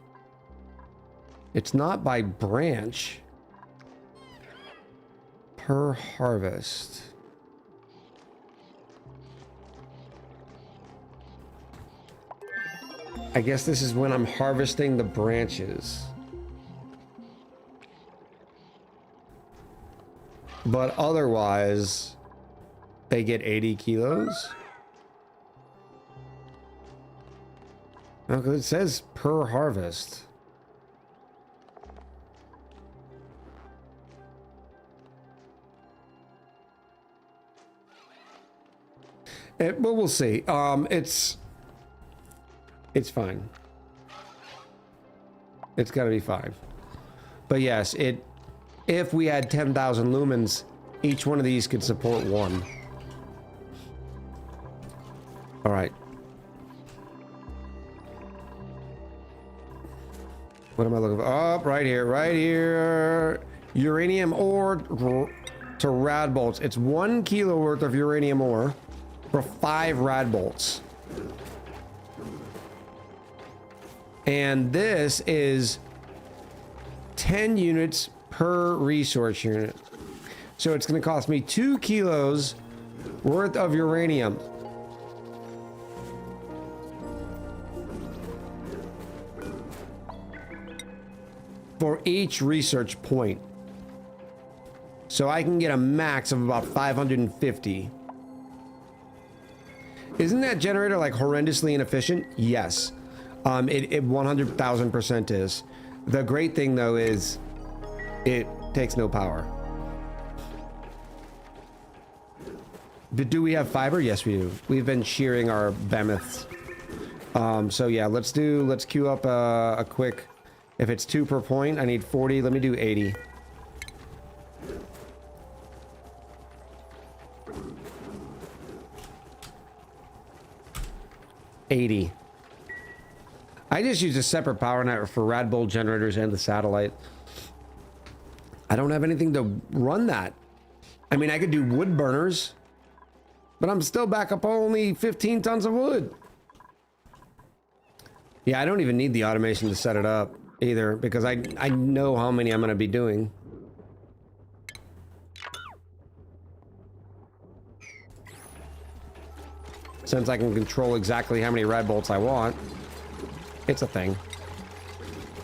It's not by branch. Per harvest. I guess this is when I'm harvesting the branches. But otherwise, they get 80 kilos. Okay, it says per harvest. Well, we'll see. It's fine. It's gotta be fine. But yes, if we had 10,000 lumens, each one of these could support one. All right. What am I looking for? Oh, right here, right here. Uranium ore to rad bolts. It's 1 kilo worth of uranium ore for 5 rad bolts. And this is 10 units per resource unit. So it's going to cost me 2 kilos worth of uranium. For each research point. So I can get a max of about 550. Isn't that generator like horrendously inefficient? Yes. It 100,000% is. The great thing though is it takes no power. But do we have fiber? Yes, we do. We've been shearing our behemoths. So yeah, let's queue up a quick. If it's 2 per point, I need 40. Let me do 80. I just used a separate power network for rad bolt generators and the satellite. I don't have anything to run that. I mean, I could do wood burners, but I'm still back up only 15 tons of wood. Yeah, I don't even need the automation to set it up either, because I know how many I'm going to be doing. Since I can control exactly how many rad bolts I want. It's a thing.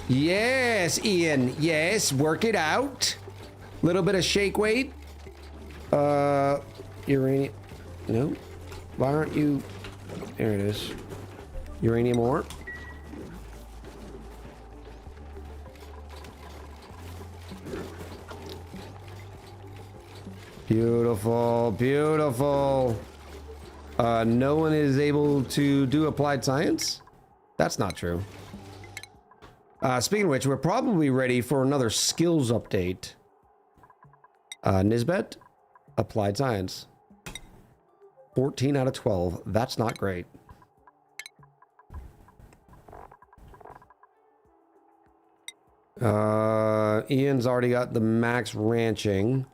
Yes, Ian. Yes, work it out. Little bit of shake weight. Uranium. No. Why aren't you... There it is. Uranium ore. Beautiful, beautiful. No one is able to do applied science? That's not true. Speaking of which, we're probably ready for another skills update. Nisbet, applied science. 14 out of 12. That's not great. Ian's already got the max ranching.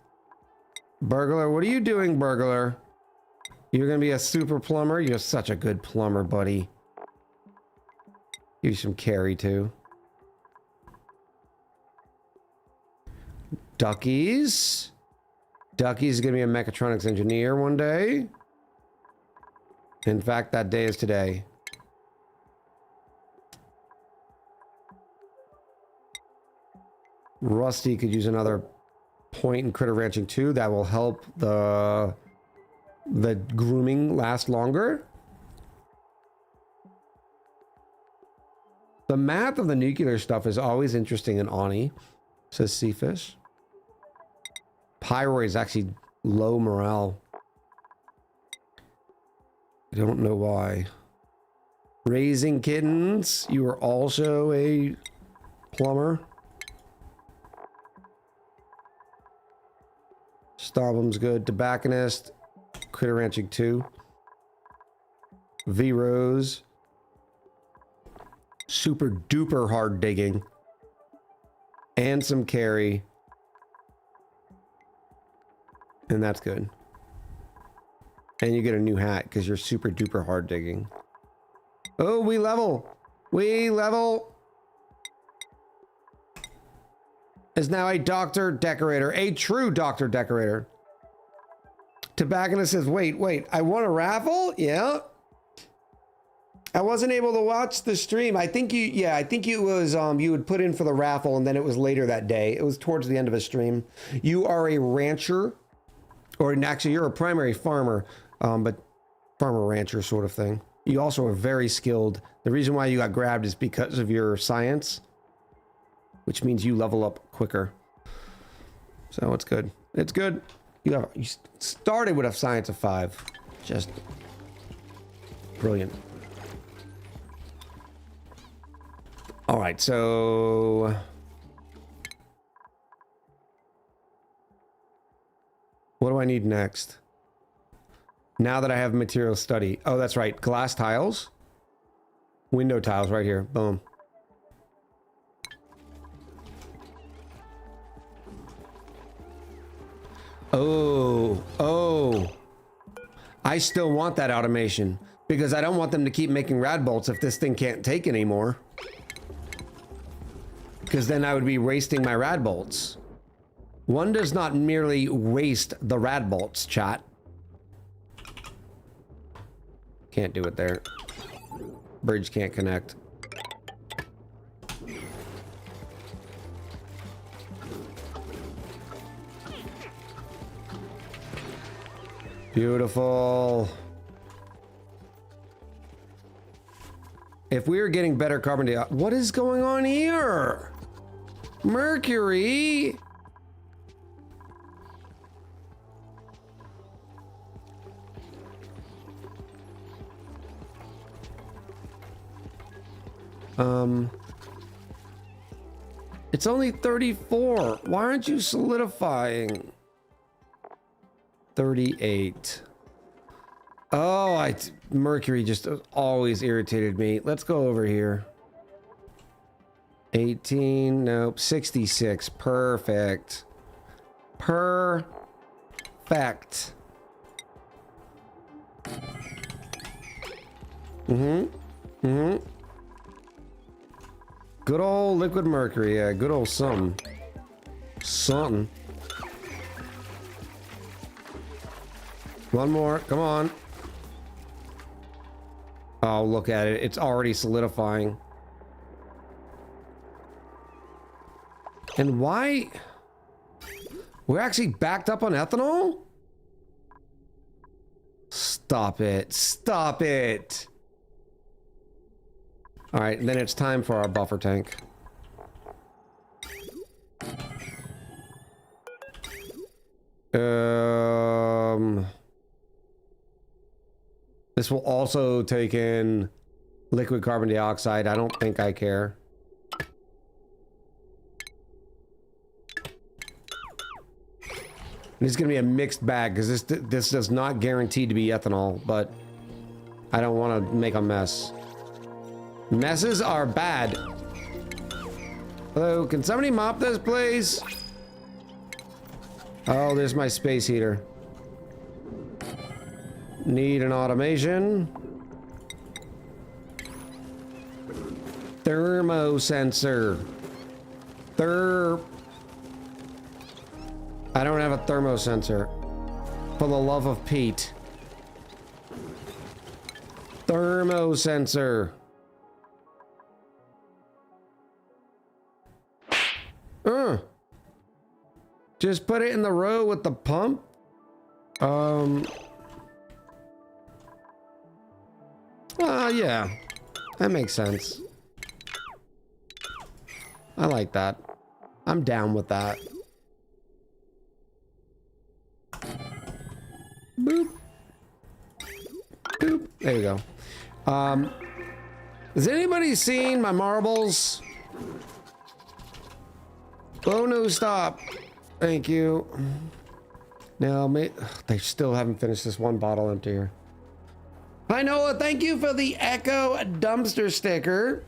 Burglar, what are you doing, Burglar? You're gonna be a super plumber? You're such a good plumber, buddy. Give you some carry, too. Duckies. Ducky's is gonna be a mechatronics engineer one day. In fact, that day is today. Rusty could use another point in critter ranching too. That will help the grooming last longer. The math of the nuclear stuff is always interesting in ONI, says Seafish. Pyroid is actually low morale. I don't know why. Raising kittens, you are also a plumber. Stobbum's good. Tobacconist. Critter ranching 2. V-Rose. Super duper hard digging. And some carry. And that's good. And you get a new hat because you're super duper hard digging. Oh, we level. We level. is now a doctor decorator, a true doctor decorator. Tobacconist says, wait, I won a raffle? Yeah. I wasn't able to watch the stream. I think it was, you would put in for the raffle and then it was later that day. It was towards the end of a stream. You are a rancher, or actually you're a primary farmer, but farmer rancher sort of thing. You also are very skilled. The reason why you got grabbed is because of your science, which means you level up quicker. So it's good. It's good. You started with a science of 5. Just brilliant. All right, so what do I need next? Now that I have material study. Oh, that's right. Glass tiles. Window tiles right here. Boom. Oh. I still want that automation because I don't want them to keep making rad bolts if this thing can't take anymore. Because then I would be wasting my rad bolts. One does not merely waste the rad bolts, chat. Can't do it there. Bridge can't connect. Beautiful. If we are getting better carbon dioxide, what is going on here? Mercury. It's only 34. Why aren't you solidifying? 38. Oh, Mercury just always irritated me. Let's go over here. 18. Nope. 66. Perfect. Perfect. Good old liquid mercury. Yeah, good old something. Something. One more. Come on. Oh, look at it. It's already solidifying. And why? We're actually backed up on ethanol? Stop it. Stop it. All right, then it's time for our buffer tank. This will also take in liquid carbon dioxide. I don't think I care. It's gonna be a mixed bag because this does not guarantee to be ethanol, but I don't want to make a mess. Messes are bad. Hello, can somebody mop this, please? Oh, there's my space heater. Need an automation. Thermo sensor. I don't have a thermo sensor. For the love of Pete. Thermo sensor. Just put it in the row with the pump. Yeah, that makes sense. I like that. I'm down with that. Boop. Boop. There you go. Has anybody seen my marbles? Oh no, stop. Thank you. Now, they still haven't finished this one bottle empty here. Hi Noah, thank you for the Echo dumpster sticker.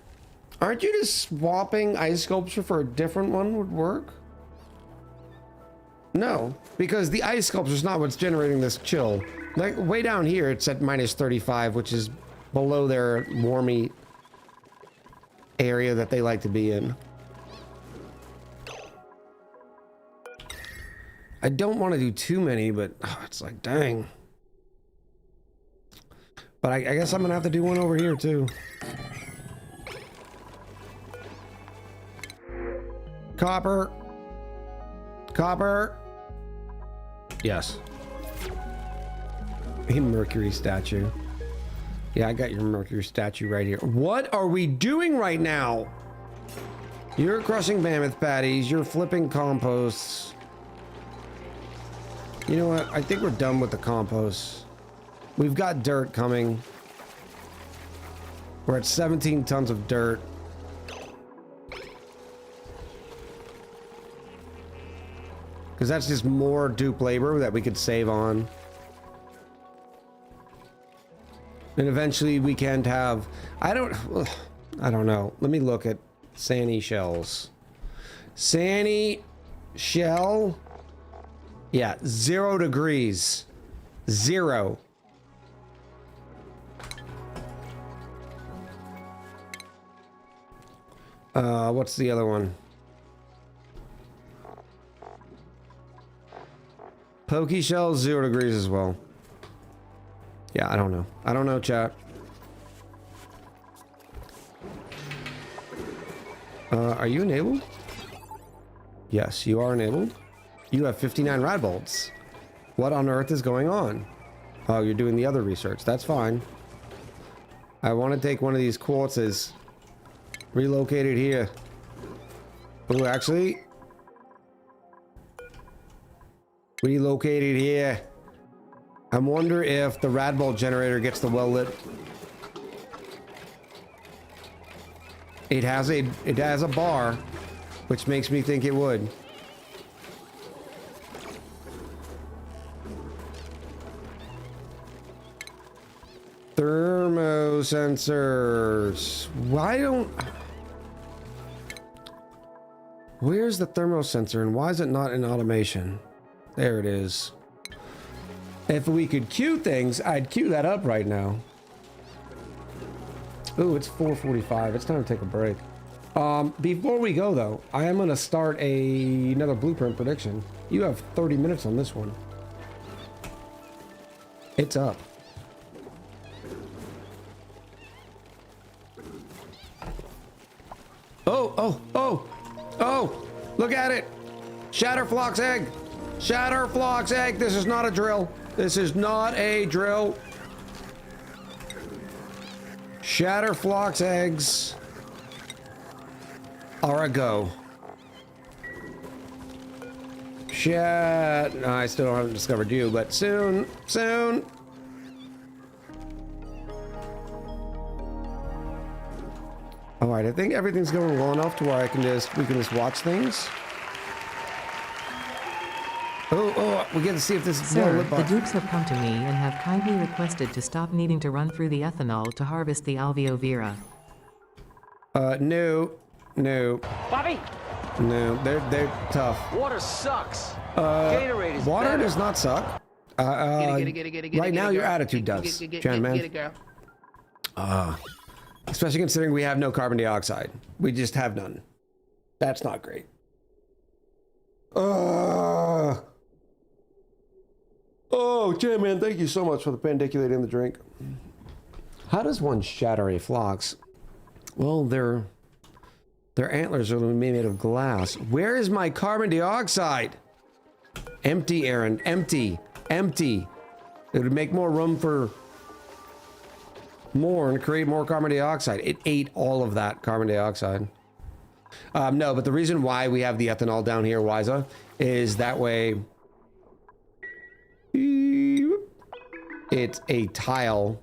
Aren't you just swapping ice sculpture for a different one would work? No, because the ice sculpture is not what's generating this chill. Like way down here, it's at minus 35, which is below their warmy area that they like to be in. I don't want to do too many, but it's like, dang. But I guess I'm gonna have to do one over here too. Copper. Copper. Yes. A Mercury statue. Yeah, I got your Mercury statue right here. What are we doing right now? You're crushing mammoth patties. You're flipping composts. You know what? I think we're done with the compost. We've got dirt coming. We're at 17 tons of dirt. Because that's just more dupe labor that we could save on. And eventually we can have... I don't know. Let me look at Sani shells. Sani shell... Yeah, 0 degrees. 0. What's the other one? Pokey shell, 0 degrees as well. Yeah, I don't know. I don't know, chat. Are you enabled? Yes, you are enabled. You have 59 rad bolts. What on earth is going on? Oh, you're doing the other research. That's fine. I want to take one of these quartzes. Relocate it here. Oh, actually... relocate it here. I wonder if the rad bolt generator gets the well lit. It has a bar, which makes me think it would. Thermo sensors. Why don't... Where's the thermo sensor and why is it not in automation? There it is. If we could queue things, I'd queue that up right now. Ooh, it's 4:45. It's time to take a break. Before we go though, I am gonna start another blueprint prediction. You have 30 minutes on this one. It's up. Oh, look at it. Shatterflock's egg. Shatterflock's egg. This is not a drill. This is not a drill. Shatterflock's eggs are a go. No, I still haven't discovered you, but soon. All right, I think everything's going well enough to where we can just watch things. Oh, we get to see if this is Sir, the Dukes have come to me and have kindly requested to stop needing to run through the ethanol to harvest the Alveo Vera. No. Bobby! No, they're tough. Water sucks. Gatorade is Water better. does not suck. Right now your attitude does, Jan man. Get it, girl. Especially considering we have no carbon dioxide. We just have none. That's not great. Oh, Jan man, thank you so much for the pandiculating in the drink. How does one shatter a phlox? Well, their antlers are made of glass. Where is my carbon dioxide? Empty, Aaron. Empty. It would make more room for more and create more carbon dioxide. It ate all of that carbon dioxide. No, but the reason why we have the ethanol down here, Wiza, is that way it's a tile.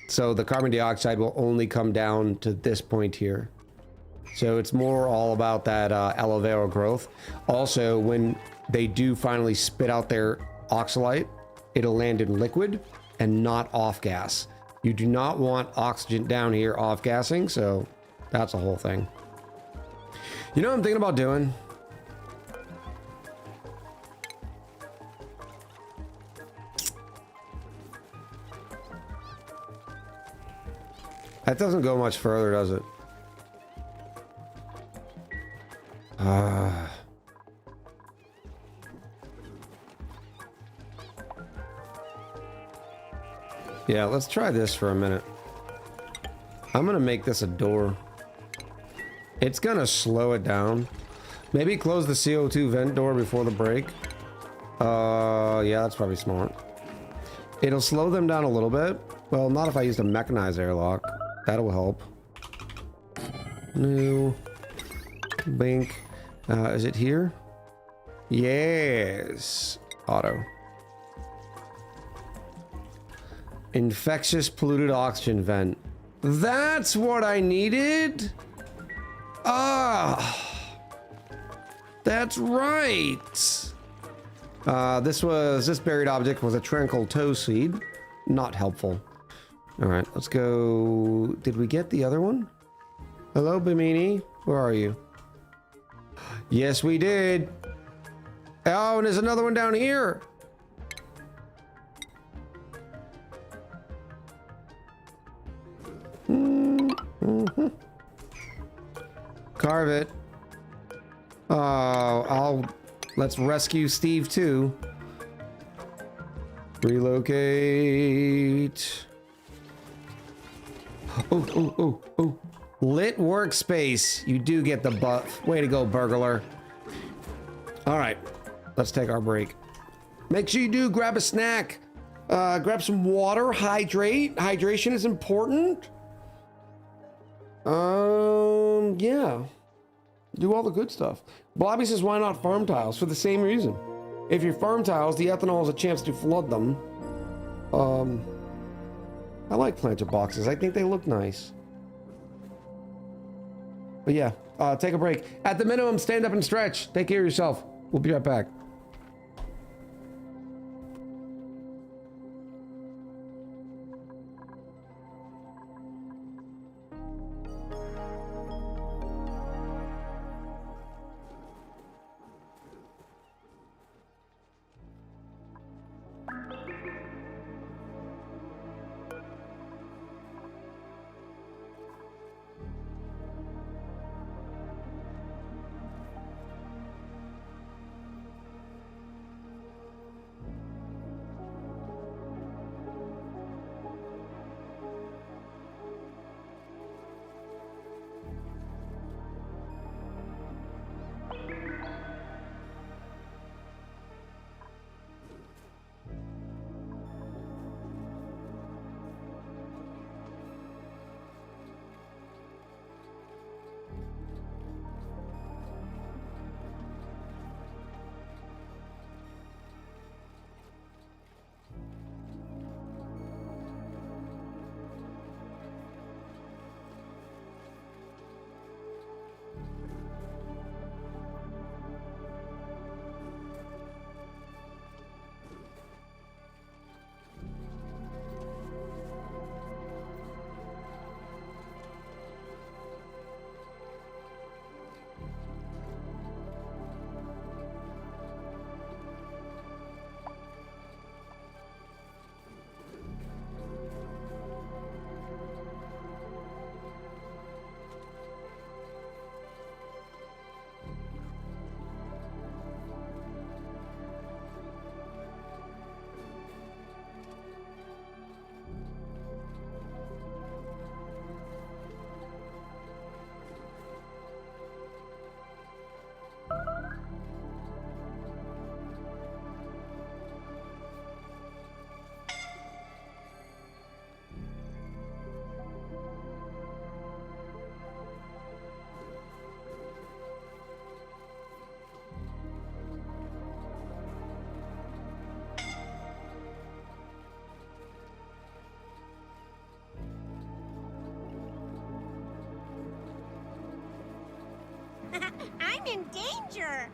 So the carbon dioxide will only come down to this point here. So it's more all about that aloe vera growth. Also, when they do finally spit out their oxalate, it'll land in liquid and not off gas. You do not want oxygen down here off gassing, so that's the whole thing. You know what I'm thinking about doing? That doesn't go much further, does it? Yeah, let's try this for a minute. I'm gonna make this a door. It's gonna slow it down. Maybe close the CO2 vent door before the break. Yeah, that's probably smart. It'll slow them down a little bit. Well, not if I used a mechanized airlock. That'll help. New. Blink. Is it here? Yes. Auto. Infectious polluted oxygen vent. That's what I needed? Ah. That's right. This buried object was a tranquil toe seed. Not helpful. All right, let's go. Did we get the other one? Hello, Bimini. Where are you? Yes, we did. Oh, and there's another one down here. Mm-hmm. Carve it. Let's rescue Steve too. Relocate. Oh. Lit workspace. You do get the buff. Way to go, burglar. All right, let's take our break. Make sure you do grab a snack. Grab some water, hydrate. Hydration is important. Yeah. Do all the good stuff. Blobby says, why not farm tiles? For the same reason. If you're farm tiles, the ethanol has a chance to flood them. I like planter boxes. I think they look nice. But yeah, take a break. At the minimum, stand up and stretch. Take care of yourself. We'll be right back. I'm in danger!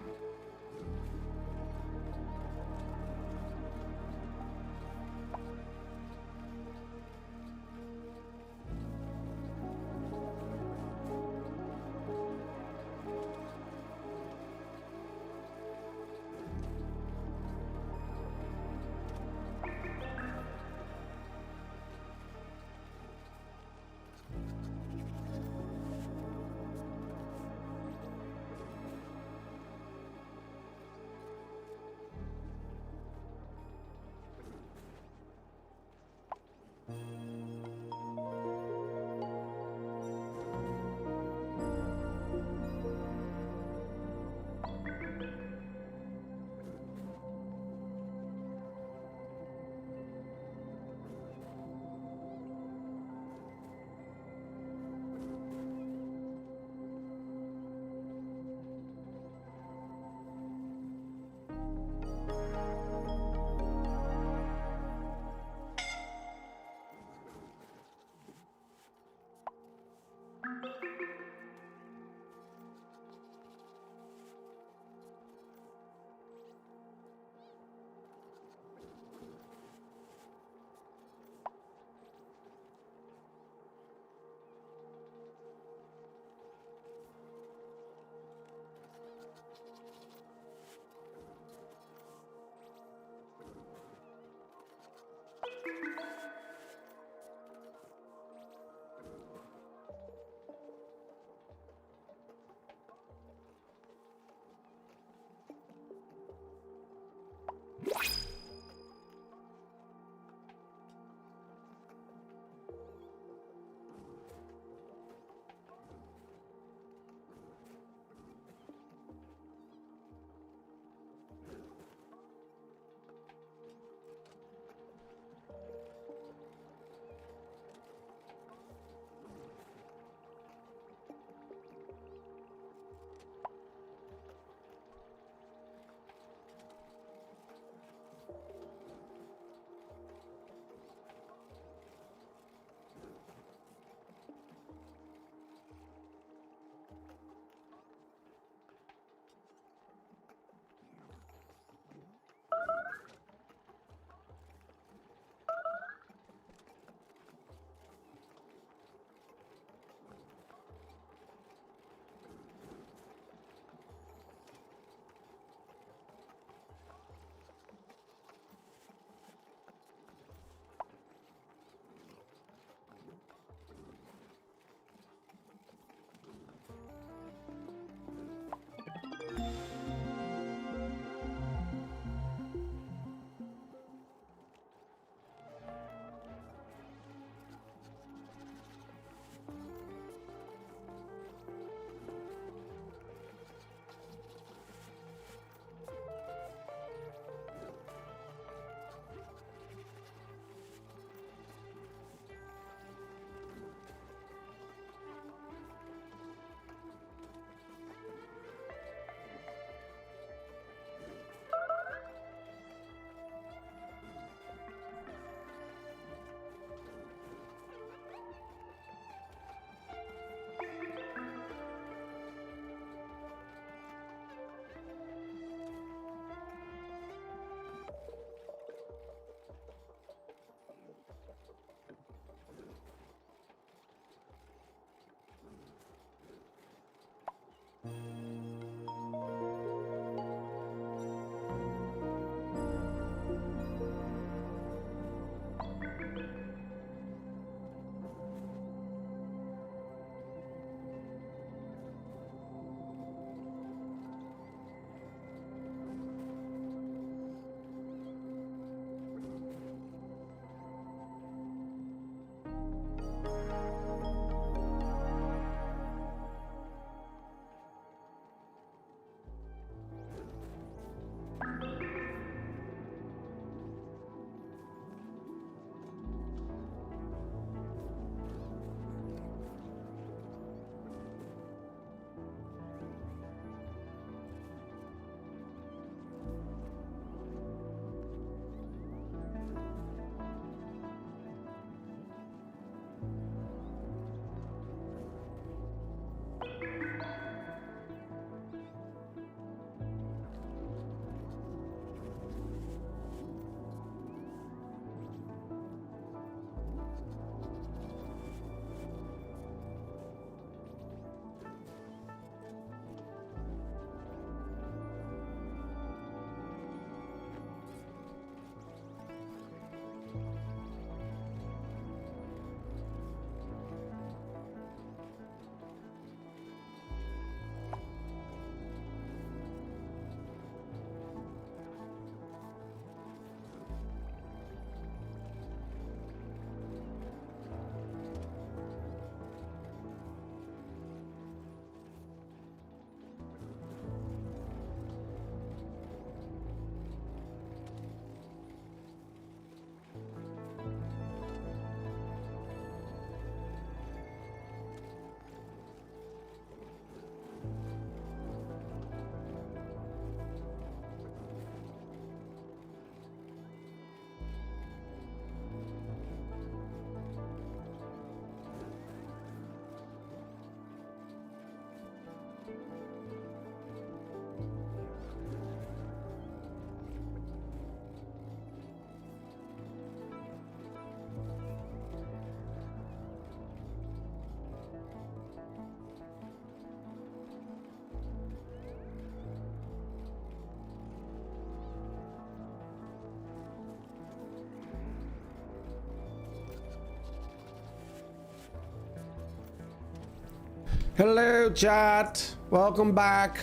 Hello, chat. Welcome back.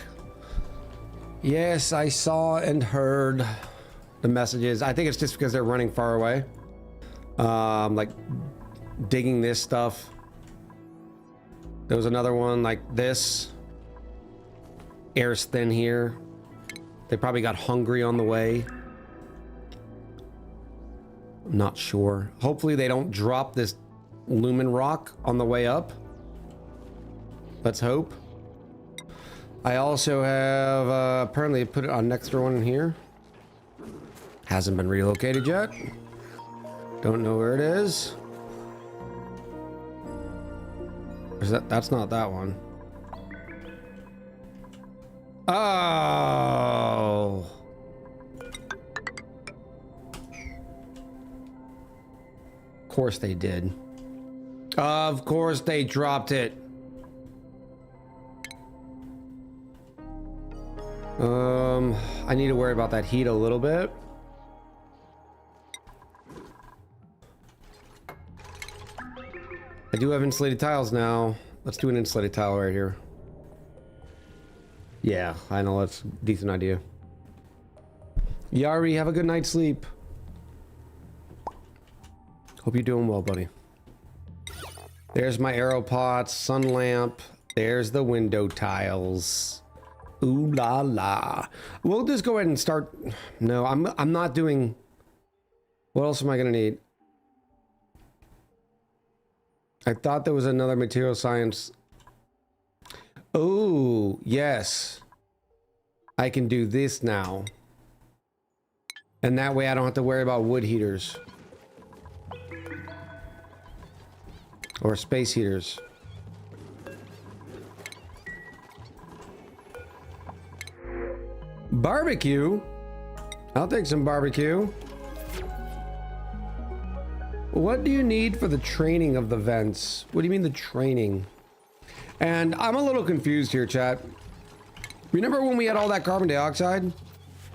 Yes, I saw and heard the messages. I think it's just because they're running far away. Like digging this stuff. There was another one like this. Air's thin here. They probably got hungry on the way. I'm not sure. Hopefully they don't drop this lumen rock on the way up. Let's hope. I also have apparently put it on next one in here. Hasn't been relocated yet. Don't know where it is. Is that's not that one. Oh. Of course they did. Of course they dropped it. I need to worry about that heat a little bit. I do have insulated tiles now. Let's do an insulated tile right here. Yeah, I know, that's a decent idea. Yari, have a good night's sleep. Hope you're doing well, buddy. There's my arrow pots, sun lamp. There's the window tiles. Ooh la la. We'll just go ahead and start. No, I'm not doing. What else am I gonna need? I thought there was another material science. Oh, yes. I can do this now. And that way I don't have to worry about wood heaters. Or space heaters. Barbecue? I'll take some barbecue. What do you need for the training of the vents? What do you mean the training? And I'm a little confused here, chat. Remember when we had all that carbon dioxide?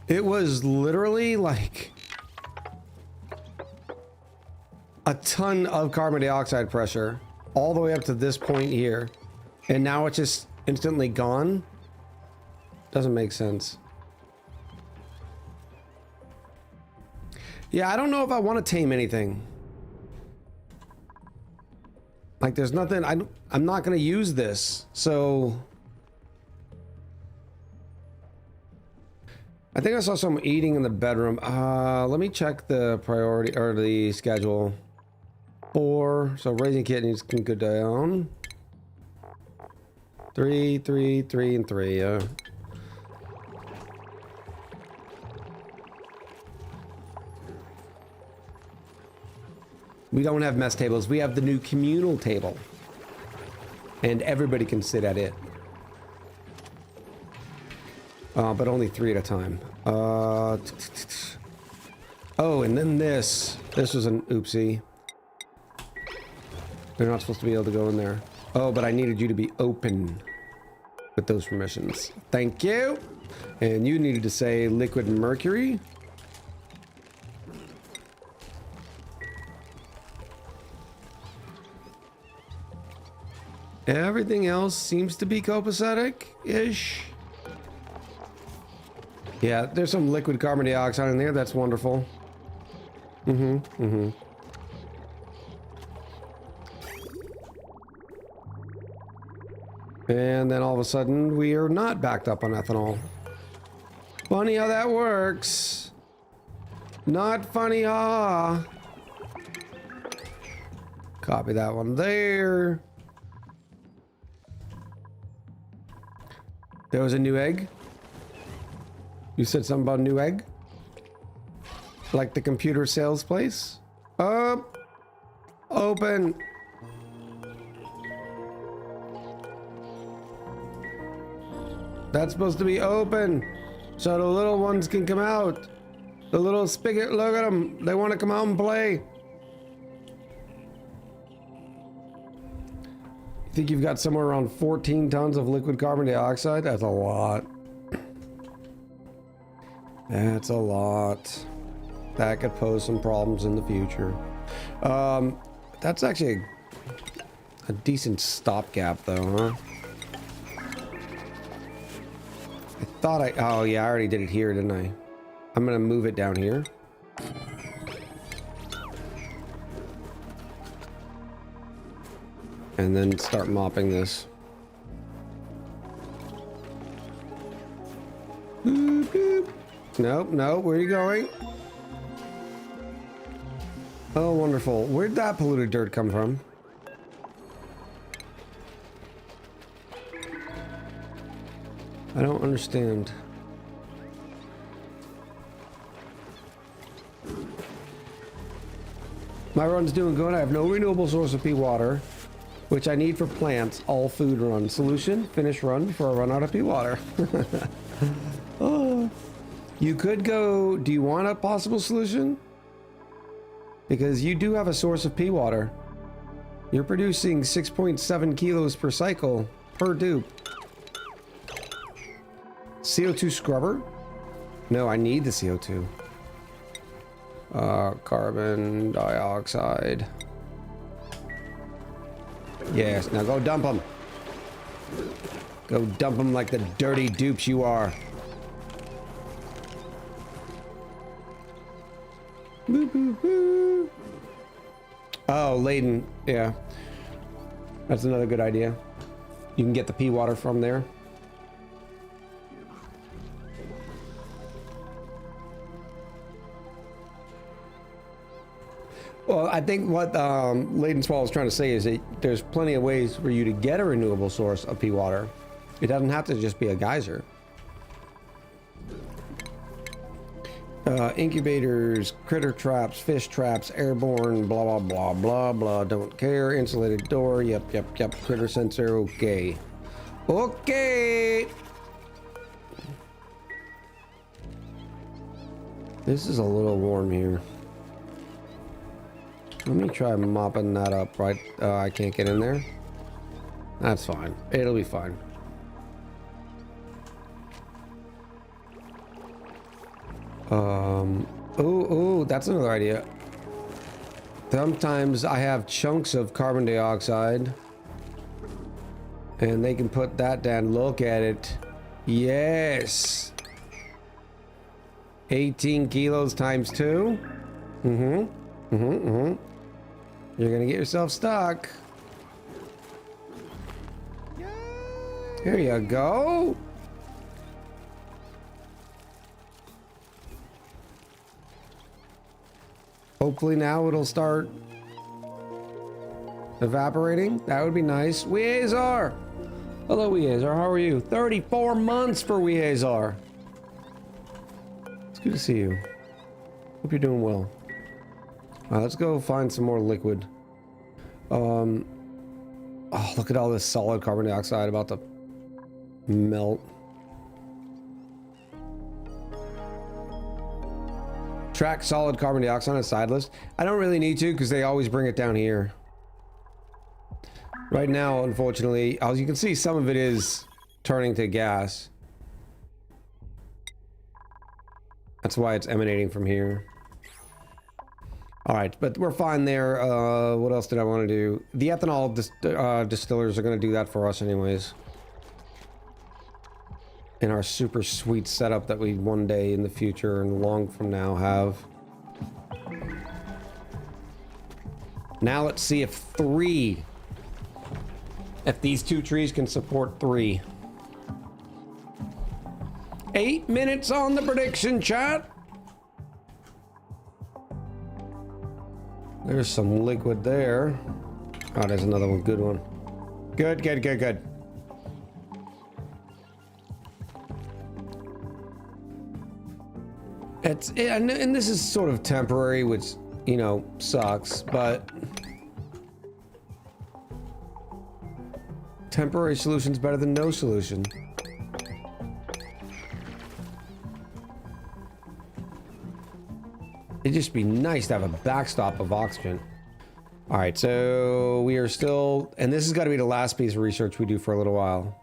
It was literally like a ton of carbon dioxide pressure all the way up to this point here. And now it's just instantly gone. Doesn't make sense. Yeah, I don't know if I want to tame anything. Like, there's nothing. I'm not going to use this. So I think I saw some eating in the bedroom. Let me check the priority or the schedule. 4. So raising kittens can go down. 3, 3, 3, and 3. We don't have mess tables. We have the new communal table. And everybody can sit at it. But only 3 at a time. Oh, and then this. This was an oopsie. They're not supposed to be able to go in there. Oh, but I needed you to be open with those permissions. Thank you. And you needed to say liquid mercury. Everything else seems to be copacetic-ish. Yeah, there's some liquid carbon dioxide in there. That's wonderful. And then all of a sudden, we are not backed up on ethanol. Funny how that works. Not funny, ha. Copy that one there. There was a new egg. You said something about a new egg? Like the computer sales place? Up. Open. That's supposed to be open. So the little ones can come out. The little spigot, look at them. They want to come out and play. I think you've got somewhere around 14 tons of liquid carbon dioxide. That's a lot. That's a lot. That could pose some problems in the future. That's actually a decent stopgap though, huh? thought oh yeah, I already did it here, didn't I? I'm gonna move it down here. And then start mopping this. Boop, boop. Nope, no, where are you going? Oh, wonderful. Where'd that polluted dirt come from? I don't understand. My run's doing good. I have no renewable source of pea water, which I need for plants. All food run. Solution, finish run before I run out of pea water. Oh. You could go, do you want a possible solution? Because you do have a source of pea water. You're producing 6.7 kilos per cycle per dupe. CO2 scrubber? No, I need the CO2. Carbon dioxide. Yes, now go dump them. Go dump them like the dirty dupes you are. Boo, boo, boo. Oh, laden. Yeah. That's another good idea. You can get the pea water from there. Well, I think what Laden Swallow is trying to say is that there's plenty of ways for you to get a renewable source of pea water. It doesn't have to just be a geyser. Incubators, critter traps, fish traps, airborne, blah, blah, blah, blah, blah. Don't care. Insulated door. Yep, yep, yep. Critter sensor. Okay. Okay. This is a little warm here. Let me try mopping that up, right? I can't get in there. That's fine. It'll be fine. Oh, that's another idea. Sometimes I have chunks of carbon dioxide and they can put that down. Look at it. Yes. 18 kilos times 2. You're gonna get yourself stuck. Here you go. Hopefully now it'll start evaporating. That would be nice. Weazar! Hello, Weazar. How are you? 34 months for Weazar. It's good to see you. Hope you're doing well. Let's go find some more liquid. Oh, look at all this solid carbon dioxide about to melt. Track solid carbon dioxide on a side list. I don't really need to because they always bring it down here. Right now, unfortunately, as you can see, some of it is turning to gas. That's why it's emanating from here. All right, but we're fine there. What else did I want to do? The ethanol distillers are going to do that for us anyways. In our super sweet setup that we one day in the future and long from now have. Now let's see if these two trees can support 3. 8 minutes on the prediction, chat. There's some liquid there. Oh, there's another one. Good one. Good, good, good, good. And this is sort of temporary, which, you know, sucks, but temporary solution's better than no solution. It'd just be nice to have a backstop of oxygen. All right, so we are still, and this has got to be the last piece of research we do for a little while.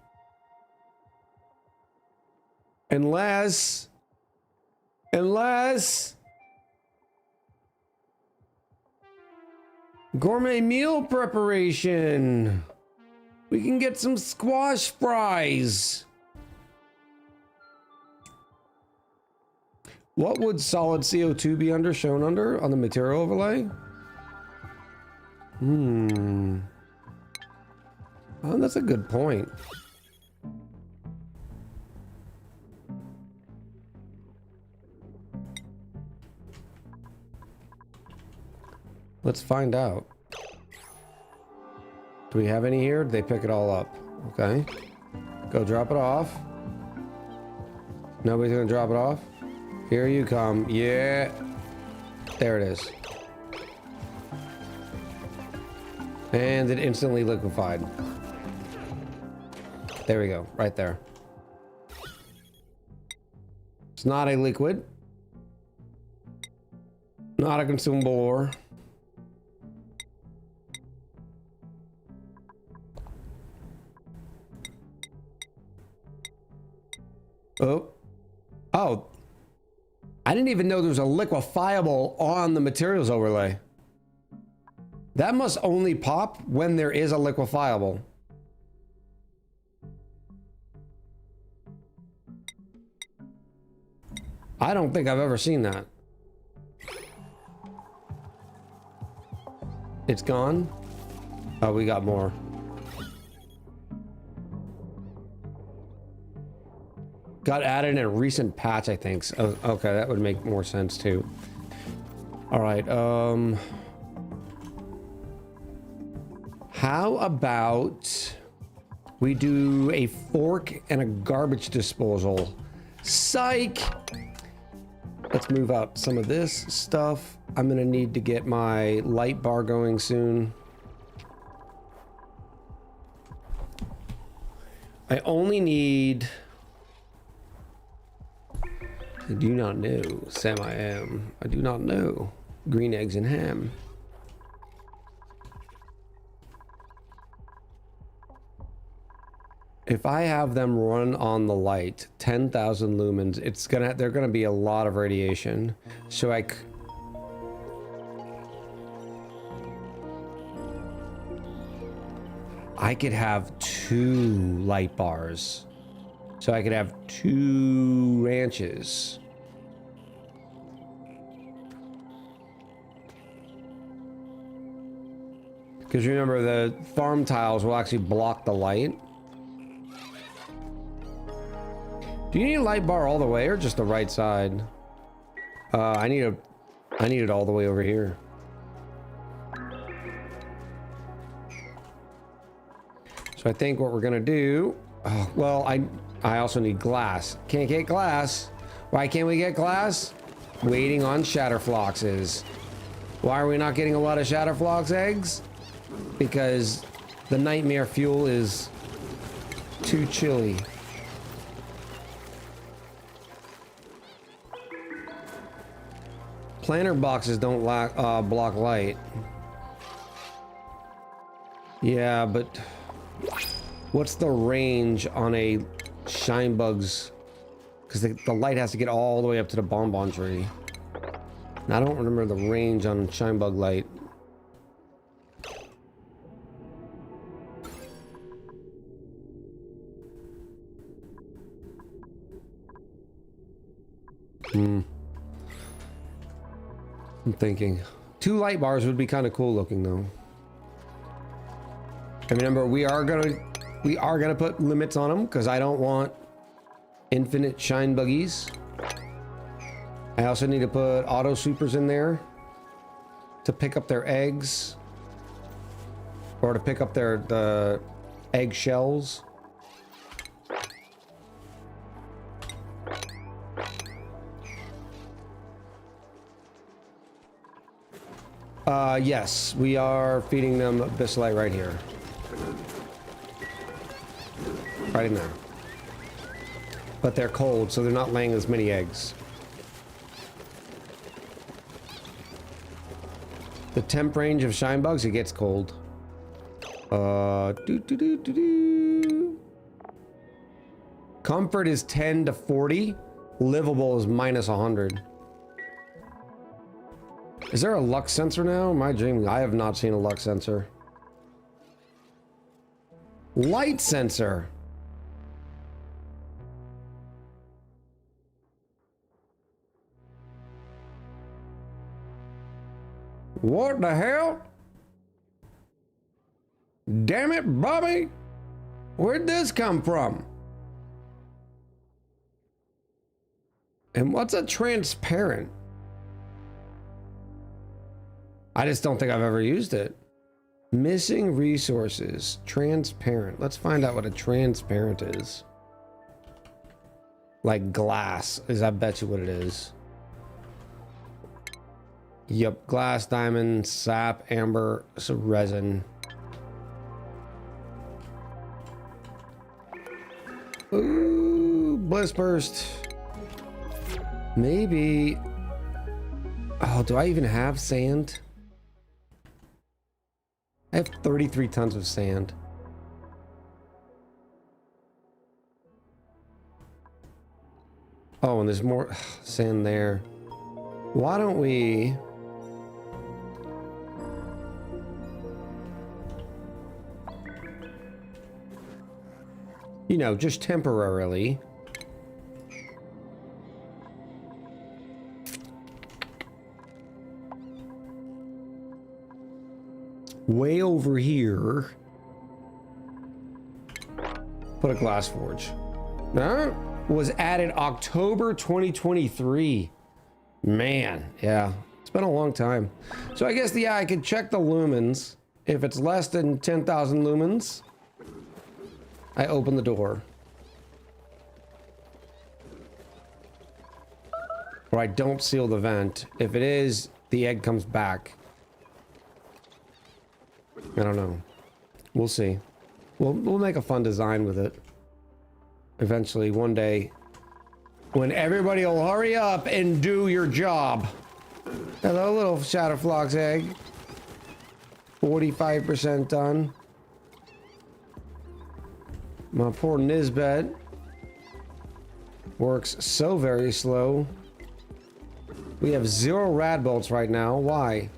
Unless gourmet meal preparation. We can get some squash fries. What would solid CO2 be under, shown under, on the material overlay? Oh, that's a good point. Let's find out. Do we have any here? Did they pick it all up? Okay. Go drop it off. Nobody's gonna drop it off? Here you come. Yeah. There it is. And it instantly liquefied. There we go. Right there. It's not a liquid. Not a consumable ore. Oh, I didn't even know there was a liquefiable on the materials overlay. That must only pop when there is a liquefiable. I don't think I've ever seen that. It's gone? Oh, we got more. Got added in a recent patch, I think. So, okay, that would make more sense too. All right. How about we do a fork and a garbage disposal? Psych! Let's move out some of this stuff. I'm gonna need to get my light bar going soon. I only need... I do not know. Sam, I am. I do not know. Green eggs and ham. If I have them run on the light, 10,000 lumens, they're gonna be a lot of radiation. So I could have 2 light bars. So I could have 2 ranches. Because remember, the farm tiles will actually block the light. Do you need a light bar all the way or just the right side? I need it all the way over here. So I think what we're gonna do, well, I also need glass. Can't get glass. Why can't we get glass? Waiting on shatterfloxes. Why are we not getting a lot of shatterflox eggs? Because the nightmare fuel is too chilly. Planter boxes don't block light. Yeah, but what's the range on a shine bugs? Because the light has to get all the way up to the bonbon tree. And I don't remember the range on shine bug light. I'm thinking 2 light bars would be kind of cool looking though. And remember, we are gonna put limits on them because I don't want infinite shine buggies. I also need to put auto supers in there to pick up their eggs or to pick up the egg shells. Yes, we are feeding them Biscuits right here. Right in there. But they're cold, so they're not laying as many eggs. The temp range of shine bugs, it gets cold. Comfort is 10 to 40. Livable is minus 100. Is there a lux sensor now? Am I dreaming? I have not seen a lux sensor. Light sensor. What the hell? Damn it, Bobby! Where'd this come from? And what's a transparent? I just don't think I've ever used it. Missing resources. Transparent. Let's find out what a transparent is. Like glass is, I bet you what it is. Yep, glass, diamond, sap, amber, so resin. Ooh, bliss burst. Maybe. Oh, do I even have sand? I have 33 tons of sand. Oh, and there's more sand there. Why don't we... You know, just temporarily. Way over here. Put a glass forge. No, was added October 2023. Man, yeah, it's been a long time. So I guess, yeah, I could check the lumens. If it's less than 10,000 lumens, I open the door. Or I don't seal the vent. If it is, the egg comes back. I don't know. We'll see. We'll make a fun design with it. Eventually, one day, when everybody will hurry up and do your job. Hello, little Shadowflox egg. 45% done. My poor Nisbet works so very slow. We have 0 rad bolts right now. Why?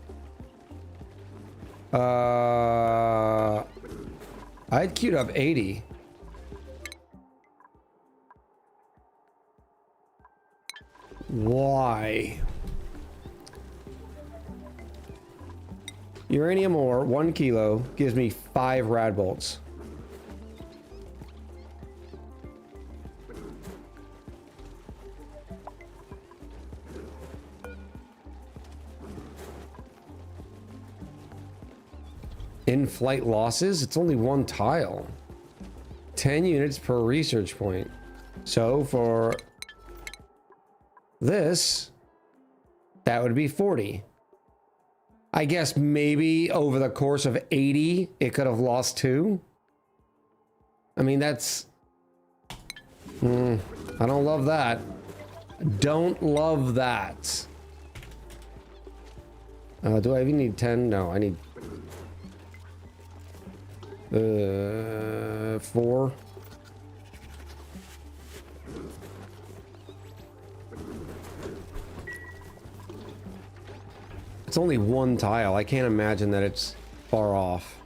I'd queued up 80. Why? Uranium ore, 1 kilo, gives me 5 rad bolts. In-flight losses? It's only 1 tile. 10 units per research point. So for this, that would be 40. I guess maybe over the course of 80, it could have lost 2. I mean, that's... I don't love that. Don't love that. Do I even need 10? No, I need... 4. It's only 1 tile. I can't imagine that it's far off.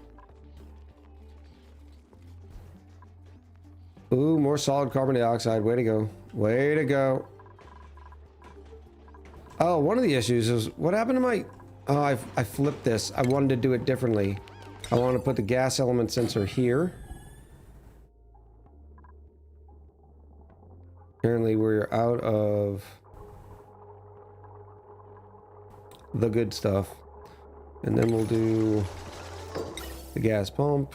Ooh, more solid carbon dioxide. Way to go. Way to go. Oh, one of the issues is what happened to my... Oh, I flipped this. I wanted to do it differently. I want to put the gas element sensor here. Apparently we're out of the good stuff. And then we'll do the gas pump.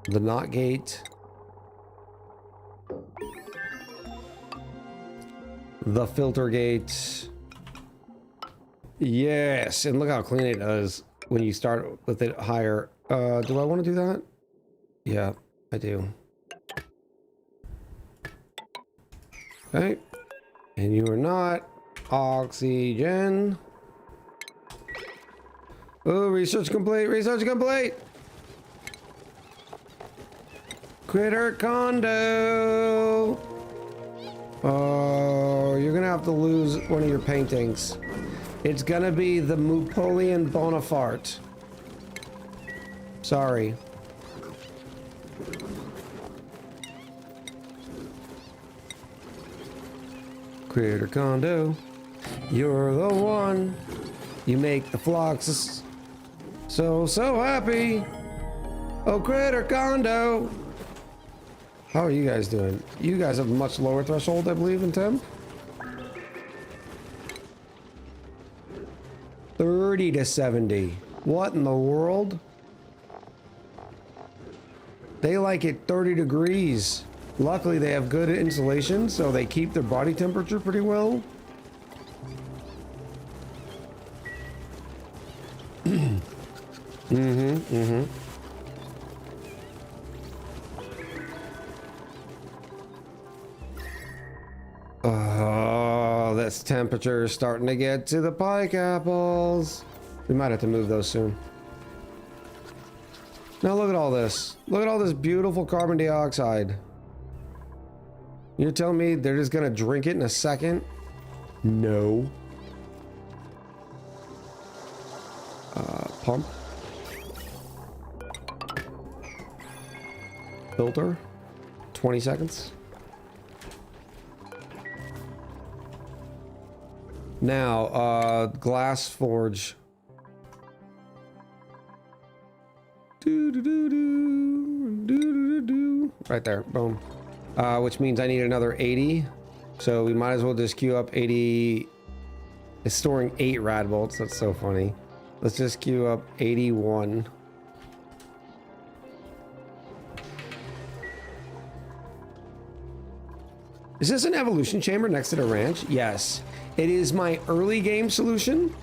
The knot gate. The filter gate. Yes, and look how clean it does when you start with it higher. Do I want to do that? Yeah, I do. Okay. And you are not. Oxygen. Oh, research complete. Research complete. Critter condo. Oh, you're gonna have to lose one of your paintings. It's gonna be the Napoleon Bonaparte. Sorry. Critter Condo, you're the one. You make the flocks so happy. Oh, Critter Condo. How are you guys doing? You guys have a much lower threshold, I believe, in temp. 30 to 70. What in the world? They like it 30 degrees. Luckily, they have good insulation, so they keep their body temperature pretty well. Oh, this temperature is starting to get to the pike apples. We might have to move those soon. Now look at all this. Look at all this beautiful carbon dioxide. You're telling me they're just gonna drink it in a second? No. Pump. Filter. 20 seconds. Now, glass forge. Right there, boom. Which means I need another 80. So we might as well just queue up 80. It's storing 8 rad bolts. That's so funny. Let's just queue up 81. Is this an evolution chamber next to the ranch? Yes. It is my early game solution.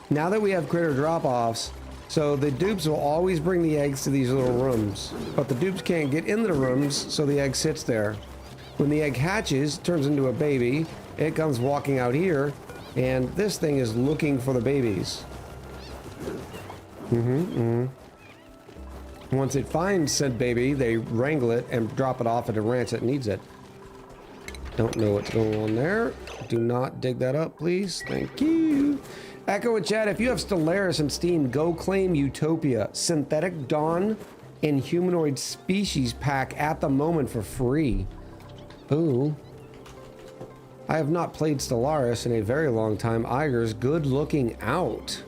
Now that we have critter drop-offs, so the dupes will always bring the eggs to these little rooms, but the dupes can't get into the rooms, so the egg sits there. When the egg hatches, turns into a baby, it comes walking out here, and this thing is looking for the babies. Once it finds said baby, they wrangle it and drop it off at a ranch that needs it. Don't know what's going on there. Do not dig that up, please. Thank you. Echo and chat, if you have Stellaris and Steam, go claim Utopia, Synthetic Dawn, and Humanoid Species pack at the moment for free. Ooh. I have not played Stellaris in a very long time. Iger's good looking out.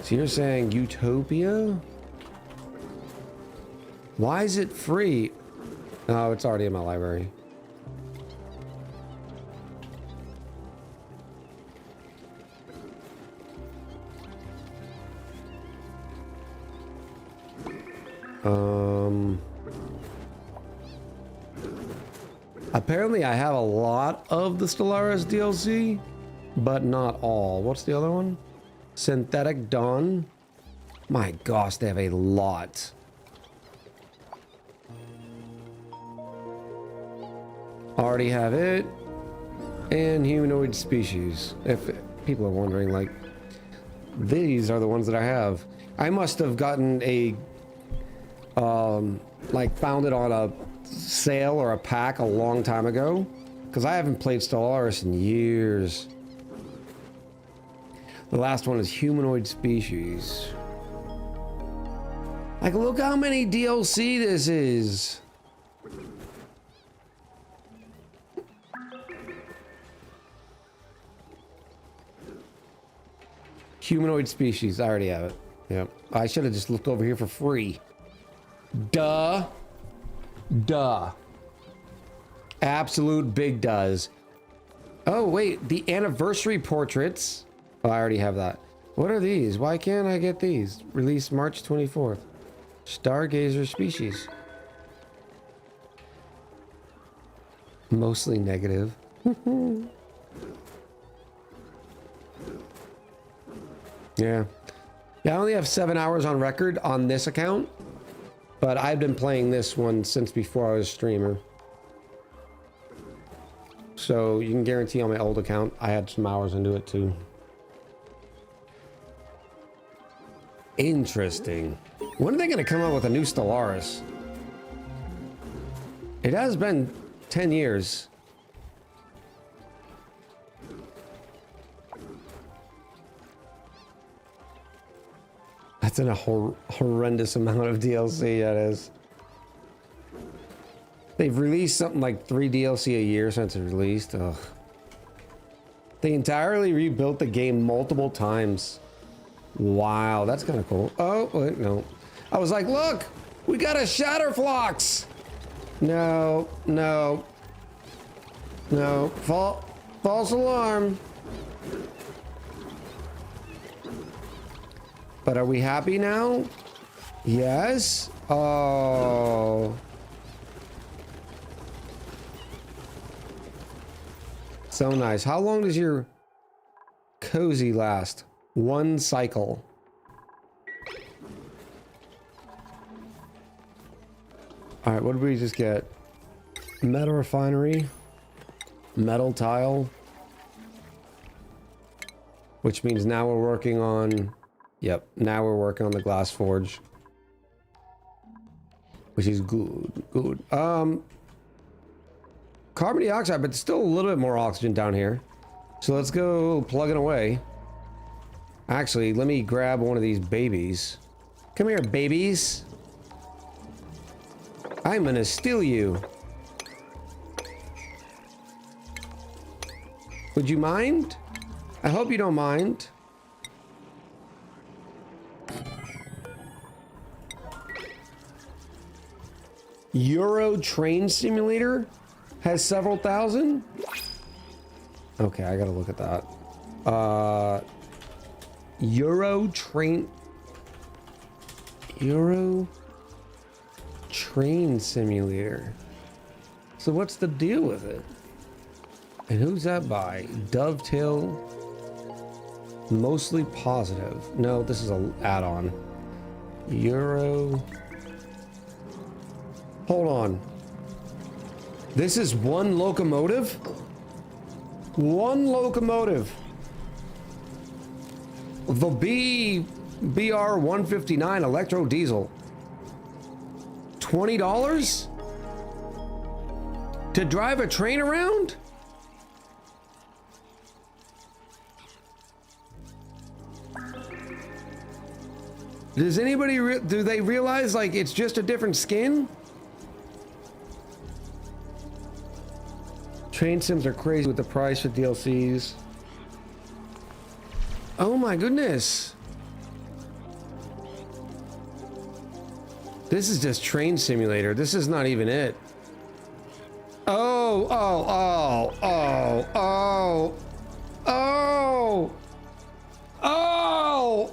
So you're saying Utopia? Why is it free? Oh, it's already in my library. Apparently I have a lot of the Stellaris DLC, but not all. What's the other one? Synthetic Dawn? My gosh, they have a lot. Already have it. And Humanoid Species. If people are wondering, like, these are the ones that I have. I must have gotten a, like, found it on a sale or a pack a long time ago, because I haven't played Stellaris in years. The last one is Humanoid Species. Like, look how many DLC this is. Humanoid Species, I already have it. Yep. I should have just looked over here for free. Duh. Duh. Absolute big does. Oh, wait. The anniversary portraits. Oh, I already have that. What are these? Why can't I get these? Released March 24th. Stargazer Species. Mostly negative. Yeah. Yeah, I only have 7 hours on record on this account, but I've been playing this one since before I was a streamer. So you can guarantee on my old account, I had some hours into it too. Interesting. When are they going to come out with a new Stellaris? It has been 10 years. That's in a horrendous amount of DLC, that is. They've released something like 3 DLC a year since it released. Ugh. They entirely rebuilt the game multiple times. Wow, that's kind of cool. Oh, wait, no. I was like, look, we got a Shatterflox. No, no. No, false alarm. But are we happy now? Yes. Oh. So nice. How long does your cozy last? 1 cycle. All right, what did we just get? Metal refinery, metal tile, which means now we're working on, yep, now we're working on the glass forge, which is good, good. Carbon dioxide, but still a little bit more oxygen down here. So let's go plug it away. Actually, let me grab one of these babies. Come here, babies. I'm gonna steal you. Would you mind? I hope you don't mind. Euro Train Simulator has several thousand. Okay, I gotta look at that. Euro Train Simulator. So what's the deal with it? And who's that by? Dovetail. Mostly positive. No, this is an add-on. Euro. Hold on. This is one locomotive? One locomotive. The BR 159 electro diesel. $20 to drive a train around? Does anybody do they realize like it's just a different skin? Train sims are crazy with the price for DLCs. Oh my goodness. This is just Train Simulator. This is not even it. Oh, oh, oh, oh, oh, oh, oh.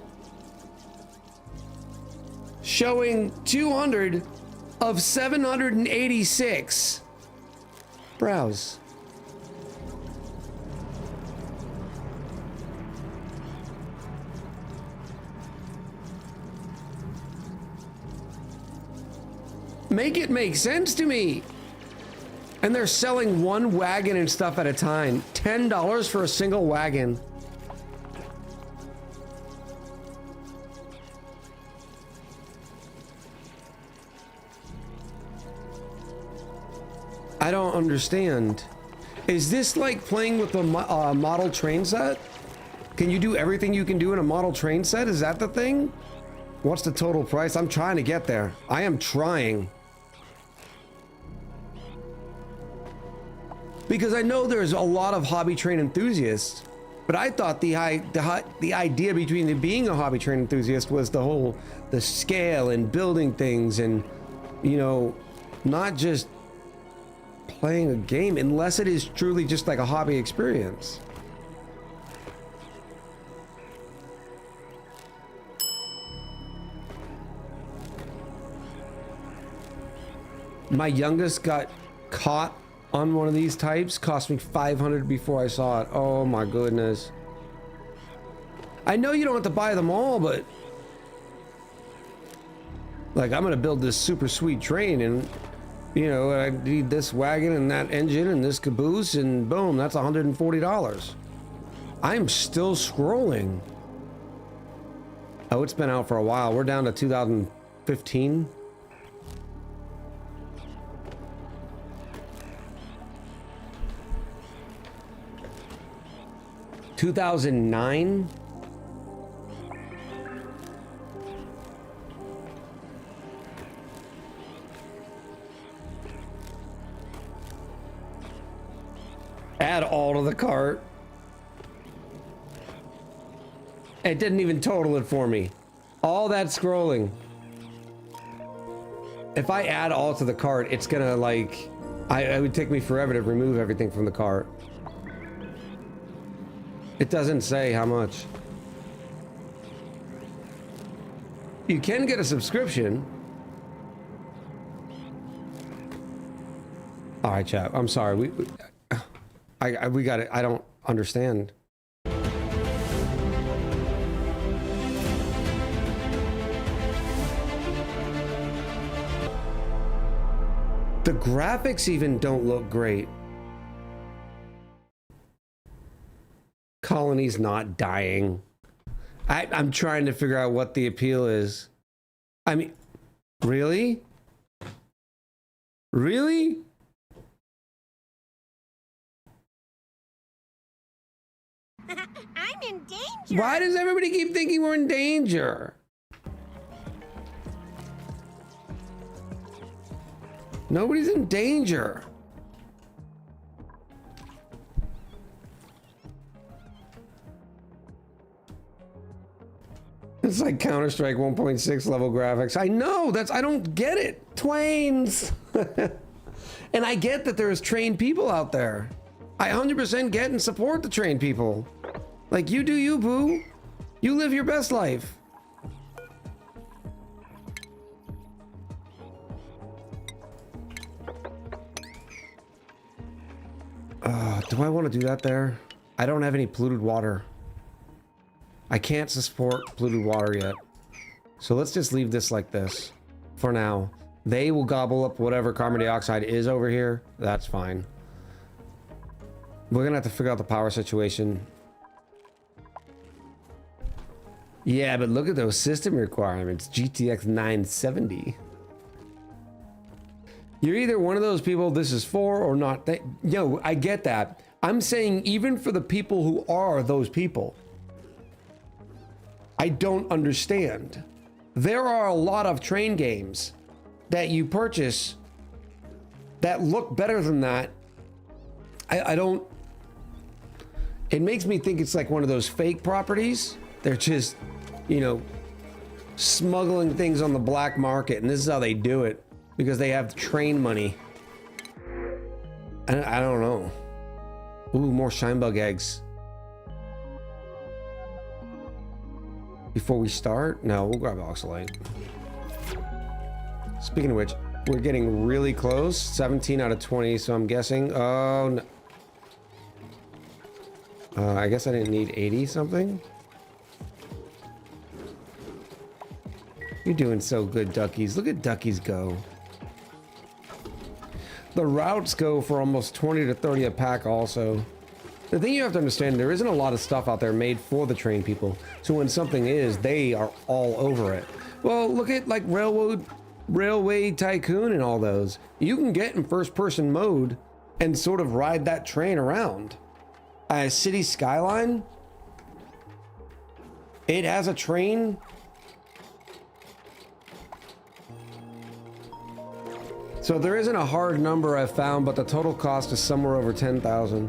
Showing 200 of 786. Browse. Make it make sense to me. And they're selling one wagon and stuff at a time. $10 for a single wagon. I don't understand. Is this like playing with a model train set? Can you do everything you can do in a model train set? Is that the thing? What's the total price? I'm trying to get there. I am trying. Because I know there's a lot of hobby train enthusiasts, but I thought the idea between being a hobby train enthusiast was the scale and building things and, you know, not just playing a game unless it is truly just like a hobby experience. My youngest got caught on one of these types, cost me 500 before I saw it. Oh my goodness. I know you don't have to buy them all, but like I'm gonna build this super sweet train and you know, I need this wagon and that engine and this caboose and boom, that's $140. I'm still scrolling. Oh, it's been out for a while. We're down to 2015. $2009. add all to the cart. It didn't even total it for me. All that scrolling. If I add all to the cart, it's gonna like, it would take me forever to remove everything from the cart. It doesn't say how much. You can get a subscription. All right, chat. I'm sorry. We got it. I don't understand. The graphics even don't look great. Colony's not dying. I'm trying to figure out what the appeal is. I mean, really? Really? I'm in danger. Why does everybody keep thinking we're in danger? Nobody's in danger. It's like Counter-Strike 1.6 level graphics. I know, I don't get it. Twains. And I get that there's trained people out there. I 100% get and support the trained people. Like, you do you, boo. You live your best life. Do I want to do that there? I don't have any polluted water. I can't support polluted water yet. So let's just leave this like this for now. They will gobble up whatever carbon dioxide is over here. That's fine. We're gonna have to figure out the power situation. Yeah, but look at those system requirements. GTX 970. You're either one of those people this is for or not. Yo, I get that. I'm saying even for the people who are those people, I don't understand. There are a lot of train games that you purchase that look better than that. I don't... It makes me think it's like one of those fake properties. They're just, you know, smuggling things on the black market, and this is how they do it. Because they have train money. I don't know. Ooh, more Shinebug eggs. Before we start? No, we'll grab Oxalate. Speaking of which, we're getting really close. 17 out of 20, so I'm guessing. Oh, no. I guess I didn't need 80 something. You're doing so good, duckies. Look at duckies go. The routes go for almost 20 to 30 a pack also. The thing you have to understand, there isn't a lot of stuff out there made for the trained people. So when something is, they are all over it. Well, look at like Railway Tycoon and all those. You can get in first person mode and sort of ride that train around. City Skyline, it has a train. So there isn't a hard number I've found, but the total cost is somewhere over 10,000.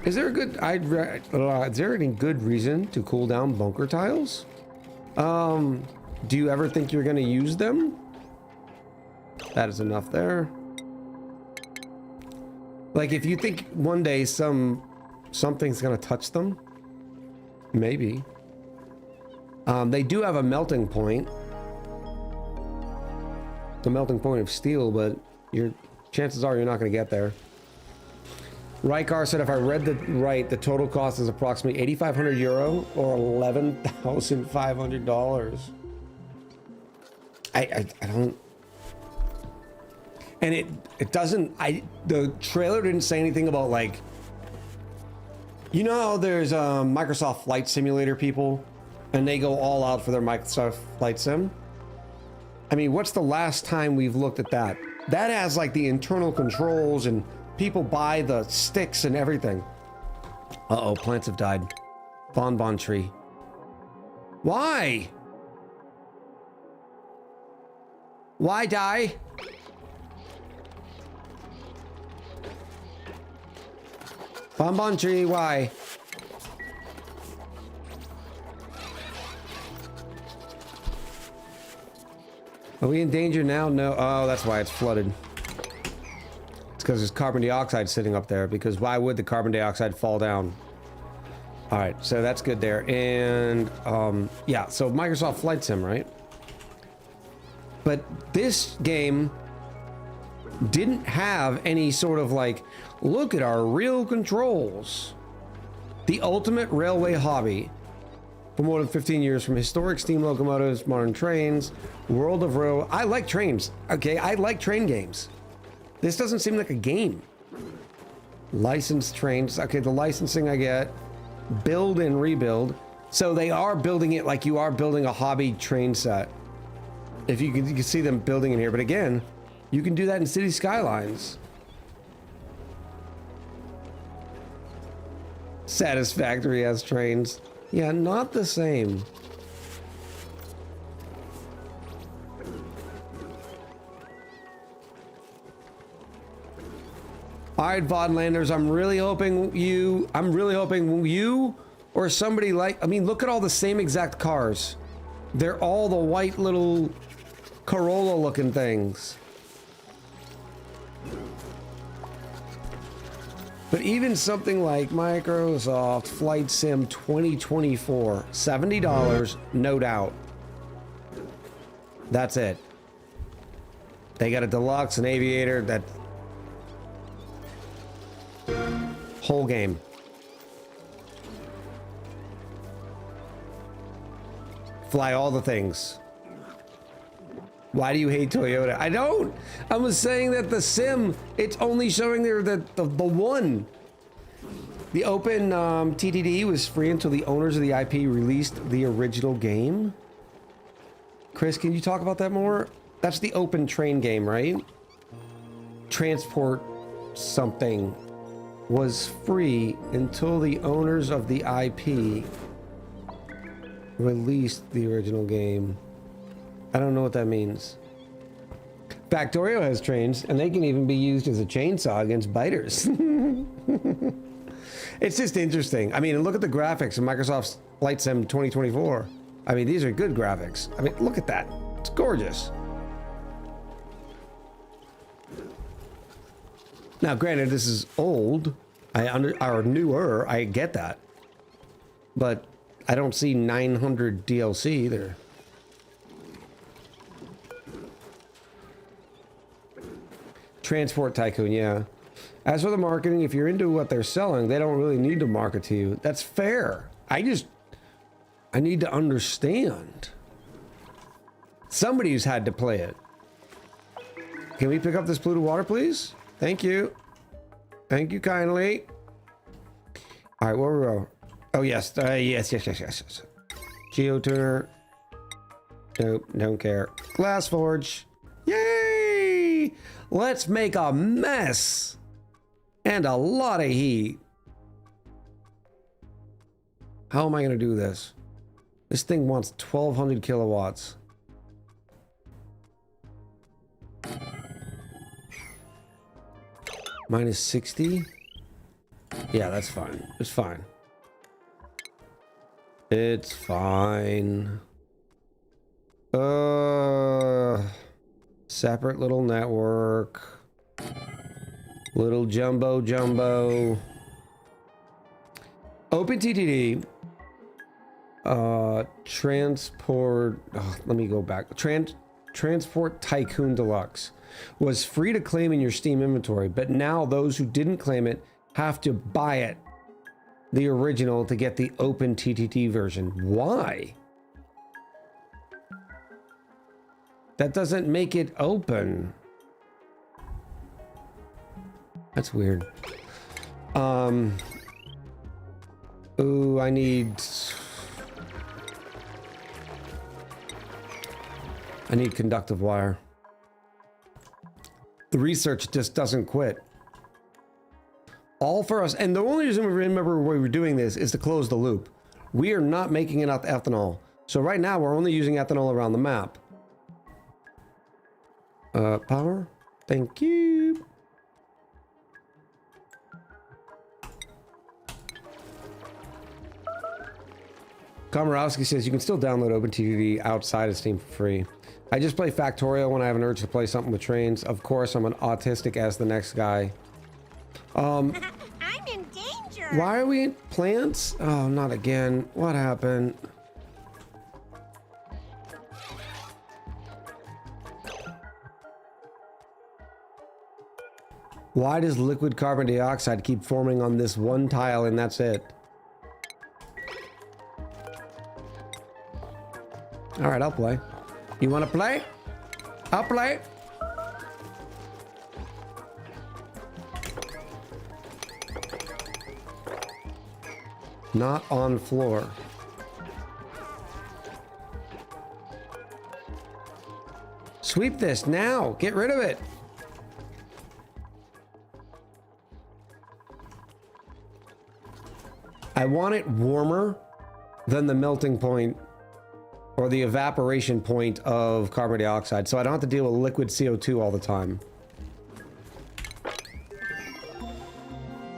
Is there a good, is there any good reason to cool down bunker tiles? Do you ever think you're gonna use them? That is enough there. Like if you think one day something's gonna touch them, maybe. They do have a melting point. The melting point of steel, but your chances are you're not going to get there. Rykar said if I read the total cost is approximately 8,500 euro or $11,500. I don't. And it doesn't. The trailer didn't say anything about like. You know how there's Microsoft Flight Simulator people, and they go all out for their Microsoft Flight Sim. I mean, what's the last time we've looked at that? That has like the internal controls and people buy the sticks and everything. Uh-oh, plants have died. Bonbon tree. Why? Why die? Bonbon tree, why? Are we in danger now? No. Oh, that's why it's flooded. It's because there's carbon dioxide sitting up there, because why would the carbon dioxide fall down? All right, so that's good there. And yeah, so Microsoft Flight Sim, right? But this game didn't have any sort of like, look at our real controls. The ultimate railway hobby. For more than 15 years, from historic steam locomotives, modern trains, world of rail. I like trains. Okay, I like train games. This doesn't seem like a game. Licensed trains. Okay, the licensing I get. Build and rebuild. So they are building it like you are building a hobby train set. If you can see them building in here, but again, you can do that in City Skylines. Satisfactory as trains. Yeah, not the same. All right, Vodlanders, I'm really hoping you or somebody like, I mean, look at all the same exact cars. They're all the white little Corolla looking things. But even something like Microsoft Flight Sim 2024, $70, no doubt. That's it. They got a deluxe, an aviator, that whole game. Fly all the things. Why do you hate Toyota? I don't. I was saying that the sim, it's only showing there that the one. The open TTD was free until the owners of the IP released the original game. Chris, can you talk about that more? That's the open train game, right? Transport something was free until the owners of the IP released the original game. I don't know what that means. Factorio has trains, and they can even be used as a chainsaw against biters. It's just interesting. I mean, look at the graphics of Microsoft's Flight Sim 2024. I mean, these are good graphics. I mean, look at that. It's gorgeous. Now, granted, this is old. Or newer. I get that. But I don't see 900 DLC either. Transport Tycoon, yeah. As for the marketing, if you're into what they're selling, they don't really need to market to you. That's fair. I need to understand. Somebody's had to play it. Can we pick up this polluted water, please? Thank you. Thank you kindly. All right, where we go? Oh, yes. Yes. Geotuner. Nope, don't care. Glass Forge. Yay! Let's make a mess. And a lot of heat. How am I going to do this? This thing wants 1200 kilowatts. Minus 60? Yeah, that's fine. It's fine. It's fine. Separate little network. Little jumbo. OpenTTD. Transport. Oh, let me go back. Transport Tycoon Deluxe was free to claim in your Steam inventory, but now those who didn't claim it have to buy it, the original, to get the open TTT version. Why? That doesn't make it open. That's weird. Ooh, I need conductive wire. The research just doesn't quit. All for us. And the only reason we remember why we're doing this is to close the loop. We are not making enough ethanol. So right now we're only using ethanol around the map. Power. Thank you. Komorowski says you can still download OpenTV outside of Steam for free. I just play Factorial when I have an urge to play something with trains. Of course, I'm an autistic as the next guy. I'm in danger. Why are we in plants? Oh, not again. What happened? Why does liquid carbon dioxide keep forming on this one tile and that's it? All right, I'll play. You want to play? I'll play. Not on floor. Sweep this now. Get rid of it. I want it warmer than the melting point or the evaporation point of carbon dioxide, so I don't have to deal with liquid CO2 all the time.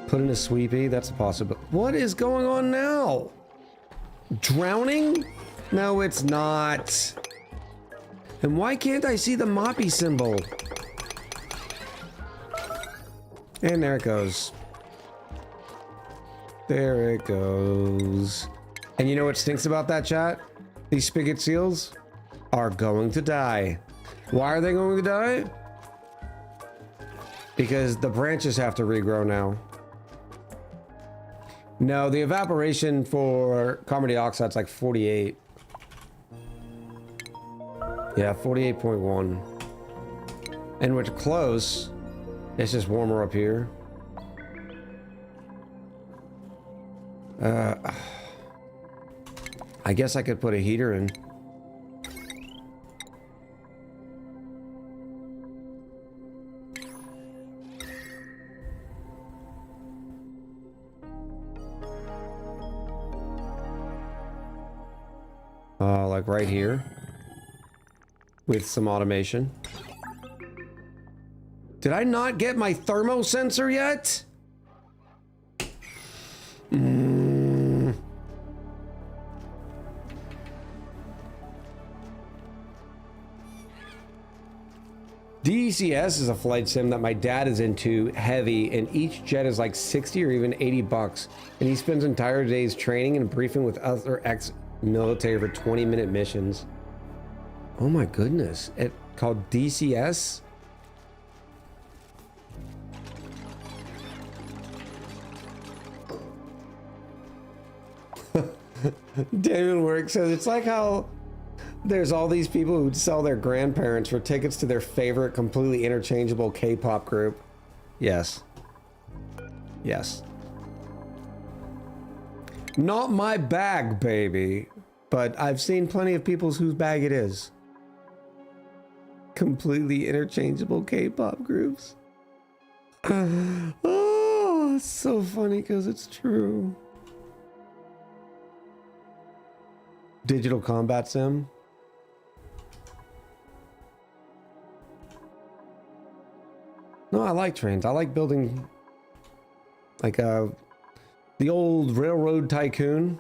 Put in a sweepy, that's a possibility. What is going on now? Drowning? No, it's not. And why can't I see the moppy symbol? And there it goes. There it goes. And you know what stinks about that, chat? These spigot seals are going to die. Why are they going to die? Because the branches have to regrow now. No, the evaporation for carbon dioxide is like 48. Yeah, 48.1. And we're close. It's just warmer up here. I guess I could put a heater in. Like right here. With some automation. Did I not get my thermo sensor yet? DCS is a flight sim that my dad is into heavy, and each jet is like 60 or even 80 bucks. And he spends entire days training and briefing with other ex-military for 20-minute missions. Oh my goodness. It called DCS? David Work says it's like how there's all these people who sell their grandparents for tickets to their favorite completely interchangeable K-pop group. Yes. Yes. Not my bag, baby. But I've seen plenty of people whose bag it is. Completely interchangeable K-pop groups. Oh, it's so funny because it's true. Digital combat sim. No, I like trains. I like building like the old Railroad Tycoon.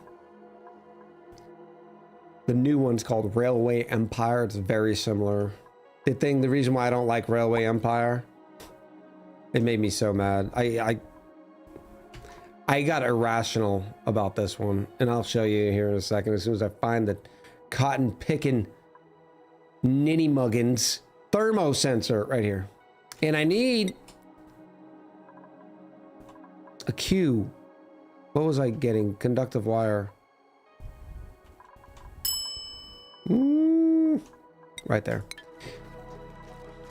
The new one's called Railway Empire. It's very similar. The reason why I don't like Railway Empire, it made me so mad. I got irrational about this one, and I'll show you here in a second as soon as I find the cotton picking ninny muggins thermo sensor right here. And I need a Q. What was I getting? Conductive wire. Right there.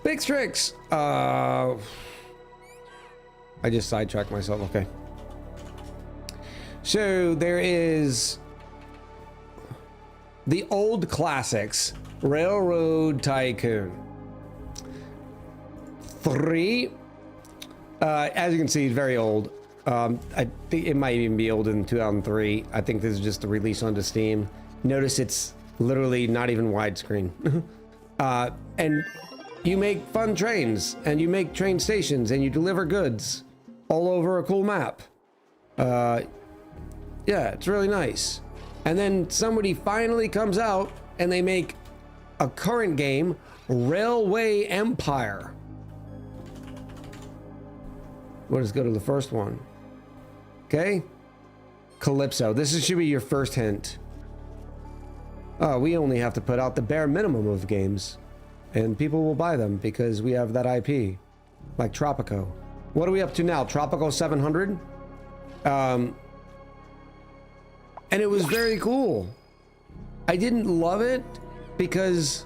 Big tricks. I just sidetracked myself. Okay. So there is the old classics, Railroad Tycoon 3. As you can see, it's very old. I think it might even be older than 2003. I think this is just a release onto Steam. Notice it's literally not even widescreen. And you make fun trains, and you make train stations, and you deliver goods all over a cool map. Yeah, it's really nice. And then somebody finally comes out and they make a current game, Railway Empire. Let's go to the first one. Okay. Calypso. Should be your first hint. Oh, we only have to put out the bare minimum of games. And people will buy them because we have that IP. Like Tropico. What are we up to now? Tropico 700? And it was very cool. I didn't love it because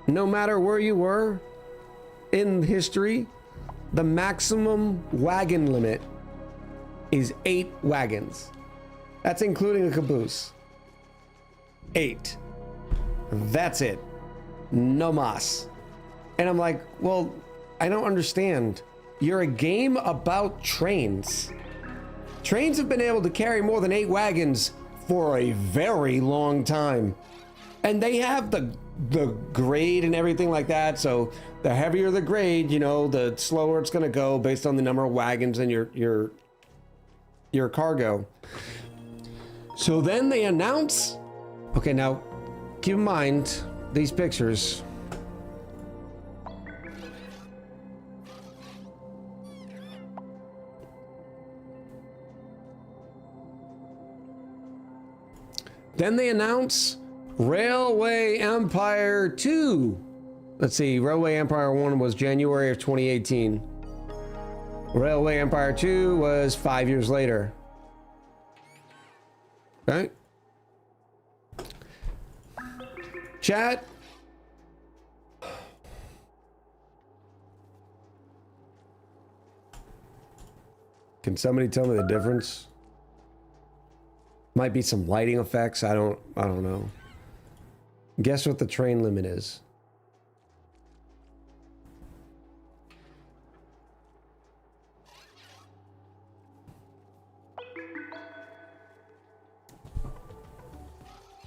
no matter where you were in history, the maximum wagon limit is 8 wagons. That's including a caboose. 8. That's it. No mas. And I'm like, well, I don't understand. You're a game about trains. Trains have been able to carry more than 8 wagons for a very long time. And they have the grade and everything like that. So the heavier the grade, you know, the slower it's going to go based on the number of wagons and your cargo. So then they announce, okay, now keep in mind these pictures. Then they announce Railway Empire 2. Let's see, Railway Empire 1 was January of 2018. Railway Empire 2 was 5 years later. Okay. Chat. Can somebody tell me the difference? Might be some lighting effects. I don't know. Guess what the train limit is?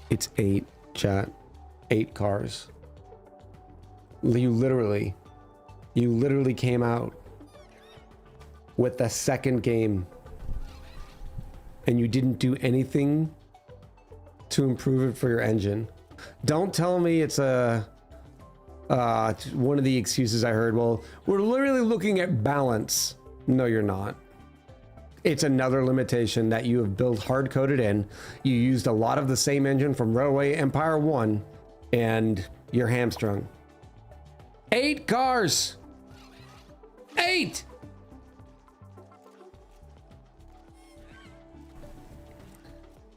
It's 8, chat. 8 cars. You literally came out with the second game and you didn't do anything to improve it for your engine. Don't tell me it's one of the excuses I heard. Well, we're literally looking at balance. No, you're not. It's another limitation that you have built hard-coded in. You used a lot of the same engine from Railway Empire 1 and you're hamstrung. 8 cars! 8!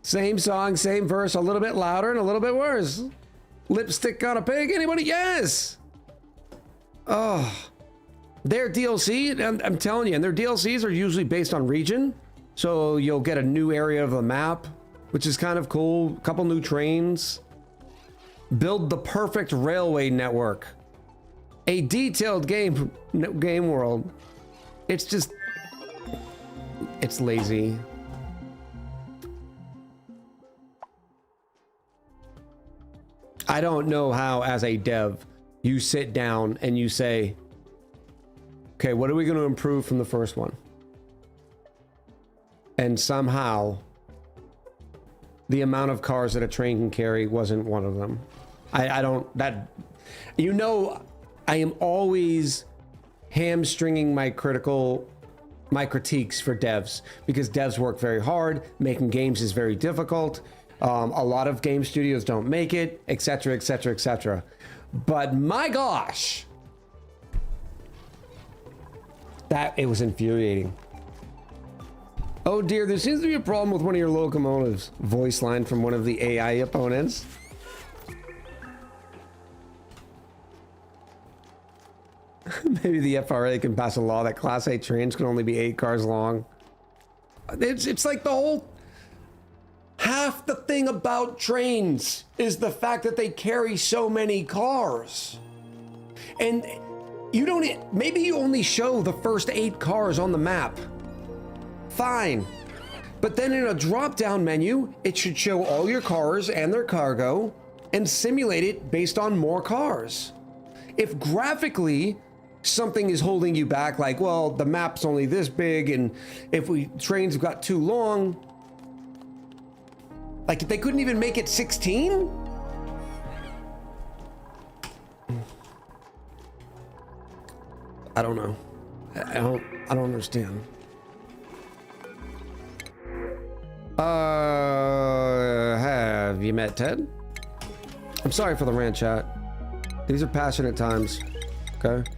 Same song, same verse, a little bit louder and a little bit worse. Lipstick on a pig? Anybody? Yes! Oh. Their DLC, I'm telling you, and their DLCs are usually based on region. So you'll get a new area of the map, which is kind of cool. A couple new trains. Build the perfect railway network. A detailed game world. It's just... it's lazy. I don't know how, as a dev, you sit down and you say, okay, what are we going to improve from the first one? And somehow, the amount of cars that a train can carry wasn't one of them. I don't, that, you know, I am always hamstringing my critiques for devs, because devs work very hard. Making games is very difficult. A lot of game studios don't make it, etc., etc., etc. But my gosh, it was infuriating. Oh dear, there seems to be a problem with one of your locomotives. Voice line from one of the AI opponents. Maybe the FRA can pass a law that Class 8 trains can only be 8 cars long. It's like the whole... half the thing about trains is the fact that they carry so many cars. And you don't... maybe you only show the first 8 cars on the map. Fine. But then in a drop-down menu, it should show all your cars and their cargo and simulate it based on more cars. If graphically something is holding you back, like, well, the map's only this big, and if trains have got too long, Like they couldn't even make it 16? I don't know. I don't understand. Have you met Ted? I'm sorry for the rant, chat. These are passionate times. Okay.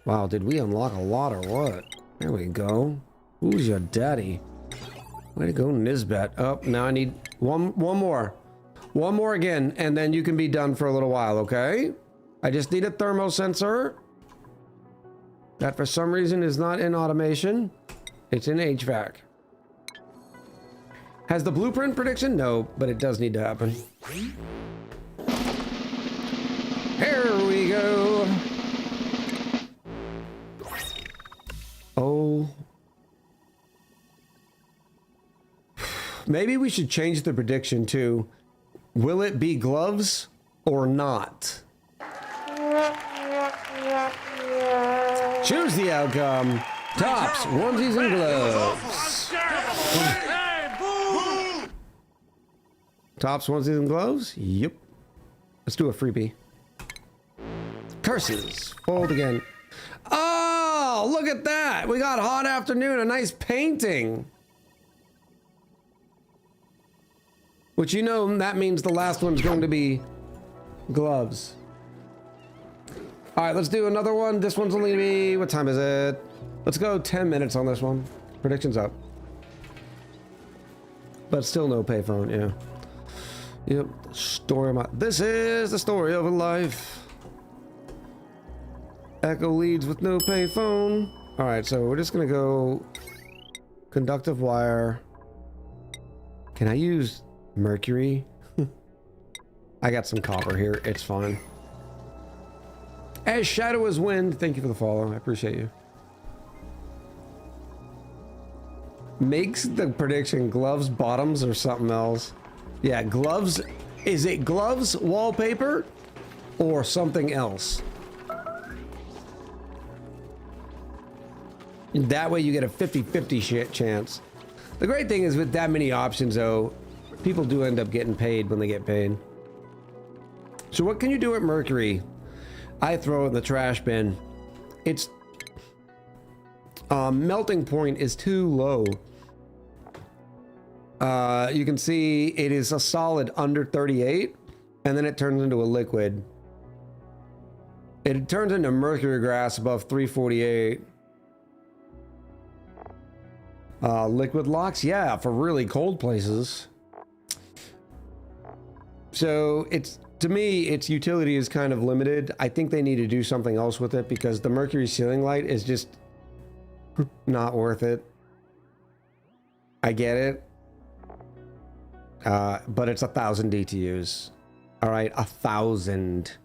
Wow, did we unlock a lot or what? There we go. Who's your daddy? Way to go, Nisbet. Oh, now I need one more. One more again, and then you can be done for a little while, okay? I just need a thermo sensor. That for some reason is not in automation. It's in HVAC. Has the blueprint prediction? No, but it does need to happen. Here we go. Oh. Maybe we should change the prediction to, will it be gloves or not? Choose the outcome. Tops, onesies, and gloves. Tops, onesies, and gloves? Yep. Let's do a freebie. Curses. Fold again. Oh, look at that. We got hot afternoon, a nice painting. Which, you know, that means the last one's going to be gloves. All right, let's do another one. This one's only gonna be, what time is it? Let's go 10 minutes on this one. Prediction's up. But still no payphone, yeah. Yep, story of my, this is the story of a life. Echo leads with no payphone. All right, so we're just gonna go conductive wire. Can I use mercury? I got some copper here, it's fine. As shadow as wind, thank you for the follow, I appreciate you. Makes the prediction gloves, bottoms, or something else. Yeah, gloves. Is it gloves, wallpaper, or something else? That way you get a 50-50 chance. The great thing is with that many options, though, people do end up getting paid when they get paid. So what can you do at Mercury? I throw it in the trash bin. Its melting point is too low. You can see it is a solid under 38, and then it turns into a liquid. It turns into mercury grass above 348. Liquid locks, yeah, for really cold places. So it's, to me, its utility is kind of limited. I think they need to do something else with it because the mercury ceiling light is just not worth it. I get it. But it's 1,000 DTUs. All right, 1,000.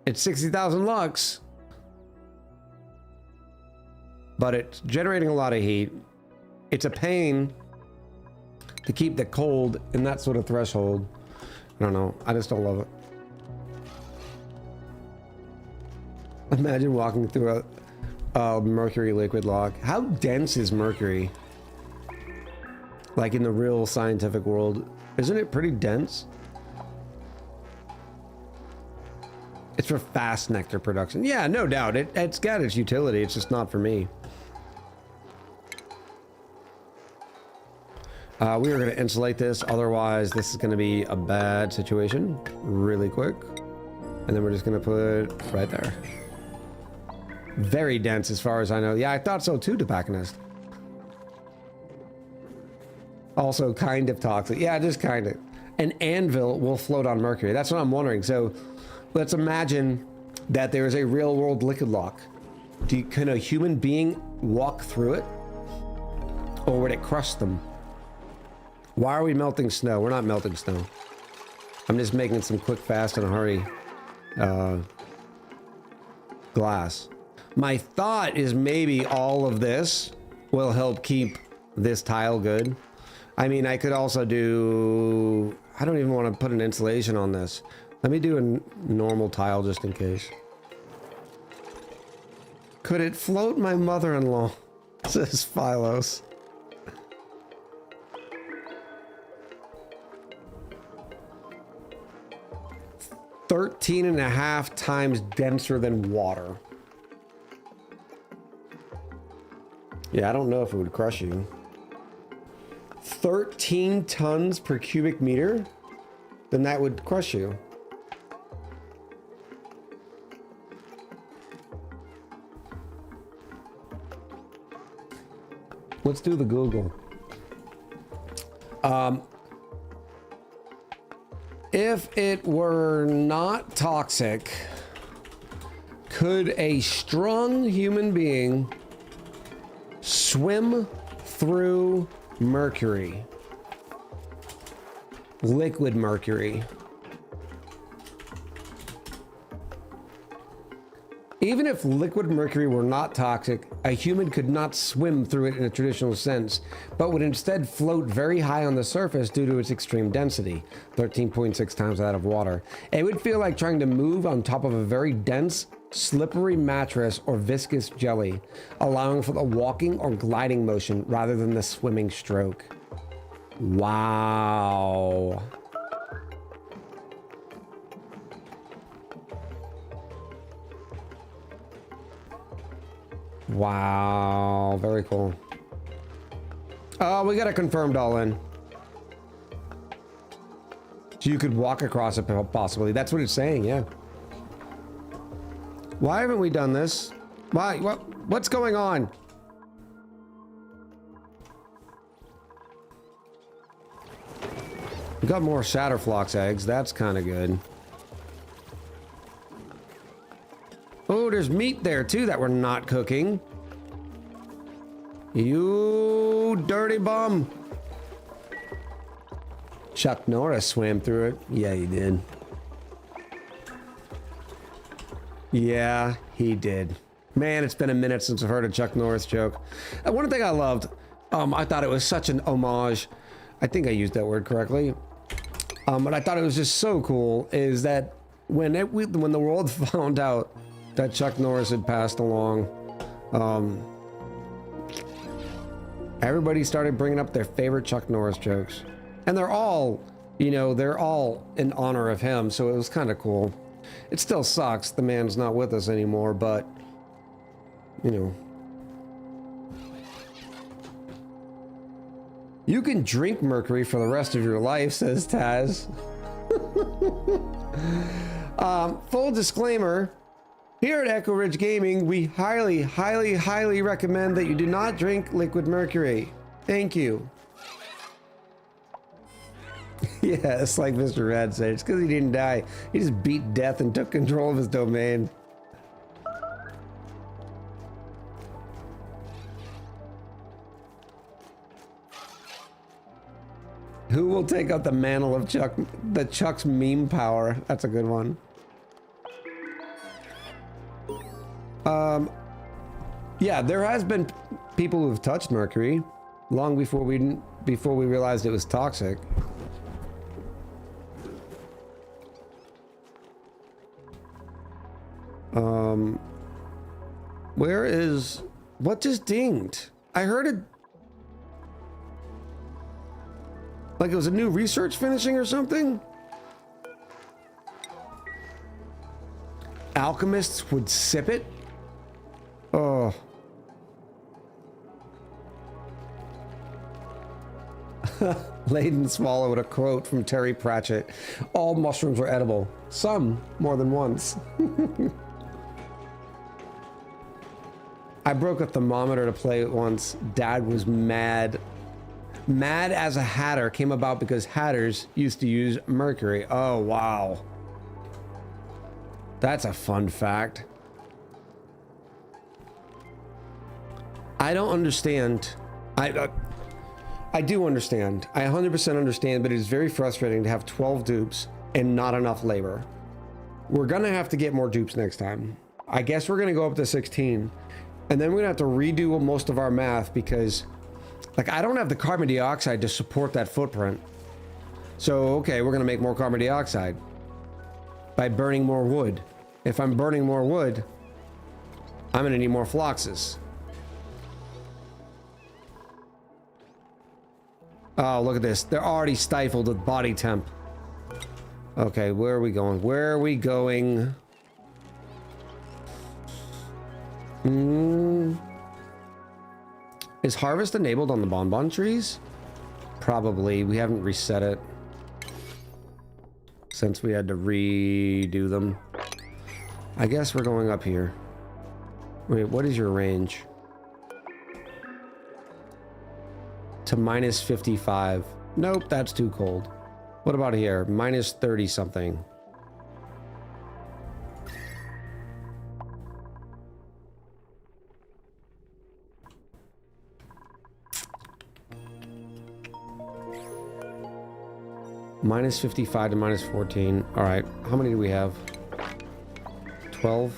It's 60,000 lux. But it's generating a lot of heat. It's a pain to keep the cold in that sort of threshold. I don't know. I just don't love it. Imagine walking through a mercury liquid lock. How dense is mercury? Like in the real scientific world, isn't it pretty dense? It's for fast nectar production. Yeah, no doubt. It's got its utility. It's just not for me. We are going to insulate this. Otherwise, this is going to be a bad situation really quick. And then we're just going to put right there. Very dense as far as I know. Yeah, I thought so too, tobacconist. Also kind of toxic. Yeah, just kind of. An anvil will float on mercury. That's what I'm wondering. So let's imagine that there is a real world liquid lock. Can a human being walk through it? Or would it crush them? Why are we melting snow? We're not melting snow. I'm just making some quick, fast, and a hurry glass. My thought is maybe all of this will help keep this tile good. I mean, I could also do... I don't even want to put an insulation on this. Let me do a normal tile just in case. Could it float my mother-in-law? Says Philos. 13.5 times denser than water. Yeah, I don't know if it would crush you. 13 tons per cubic meter? Then that would crush you. Let's do the Google. If it were not toxic, could a strong human being swim through mercury? Liquid mercury. Even if liquid mercury were not toxic, a human could not swim through it in a traditional sense, but would instead float very high on the surface due to its extreme density, 13.6 times that of water. It would feel like trying to move on top of a very dense, slippery mattress or viscous jelly, allowing for the walking or gliding motion rather than the swimming stroke. Wow. Wow, very cool. Oh, we got it confirmed all in. So you could walk across it possibly. That's what it's saying, yeah. Why haven't we done this? Why? What's going on? We got more Shatterflox eggs. That's kind of good. Oh, there's meat there too that we're not cooking. You dirty bum. Chuck Norris swam through it. Yeah, he did. Yeah, he did. Man, it's been a minute since I've heard a Chuck Norris joke. One thing I loved, I thought it was such an homage. I think I used that word correctly. But I thought it was just so cool is that when the world found out that Chuck Norris had passed along, everybody started bringing up their favorite Chuck Norris jokes. And they're all, you know, they're all in honor of him, so it was kind of cool. It still sucks the man's not with us anymore, but, you know. You can drink mercury for the rest of your life, says Taz. Full disclaimer, here at Echo Ridge Gaming, we highly, highly, highly recommend that you do not drink liquid mercury. Thank you. Yeah, it's like Mr. Red said, it's because he didn't die. He just beat death and took control of his domain. Who will take up the mantle of Chuck's meme power? That's a good one. Yeah, there has been people who've touched mercury long before we realized it was toxic. What just dinged? I heard it like it was a new research finishing or something. Alchemists would sip it. Oh. Layden swallowed a quote from Terry Pratchett. All mushrooms are edible. Some more than once. I broke a thermometer to play it once. Dad was mad. Mad as a hatter came about because hatters used to use mercury. Oh, wow. That's a fun fact. I don't understand. I do understand. I 100% understand, but it is very frustrating to have 12 dupes and not enough labor. We're gonna have to get more dupes next time. I guess we're gonna go up to 16, and then we're gonna have to redo most of our math because, like, I don't have the carbon dioxide to support that footprint. So, okay, we're gonna make more carbon dioxide by burning more wood. If I'm burning more wood, I'm gonna need more floxes. Oh, look at this. They're already stifled with body temp. Okay, where are we going? Where are we going? Is harvest enabled on the bonbon trees? Probably. We haven't reset it since we had to redo them. I guess we're going up here. Wait, what is your range? To minus 55. Nope, that's too cold. What about here? Minus 30 something. Minus 55 to minus 14. All right, how many do we have? 12.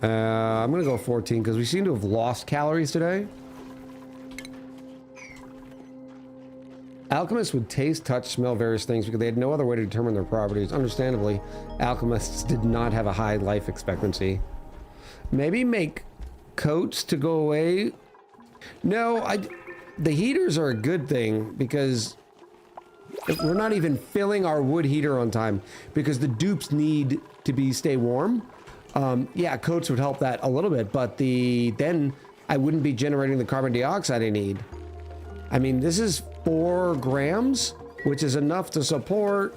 I'm gonna go 14 because we seem to have lost calories today. Alchemists would taste, touch, smell various things because they had no other way to determine their properties. Understandably, alchemists did not have a high life expectancy. Maybe make coats to go away. No, the heaters are a good thing because we're not even filling our wood heater on time because the dupes need to stay warm. Yeah, coats would help that a little bit, but then I wouldn't be generating the carbon dioxide I need. I mean, this is 4 grams, which is enough to support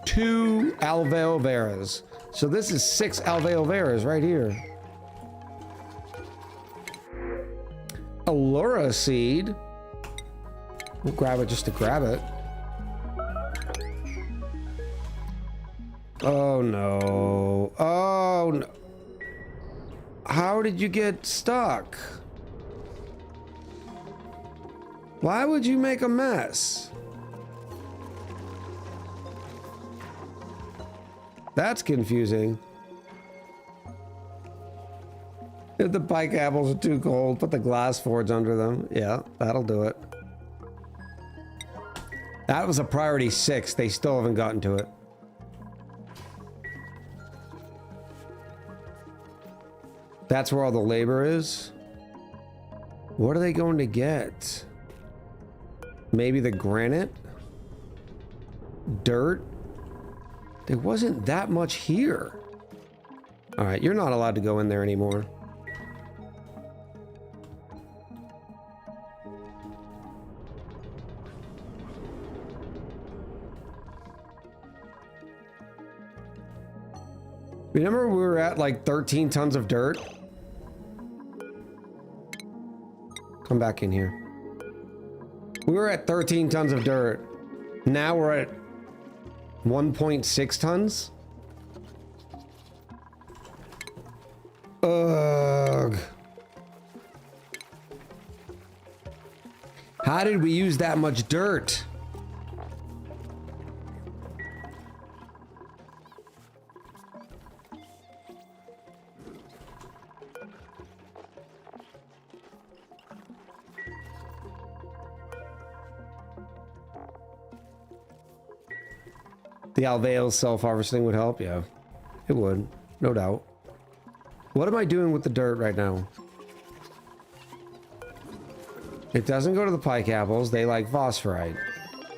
2 alveo veras. So this is 6 alveo veras right here. Allura seed. We'll grab it just to grab it. Oh no. Oh no. How did you get stuck? Why would you make a mess? That's confusing. If the pike apples are too cold, put the glass forge under them. Yeah, that'll do it. That was a priority 6. They still haven't gotten to it. That's where all the labor is. What are they going to get? Maybe the granite? Dirt? There wasn't that much here. All right, you're not allowed to go in there anymore. Remember we were at like 13 tons of dirt? Come back in here. We were at 13 tons of dirt. Now we're at 1.6 tons. Ugh. How did we use that much dirt? The alveol self-harvesting would help? Yeah, it would. No doubt. What am I doing with the dirt right now? It doesn't go to the pike apples. They like phosphorite.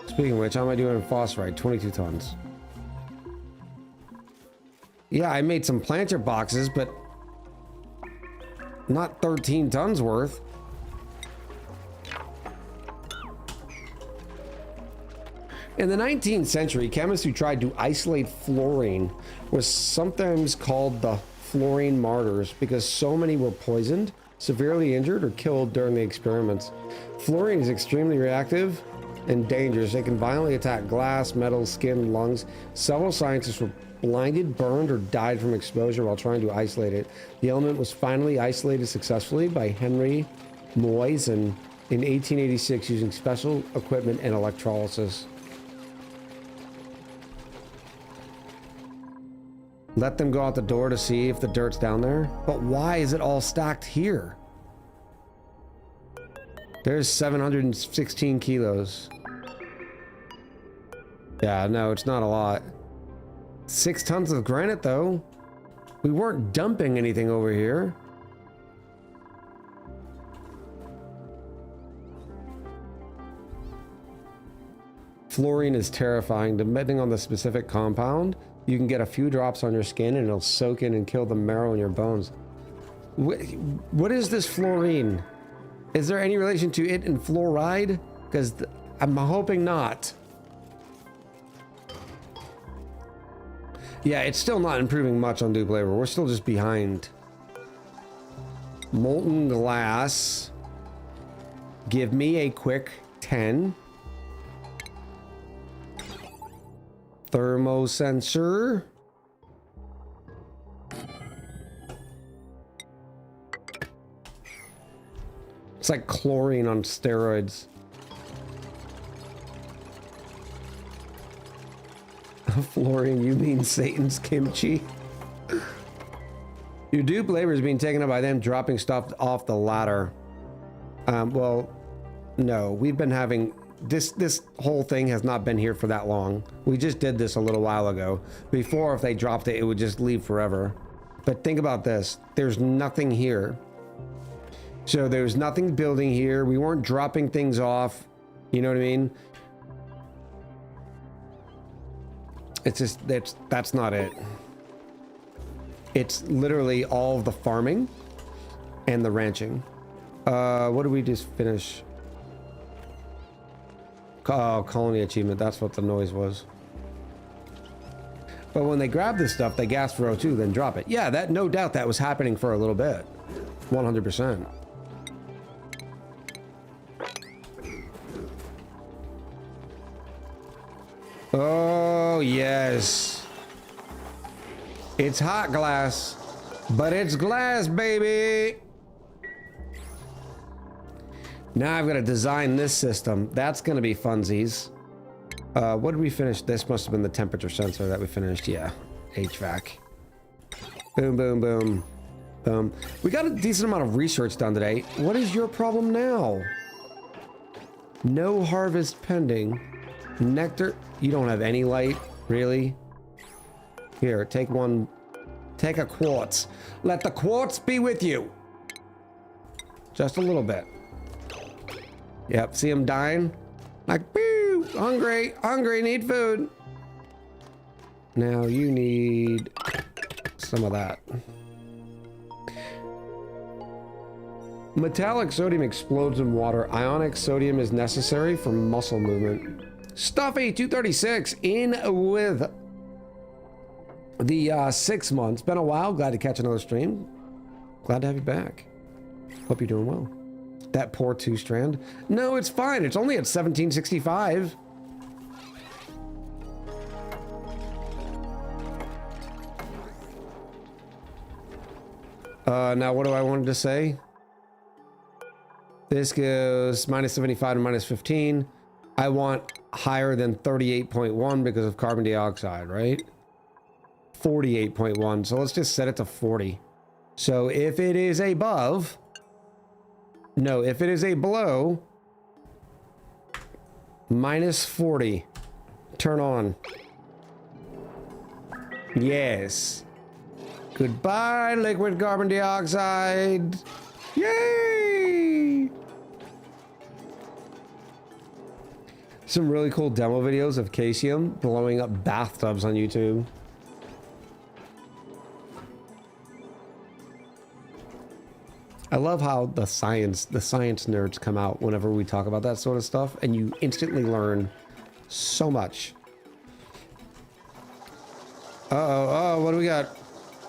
Speaking of which, how am I doing in phosphorite? 22 tons. Yeah, I made some planter boxes, but not 13 tons worth. In the 19th century, chemists who tried to isolate fluorine were sometimes called the fluorine martyrs because so many were poisoned, severely injured, or killed during the experiments. Fluorine is extremely reactive and dangerous. It can violently attack glass, metal, skin, lungs. Several scientists were blinded, burned, or died from exposure while trying to isolate it. The element was finally isolated successfully by Henry Moissan in 1886 using special equipment and electrolysis. Let them go out the door to see if the dirt's down there. But why is it all stacked here? There's 716 kilos. Yeah, no, it's not a lot. 6 tons of granite, though. We weren't dumping anything over here. Fluorine is terrifying. Depending on the specific compound, you can get a few drops on your skin and it'll soak in and kill the marrow in your bones. What is this fluorine? Is there any relation to it and fluoride? Because I'm hoping not. Yeah, it's still not improving much on dupe labor. We're still just behind. Molten glass. Give me a quick 10. Thermosensor. It's like chlorine on steroids. Fluorine, you mean Satan's kimchi? Your dupe labor is being taken up by them dropping stuff off the ladder. Well, no, we've been having this whole thing has not been here for that long. We just did this a little while ago. Before, if they dropped it, it would just leave forever. But think about this. There's nothing here. So there's nothing building here. We weren't dropping things off. You know what I mean? It's just, that's not it. It's literally all of the farming and the ranching. What did we just finish? Oh, colony achievement. That's what the noise was. But when they grab this stuff, they gas for O2, then drop it. Yeah, that no doubt that was happening for a little bit. 100%. Oh, yes. It's hot glass, but it's glass, baby. Now I've got to design this system. That's going to be funsies. What did we finish? This must have been the temperature sensor that we finished. Yeah, HVAC. Boom, boom, boom, boom. We got a decent amount of research done today. What is your problem now? No harvest pending. Nectar. You don't have any light, really? Here, take one. Take a quartz. Let the quartz be with you. Just a little bit. Yep, see him dying? Like, boo! Hungry, hungry, need food. Now you need some of that. Metallic sodium explodes in water. Ionic sodium is necessary for muscle movement. Stuffy 236 in with the 6 months. Been a while. Glad to catch another stream. Glad to have you back. Hope you're doing well. That poor 2-strand. No, it's fine. It's only at 1765. Now what do I want to say? This goes minus 75 to minus 15. I want higher than 38.1 because of carbon dioxide, right? 48.1. So let's just set it to 40. So if it is above, no, if it is a below, minus 40. Turn on. Yes. Goodbye, liquid carbon dioxide. Yay! Some really cool demo videos of Casium blowing up bathtubs on YouTube. I love how the science nerds come out whenever we talk about that sort of stuff, and you instantly learn so much. Uh-oh, what do we got?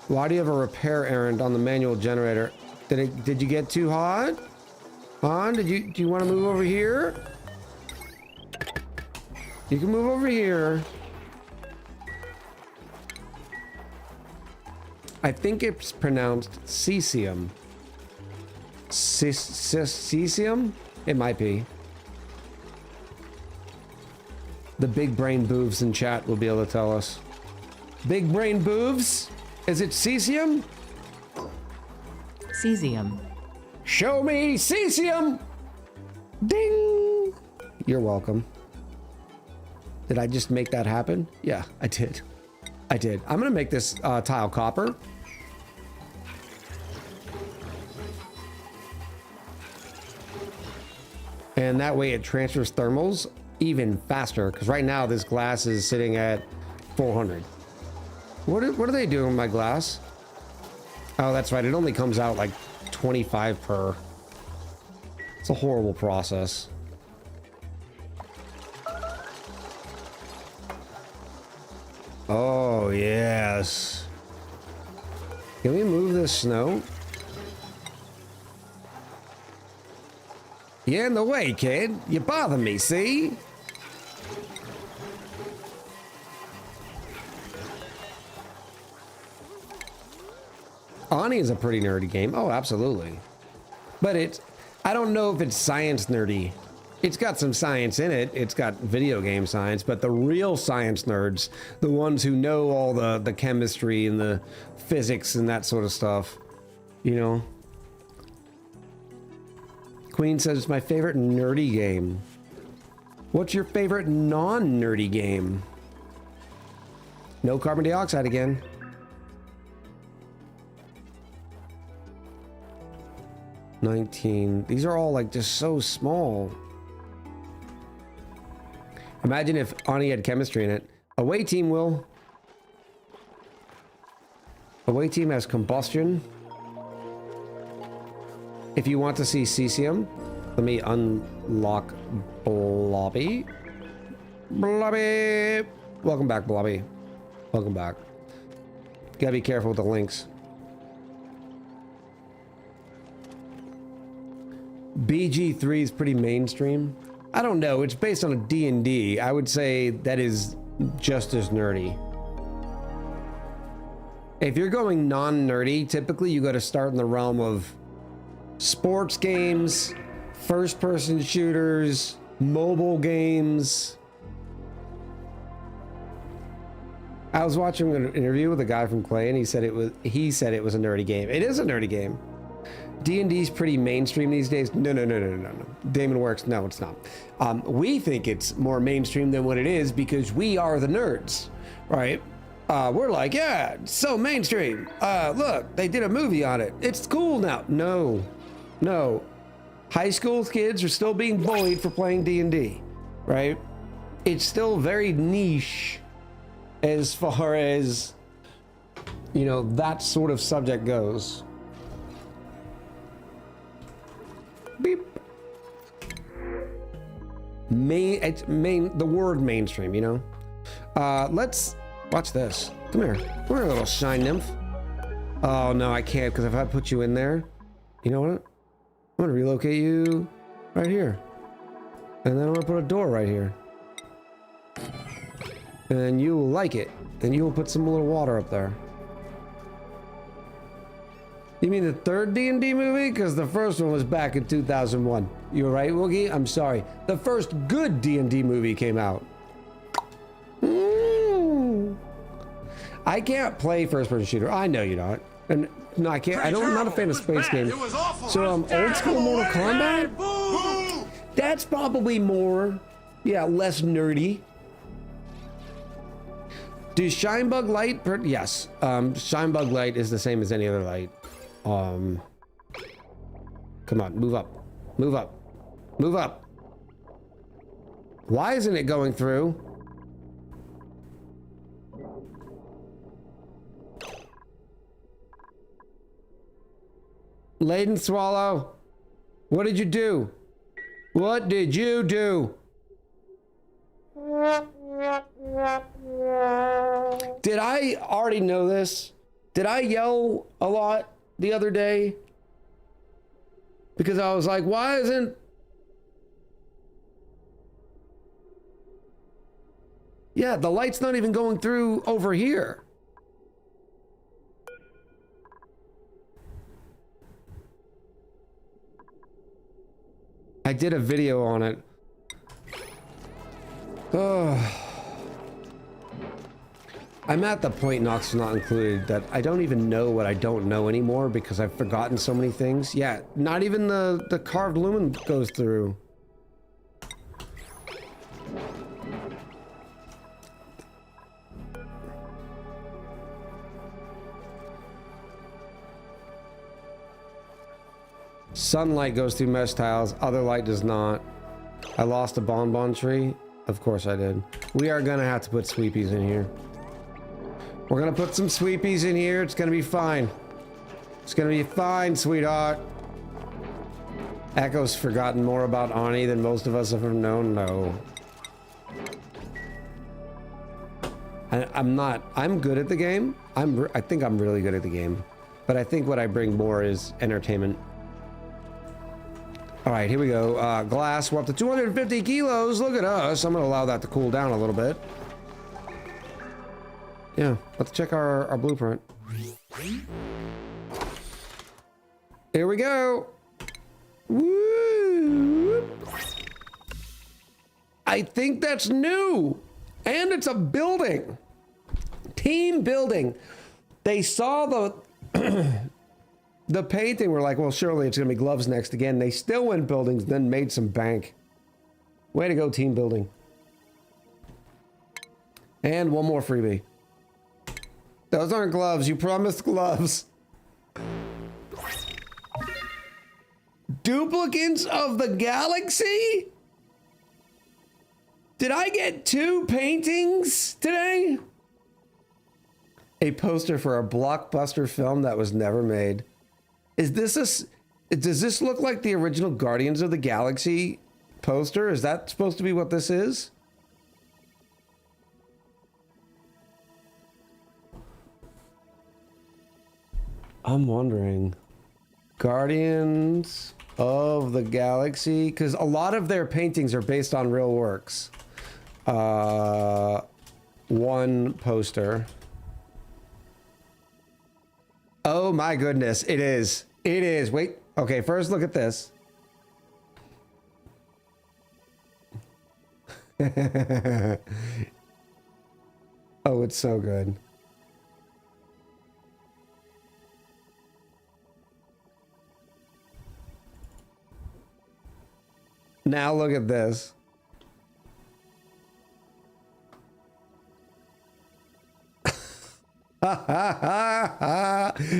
Why do you have a repair errand on the manual generator? Did you get too hot? Huh? Do you want to move over here? You can move over here. I think it's pronounced cesium. Cesium? It might be. The big brain boobs in chat will be able to tell us. Big brain boobs? Is it cesium? Cesium. Show me cesium! Ding! You're welcome. Did I just make that happen? Yeah, I did. I did. I'm gonna make this tile copper. And that way it transfers thermals even faster, because right now this glass is sitting at 400. What are they doing with my glass? Oh, that's right. It only comes out like 25 per. It's a horrible process. Oh, yes. Can we move this snow? You're in the way, kid. You bother me, see? ONI is a pretty nerdy game. Oh, absolutely. But I don't know if it's science nerdy. It's got some science in it. It's got video game science, but the real science nerds, the ones who know all the chemistry and the physics and that sort of stuff, you know. Queen says it's my favorite nerdy game. What's your favorite non-nerdy game? No carbon dioxide again. $19. These are all like just so small. Imagine if ONI had chemistry in it. Away team will. Away team has combustion. If you want to see cesium, let me unlock Blobby. Blobby! Welcome back, Blobby. Welcome back. Gotta be careful with the links. BG3 is pretty mainstream. I don't know. It's based on a D&D. I would say that is just as nerdy. If you're going non-nerdy, typically you got to start in the realm of sports games, first-person shooters, mobile games. I was watching an interview with a guy from Clay, and he said it was a nerdy game. It is a nerdy game. D&D's pretty mainstream these days. No. Damon Works, no, it's not. We think it's more mainstream than what it is because we are the nerds, right? We're like, yeah, it's so mainstream. Look, they did a movie on it. It's cool now. No. High school kids are still being bullied for playing D&D, right? It's still very niche as far as, you know, that sort of subject goes. Beep. The word mainstream, you know. Let's watch this. Come here, little shine nymph. Oh no, I can't, because if I put you in there, you know what? I'm gonna relocate you right here, and then I'm gonna put a door right here, and you will like it, and you will put some little water up there. You mean the third D&D movie? Because the first one was back in 2001. You're right, Woogie? I'm sorry. The first good D&D movie came out. I can't play first-person shooter. I know you're not. And no, I can't. I'm not a fan of space games. So, old school Mortal Kombat? That's probably more, yeah, less nerdy. Does Shinebug light? Yes. Shinebug light is the same as any other light. Come on, move up. Move up. Move up. Why isn't it going through? Laden Swallow, what did you do? What did you do? Did I already know this? Did I yell a lot the other day? Because I was like, why isn't... Yeah, the light's not even going through over here. I did a video on it. Oh. I'm at the point, Nox is not included, that I don't even know what I don't know anymore because I've forgotten so many things. Yeah, not even the carved lumen goes through. Sunlight goes through mesh tiles, other light does not. I lost a bonbon tree. Of course I did. We are gonna have to put sweepies in here. We're gonna put some sweepies in here. It's gonna be fine. It's gonna be fine, sweetheart. Echo's forgotten more about ONI than most of us have ever known. No. I'm good at the game. I think I'm really good at the game. But I think what I bring more is entertainment. All right, here we go. Glass, we're up to 250 kilos. Look at us. I'm gonna allow that to cool down a little bit. Yeah, let's check our blueprint. Here we go. Woo! I think that's new. And it's a building. Team building. They saw the the painting. We're like, well, surely it's gonna be gloves next again. They still went buildings, then made some bank. Way to go, team building. And one more freebie. Those aren't gloves. You promised gloves. Duplicates of the galaxy? Did I get 2 paintings today? A poster for a blockbuster film that was never made. Is this does this look like the original Guardians of the Galaxy poster? Is that supposed to be what this is? I'm wondering. Guardians of the Galaxy, because a lot of their paintings are based on real works. One poster. Oh my goodness, it is. It is. Wait. Okay, first look at this. Oh, it's so good. Now look at this.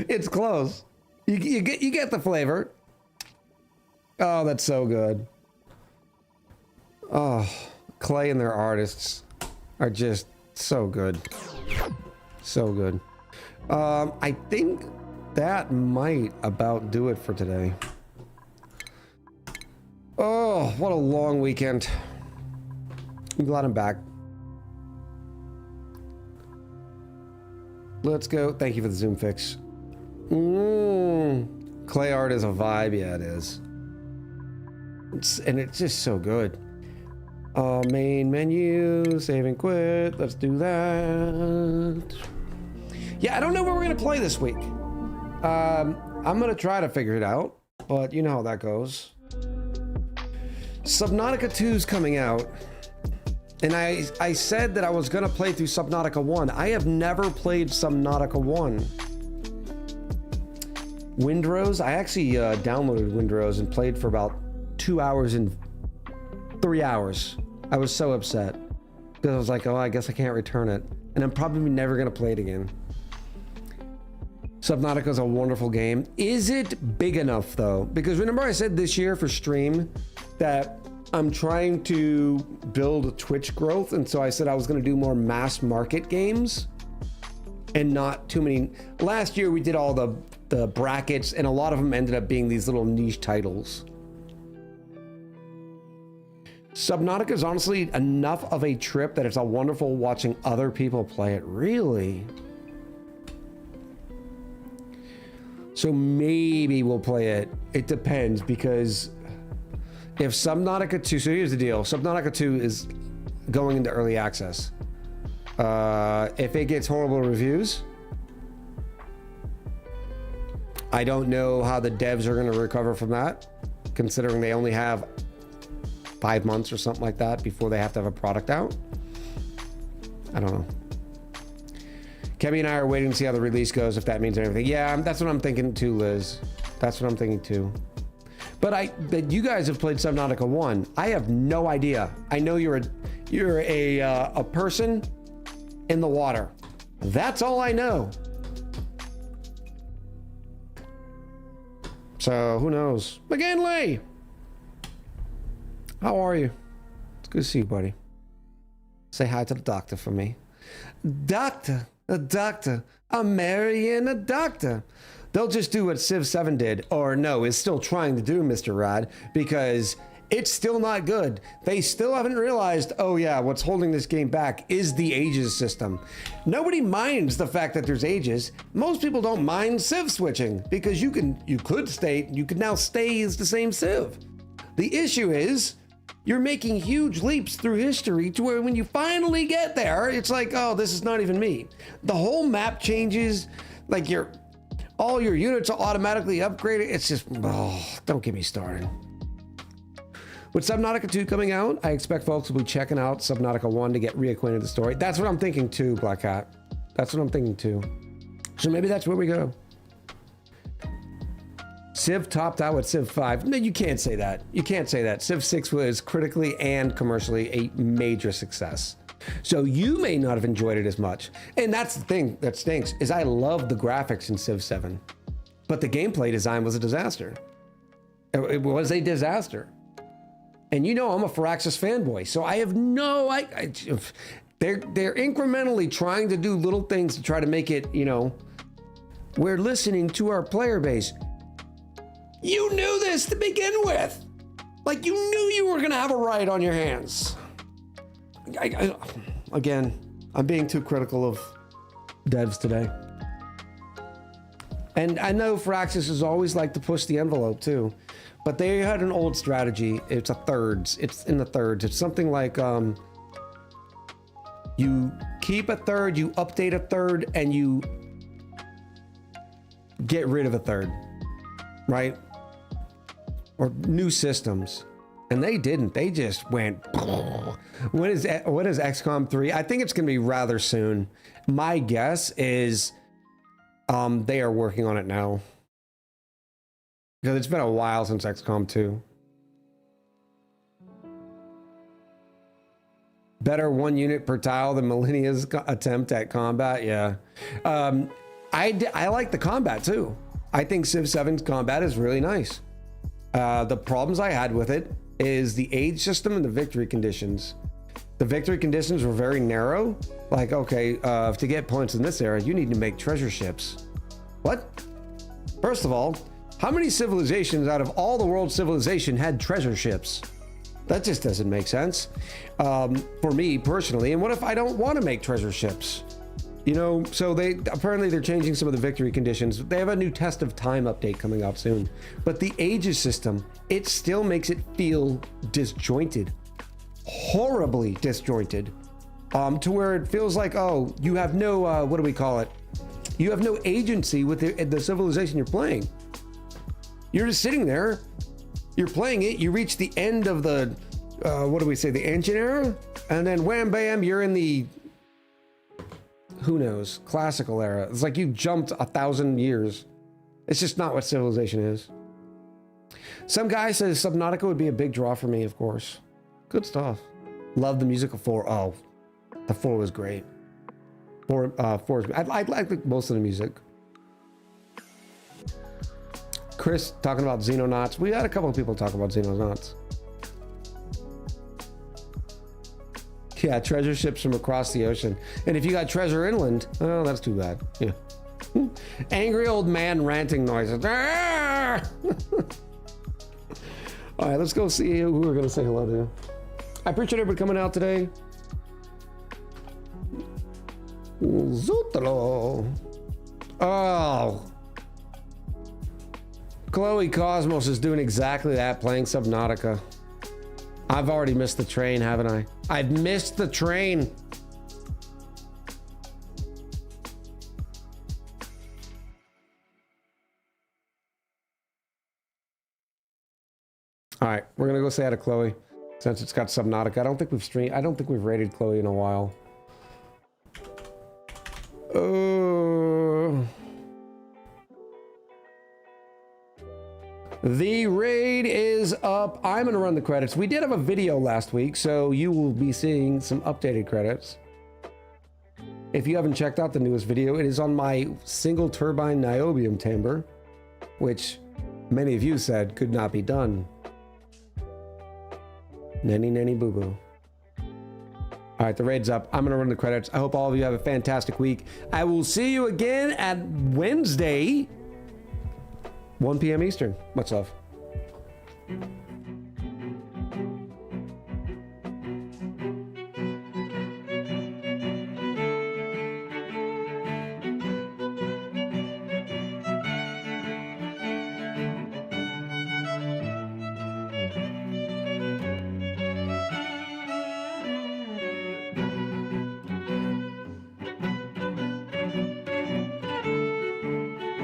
It's close. You get the flavor. Oh, that's so good. Oh, Clay and their artists are just so good. So good. I think that might about do it for today. Oh, what a long weekend. I'm glad I'm back. Let's go. Thank you for the zoom fix. Clay art is a vibe. Yeah, it is. And it's just so good. Main menu, save and quit. Let's do that. Yeah, I don't know what we're going to play this week. I'm going to try to figure it out, but you know how that goes. Subnautica 2 is coming out, and I said that I was gonna play through Subnautica 1. I have never played Subnautica 1. Windrose, I actually downloaded Windrose and played for about 2 hours and 3 hours. I was so upset because I was like, oh, I guess I can't return it, and I'm probably never gonna play it again. Subnautica is a wonderful game. Is it big enough though? Because remember I said this year for stream that I'm trying to build Twitch growth, and so I said I was going to do more mass market games and not too many. Last year we did all the brackets, and a lot of them ended up being these little niche titles. Subnautica is honestly enough of a trip that it's a wonderful watching other people play it. Really? So maybe we'll play it. It depends, because if Subnautica 2, so here's the deal. Subnautica 2 is going into early access. If it gets horrible reviews, I don't know how the devs are going to recover from that, considering they only have 5 months or something like that before they have to have a product out. I don't know. Kemi and I are waiting to see how the release goes, if that means anything. Yeah, that's what I'm thinking too, Liz. That's what I'm thinking too. But you guys have played Subnautica 1. I have no idea. I know you're a person in the water. That's all I know. So who knows? McGinley! How are you? It's good to see you, buddy. Say hi to the doctor for me. Doctor, a doctor. I'm marrying a doctor. They'll just do what Civ 7 did, or no, is still trying to do, Mr. Rod, because it's still not good. They still haven't realized, oh yeah, what's holding this game back is the ages system. Nobody minds the fact that there's ages. Most people don't mind Civ switching because you could now stay as the same Civ. The issue is you're making huge leaps through history to where when you finally get there, it's like, oh, this is not even me. The whole map changes, like all your units are automatically upgraded. It's just, oh, don't get me started. With Subnautica 2 coming out, I expect folks will be checking out Subnautica 1 to get reacquainted with the story. That's what I'm thinking too, Black Hat. That's what I'm thinking too. So maybe that's where we go. Civ topped out with Civ 5. No, you can't say that. You can't say that. Civ 6 was critically and commercially a major success. So you may not have enjoyed it as much. And that's the thing that stinks, is I love the graphics in Civ 7. But the gameplay design was a disaster. It was a disaster. And you know I'm a Firaxis fanboy, so I have no... They're incrementally trying to do little things to try to make it, you know, we're listening to our player base. You knew this to begin with. Like, you knew you were going to have a riot on your hands. Again, I'm being too critical of devs today. And I know Firaxis has always liked to push the envelope too, but they had an old strategy. It's a thirds. It's in the thirds. It's something like you keep a third, you update a third, and you get rid of a third, right? Or new systems. And they didn't. They just went. What is XCOM 3? I think it's going to be rather soon. My guess is they are working on it now. Because it's been a while since XCOM 2. Better one unit per tile than Millennia's attempt at combat. Yeah. I like the combat too. I think Civ 7's combat is really nice. The problems I had with it is the age system and the victory conditions. The victory conditions were very narrow. Like, okay, to get points in this era, you need to make treasure ships. What? First of all, how many civilizations out of all the world's civilization had treasure ships? That just doesn't make sense for me personally. And what if I don't want to make treasure ships? You know, so they're changing some of the victory conditions. They have a new test of time update coming out soon. But the ages system, it still makes it feel disjointed, horribly disjointed, to where it feels like, oh, you have no, what do we call it? You have no agency with the civilization you're playing. You're just sitting there, you're playing it, you reach the end of the, what do we say, the ancient era? And then wham bam, you're in the, who knows, classical era. It's like you jumped 1,000 years. It's just not what civilization is. Some guy says Subnautica would be a big draw for me, of course. Good stuff. Love the music of 4. Oh, the 4 was great. 4 I like most of the music. Chris talking about Xenonauts. We had a couple of people talk about Xenonauts. Yeah, treasure ships from across the ocean. And if you got treasure inland, oh, that's too bad. Yeah. Angry old man ranting noises. Ah! All right, let's go see who we're going to say hello to. I appreciate everybody coming out today. Zotalo. Oh. Chloe Cosmos is doing exactly that, playing Subnautica. I've already missed the train, haven't I? I've missed the train. All right, we're gonna go say hi to Chloe since it's got Subnautica. I don't think we've rated Chloe in a while. The raid is up. I'm gonna run the credits. We did have a video last week, so you will be seeing some updated credits. If you haven't checked out the newest video, it is on my single turbine niobium timber, which many of you said could not be done. Nanny nanny boo boo. All right, the raid's up. I'm going to run the credits. I hope all of you have a fantastic week. I will see you again at Wednesday, 1 p.m. Eastern. Much love.